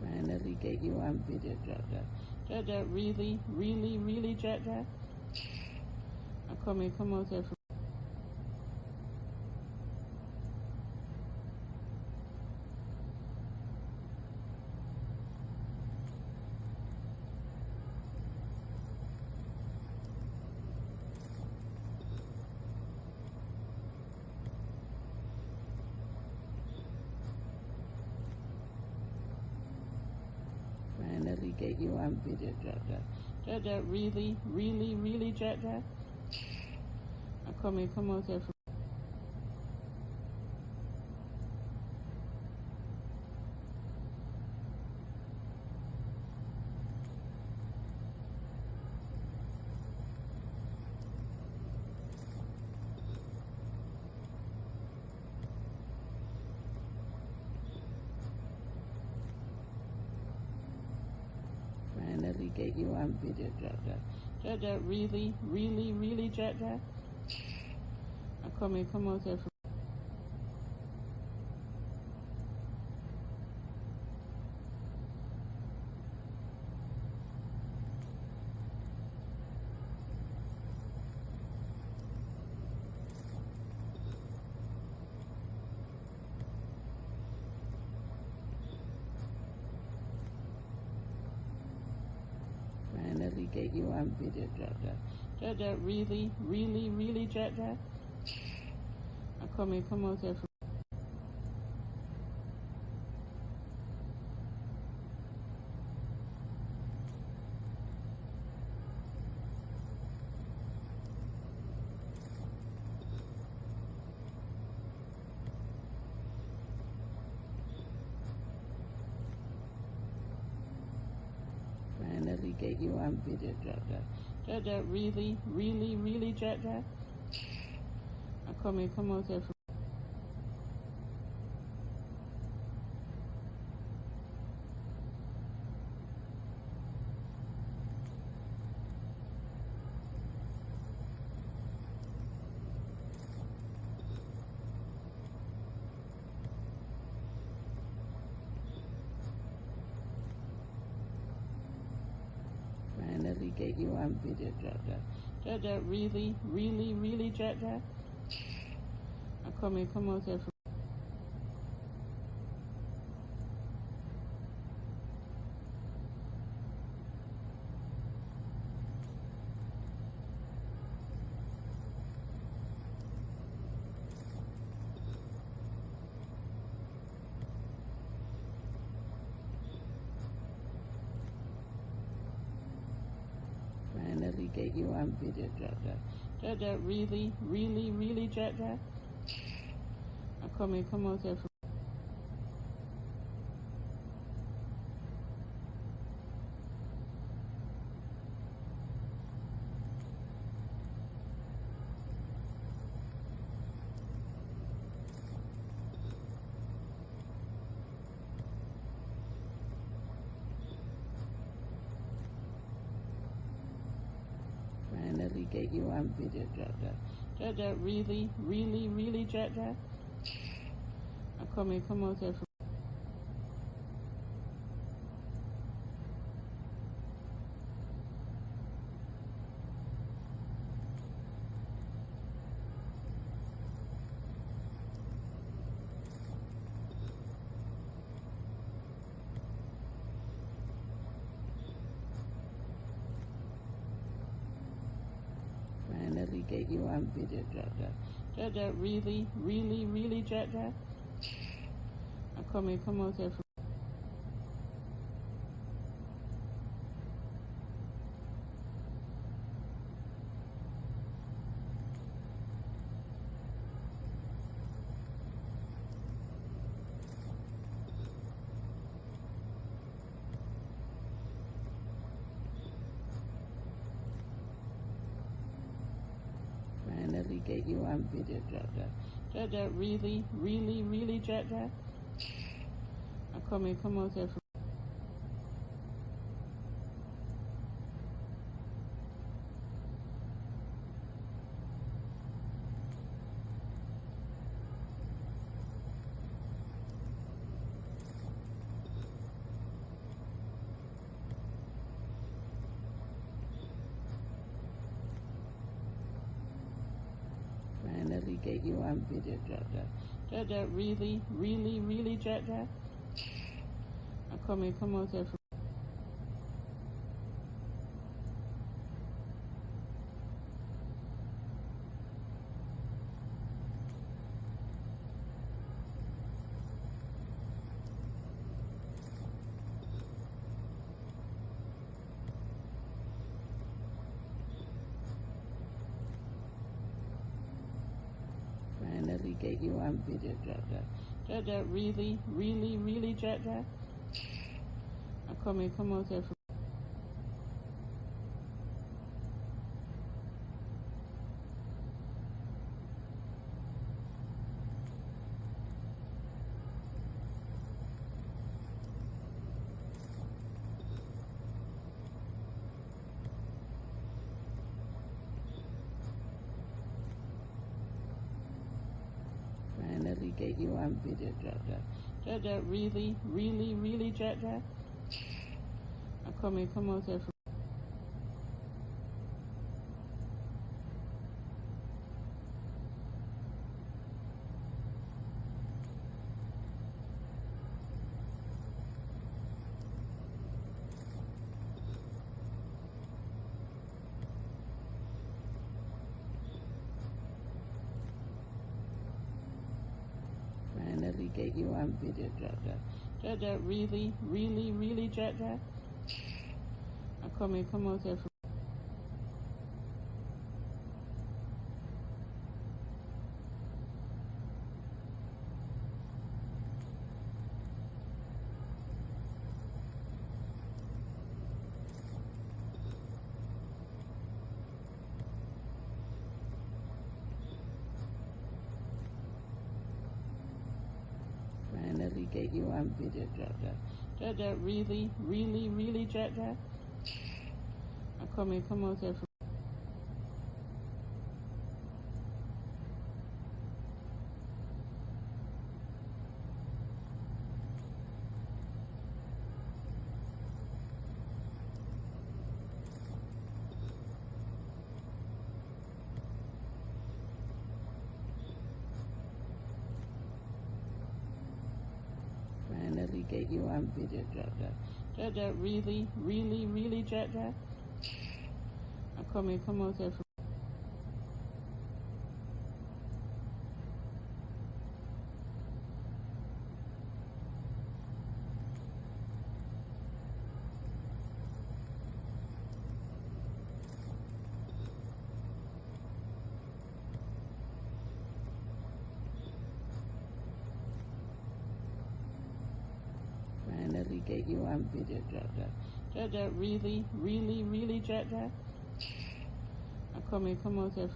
Finally get you on video, Jaja. Jaja, really, really, really, Jaja. Come out here. Finally get you on video, Jaja. Jaja, really, really, really, Jaja. Come out here. Finally get you on video, Jaja. Jaja, really, really, really, Jaja. Come out here. finally get you on video, Jaja. Jaja, really, really, really, Jaja? Come out here. Finally get you on video, Jaja. Jaja, really, really, really, Jaja? Come out here. Finally get you on video, Jaja. Jaja, really, really, really, Jaja? Come out here. Finally get you on video, Jaja. Jaja, really, really, really, Jaja? Come out here. Finally get you on video, Jaja. Jaja, really, really, really, Jaja? Come out here. Finally get you on video, Jaja. Jaja, really, really, really, Jaja? Come out here. Finally get you on video, Jaja. Jaja, really, really, really, Jaja? Come out here. Finally get you on video, Jaja. Jaja, really, really, really, Jaja? Come out here. Finally get you on video, Jaja. Jaja, really, really, really, Jaja? Come out here. Finally get you on video, Jaja. Jaja, really, really, really, Jaja? Come out here. get you on video, Jack Jack. Jack Jack, really, really, really, Jack Jack. Come out there. Finally get you on video, Jack Jack. Jack Jack, really, really, really, Jack Jack. Come out there. Finally get you on video, Jack Jack. Jack Jack, really, really, really, Jack Jack. Come out there. Finally get you on video, Jack Jack. Jack Jack, really, really, really, Jack Jack. Come out there.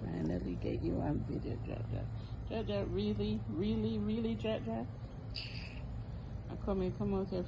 Finally get you on video, Jack Jack. Jack Jack, really, really, really, Jack Jack. Come out there.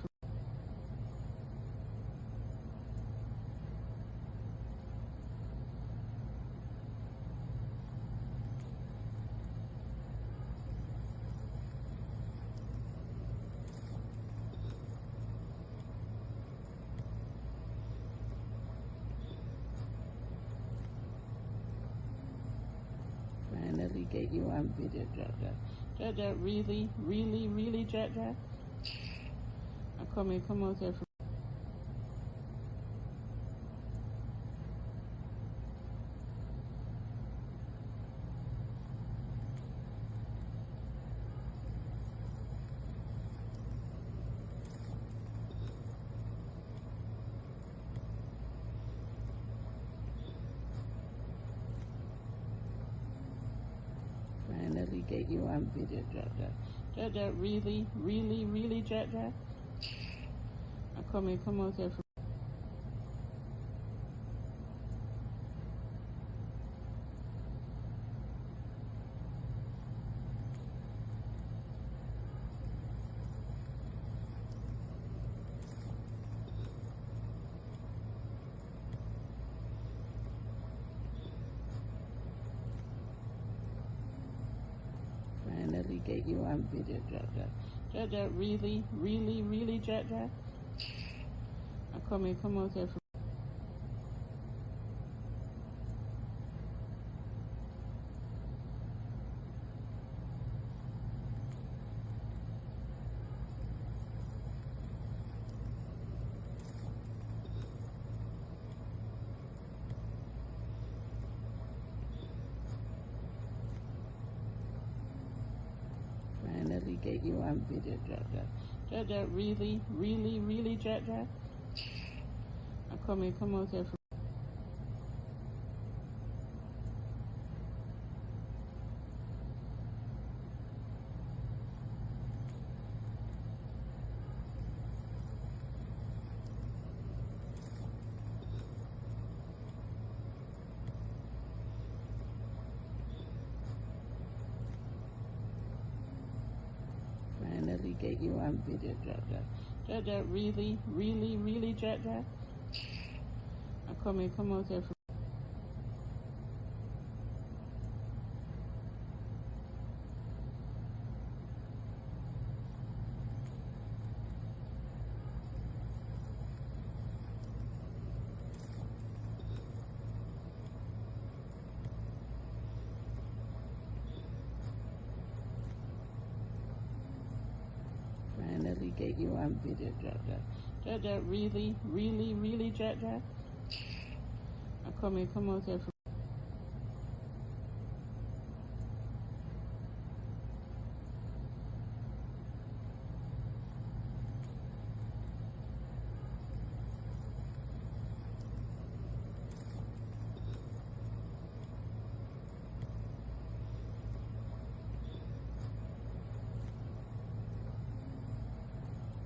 Finally get you on video, Jack Jack. Jack Jack, really, really, really, Jack Jack. Come out there. Finally get you on video, Jack Jack. Jack Jack, really, really, really, Jack Jack. Come out there. Finally get you on video, Jack Jack. Jack Jack, really, really, really, Jack Jack. Come out there. Finally get you on video, Jack Jack. Jack Jack, really, really, really, Jack Jack. Come out there. Finally get you on video, Jack Jack. Jack Jack, really, really, really, Jack Jack. Come out there. Finally get you on video, Jaja. Jaja, really, really, really, Jaja? Come out here.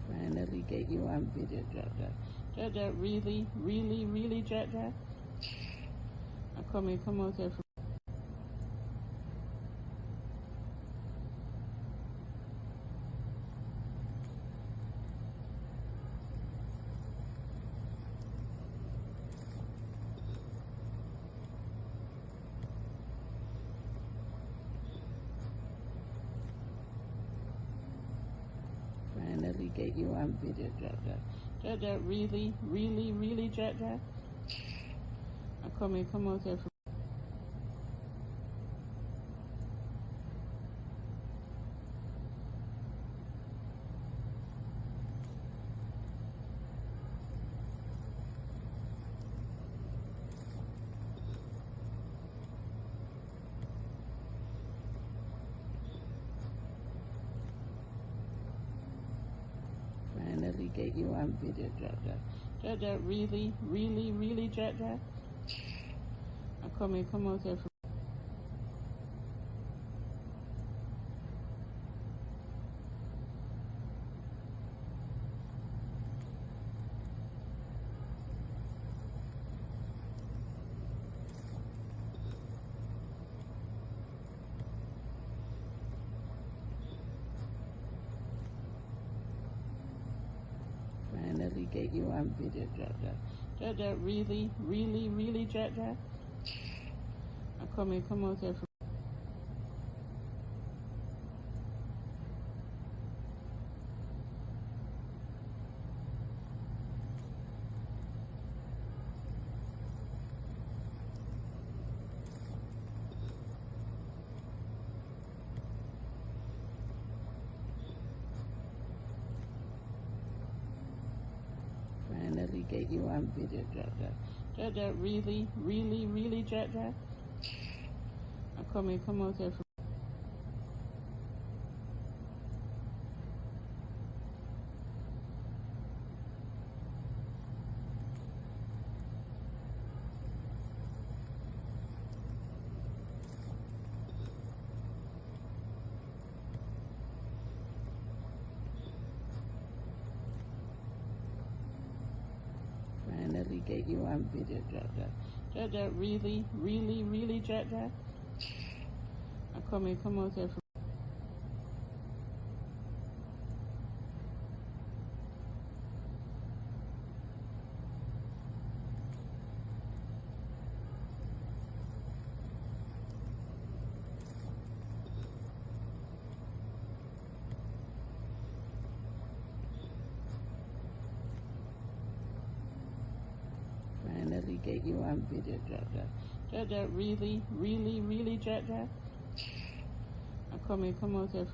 Finally get you on video, Jaja. Jaja, really, really, really, Jaja? Come out here. Finally get you on video, Jaja. Jaja, really, really, really, Jaja? Come out here. Finally get you on video, Jaja. Jaja, really, really, really, Jaja? Come out here. Finally get you on video, Jaja. Jaja, really, really, really, Jaja? Come out here. Finally get you on video, Jaja. Jaja, really, really, really, Jaja? Come out here. Finally get you on video, Jaja. Jaja, really, really, really, Jaja? Come out here. Finally get you on video, Jaja. Jaja, really, really, really, Jaja? Come out here.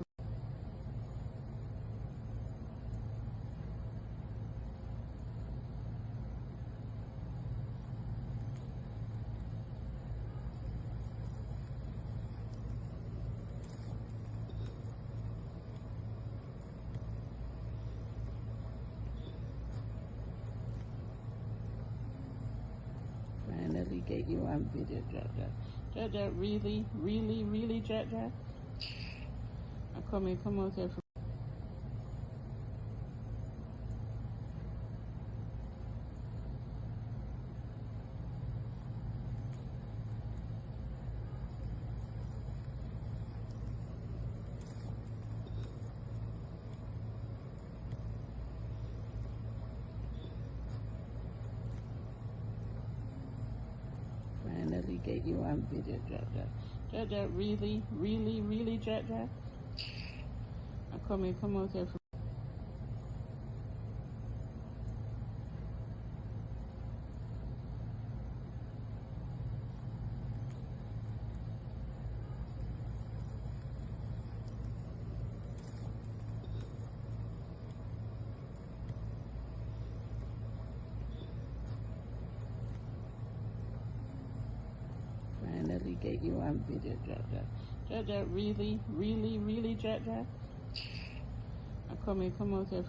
Finally get you on video, Jaja. Jaja, really, really, really, Jaja? Come out here. Finally get you on video, Jaja. Jaja, really, really, really, Jaja? Come out here. you on video, Jaja. Jaja, really, really, really, Jaja. Come out here.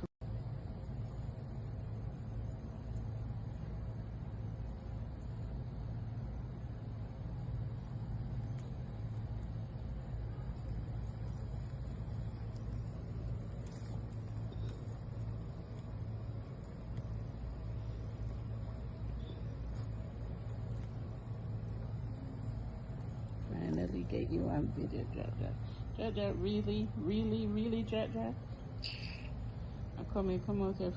Finally get you on video, Jaja. Jaja, really, really, really, Jaja. Come out here.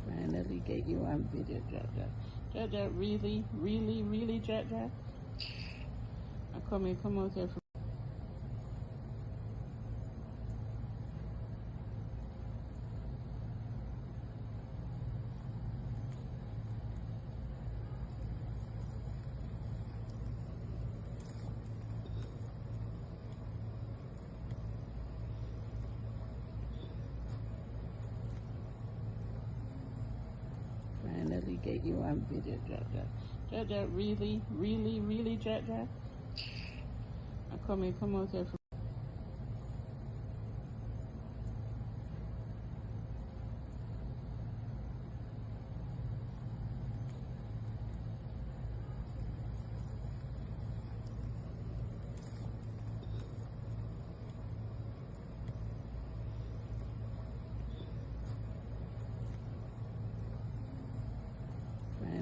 Finally get you on video, Jaja. Jaja, really, really, really, Jaja. Come out here. Finally get you on video, Jaja. Jaja, really, really, really, Jaja. Come out here.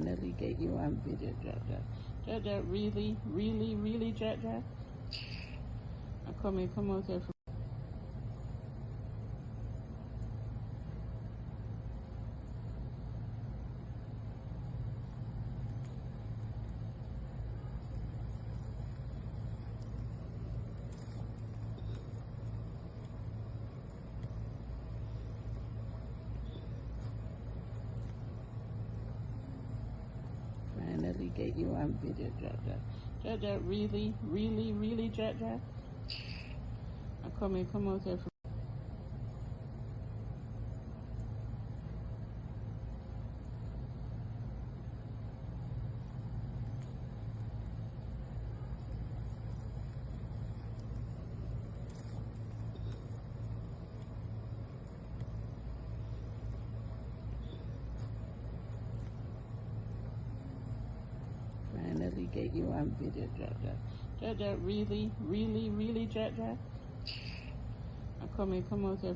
Finally get you on video, Jaja. Jaja, really, really, really, Jaja. Come out here. Finally get you on video, Jaja. Jaja, really, really, really, Jaja. Come out here. Finally get you on video, Jaja. Jaja, really, really, really, Jaja. Come out here.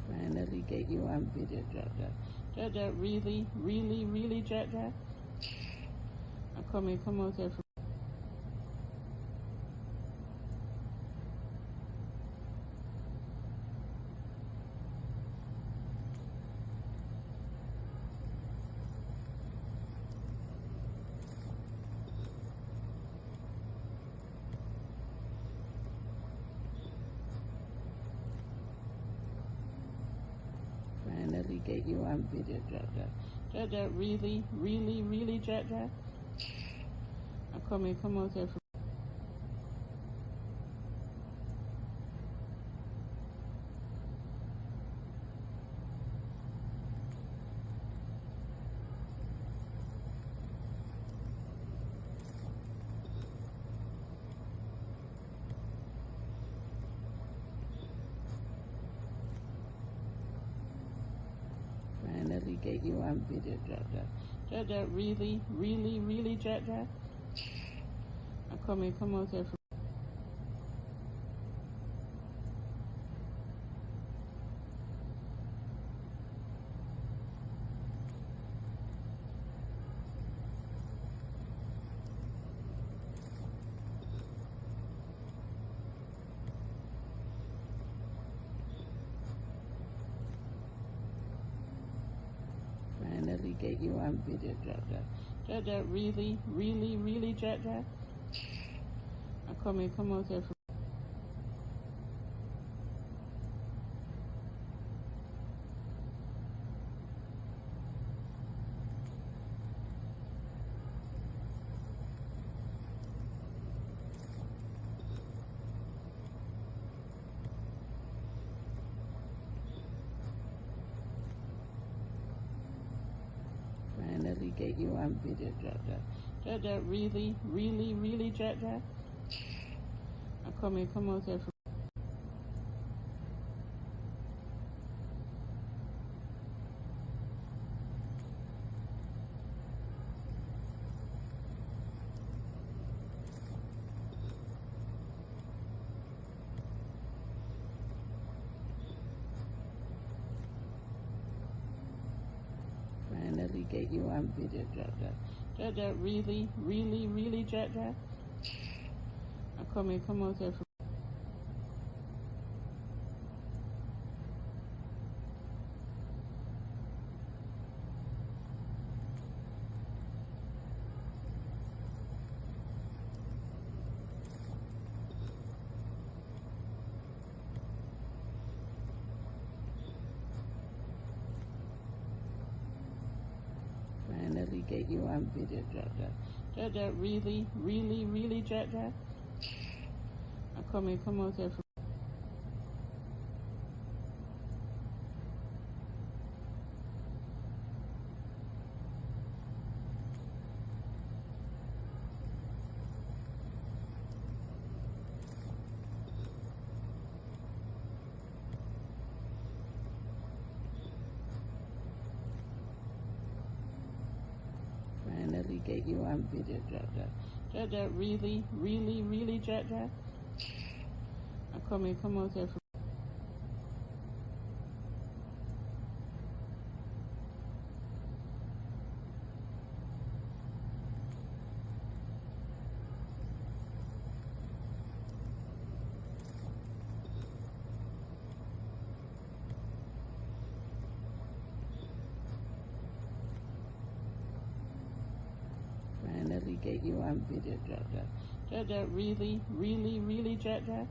Finally get you on video, Jaja. Jaja, really, really, really, Jaja. Come out here. Finally get you on video, Jaja. Jaja, really, really, really, Jaja. Come out here. Finally get you on video, Jaja. Jaja, really, really, really, Jaja. Come out here. get you on video, Jaja. Jaja, really, really, really, Jaja? Come out here. Finally get you on video, Jaja. Jaja, really, really, really, Jaja? Come out here. Finally get you on video, Jaja. Jaja, really, really, really, Jaja? Come out here. Finally get you on video, Jaja. Jaja, really, really, really, Jaja? Come out here. Finally get you on video, Jaja. Jaja, really, really, really, Jaja? Come out here. Finally get you on video, Jaja. Jaja, really, really, really, Jaja?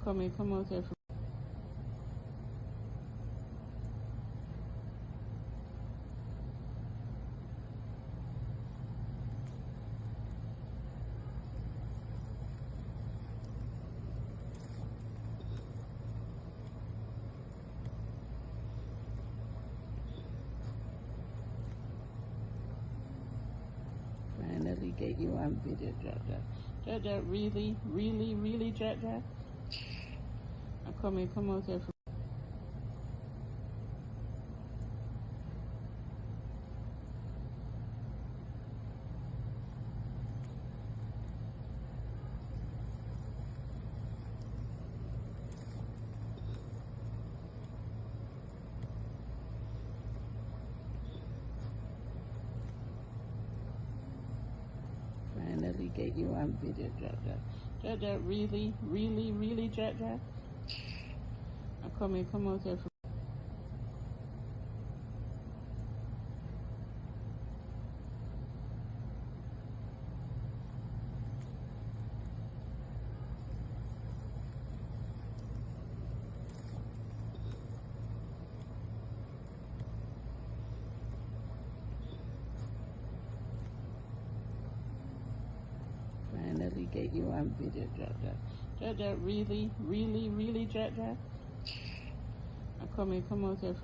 Come out here. Finally get you on video, Jaja. Jaja, really, really, really, Jaja? Come out here. Finally get you on video, Jaja. Jaja, really, really, really, Jaja? Come out here. Finally get you on video, Jaja. Jaja, really, really, really, Jaja? Come out here.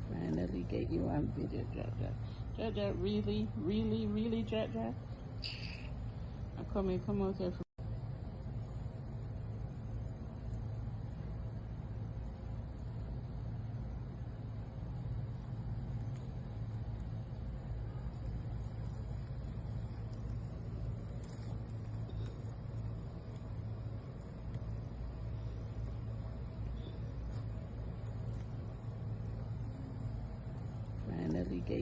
Finally get you on video, Jaja. Jaja, really, really, really, Jaja? Come out here.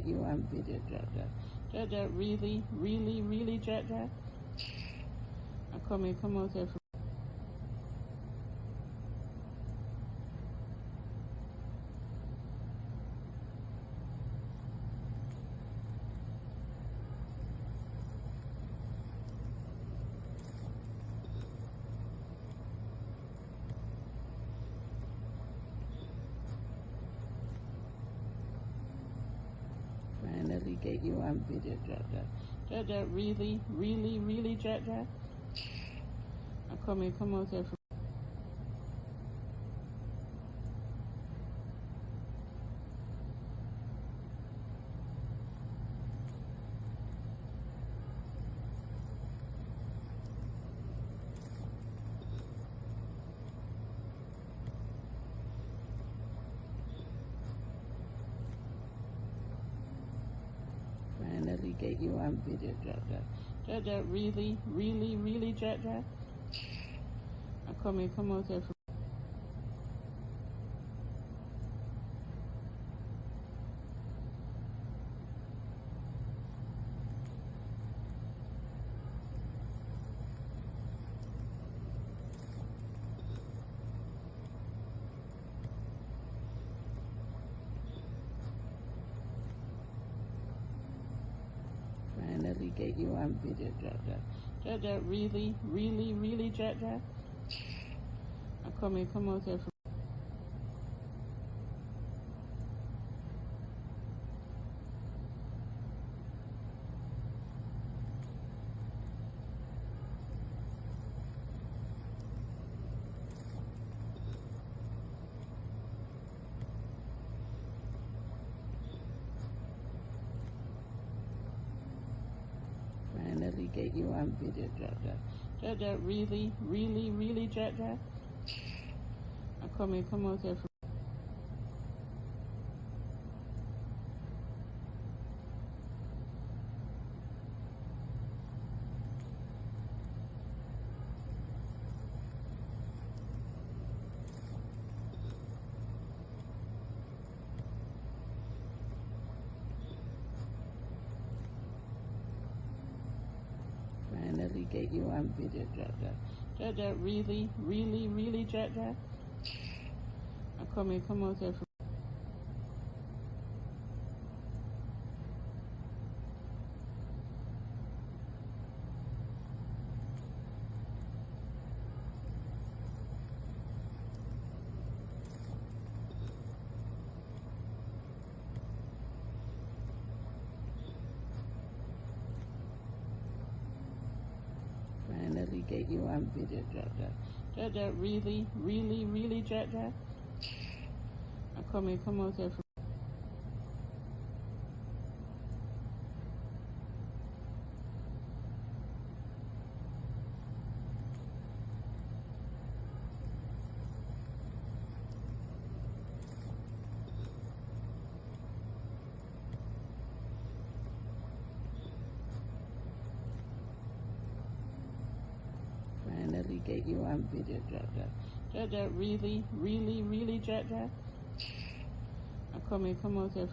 get you on video, Jaja. Jaja, really, really, really, Jaja. Come out here. Finally get you on video, Jaja. Jaja, really, really, really, Jaja. Come out here. Finally get you on video, Jaja. Jaja, really, really, really, Jaja. Come out here. Finally get you on video, Jaja. Jaja, really, really, really, Jaja. Come out here. Finally get you on video, Jaja. Jaja, really, really, really, Jaja. Come out here. Finally get you on video, Jaja. Jaja, really, really, really, Jaja. Come out here. Finally get you on video, Jaja. Jaja, really, really, really, Jaja. Come out here. Finally get you on video, Jaja. Jaja, really, really, really, Jaja. Come out here.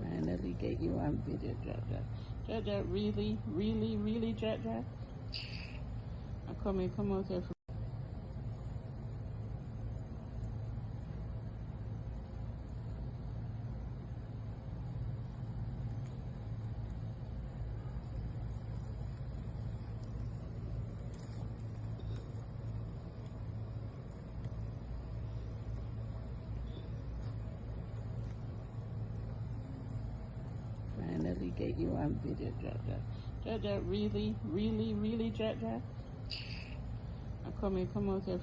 Finally get you on video, Jaja. Jaja, really, really, really, Jaja. Come out here. Finally get you on video, Jaja. Jaja, really, really, really, Jaja. Come out here.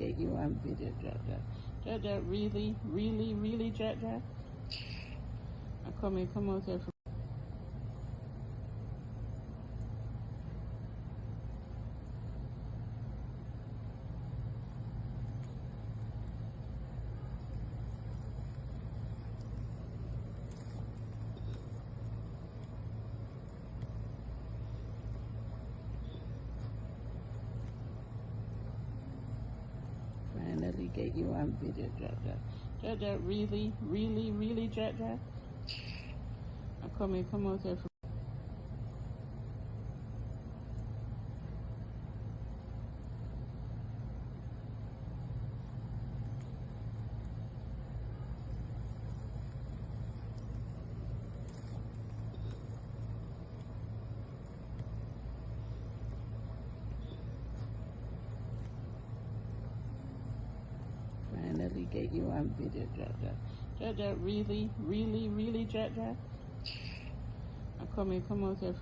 get you on video, Jaja. Jaja, really, really, really, Jaja? Come out here. Finally get you on video, Jaja. Jaja, really, really, really, Jaja? Come out here. Finally get you on video, Jaja. Jaja, really, really, really, Jaja? Come out here.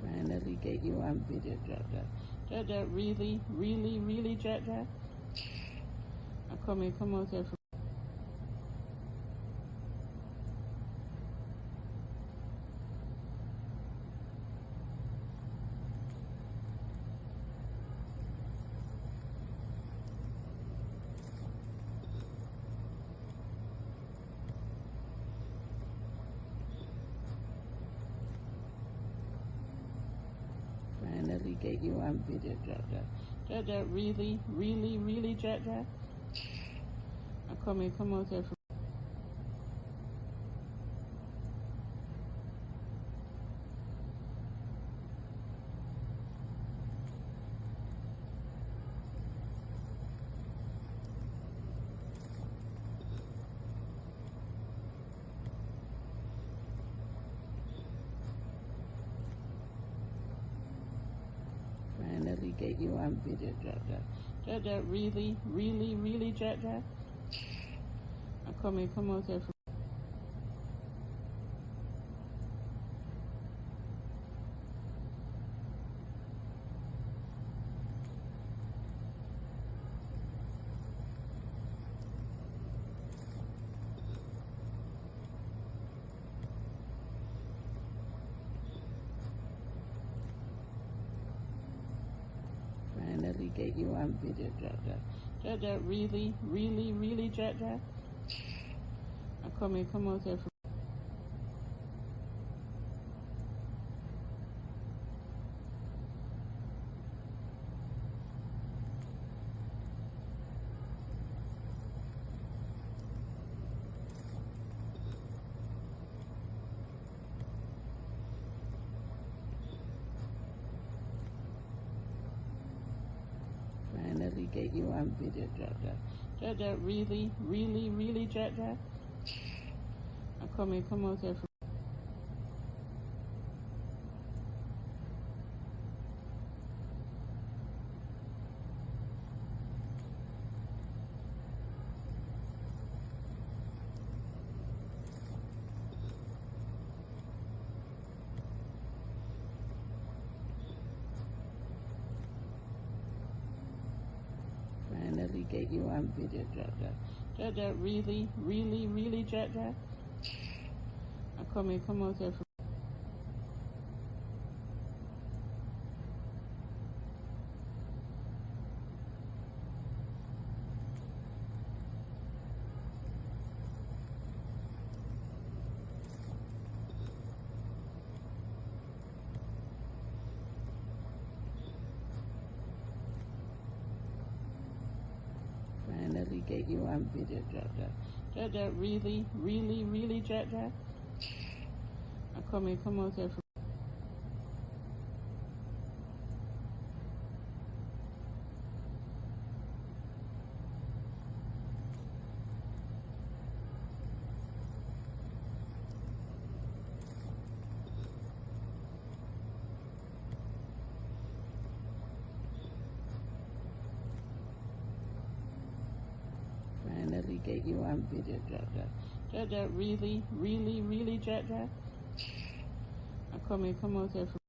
Finally get you on video, Jaja. Jaja, really, really, really, Jaja? Come out here. Finally get you on video, Jaja. Jaja, really, really, really, Jaja? Come out here. Finally get you on video, Jaja. Jaja, really, really, really, Jaja? Come out here. Finally get you on video, Jaja. Jaja, really, really, really, Jaja? Come out here. Finally get you on video, Jaja. Jaja, really, really, really, Jaja? Come out here. Finally get you on video, Jaja. Jaja, really, really, really, Jaja? Come out here. Finally get you on video, Jaja. Jaja, really, really, really, Jaja? Come out here. finally get you on video, Jaja. Jaja, really, really, really, Jaja? Come out here.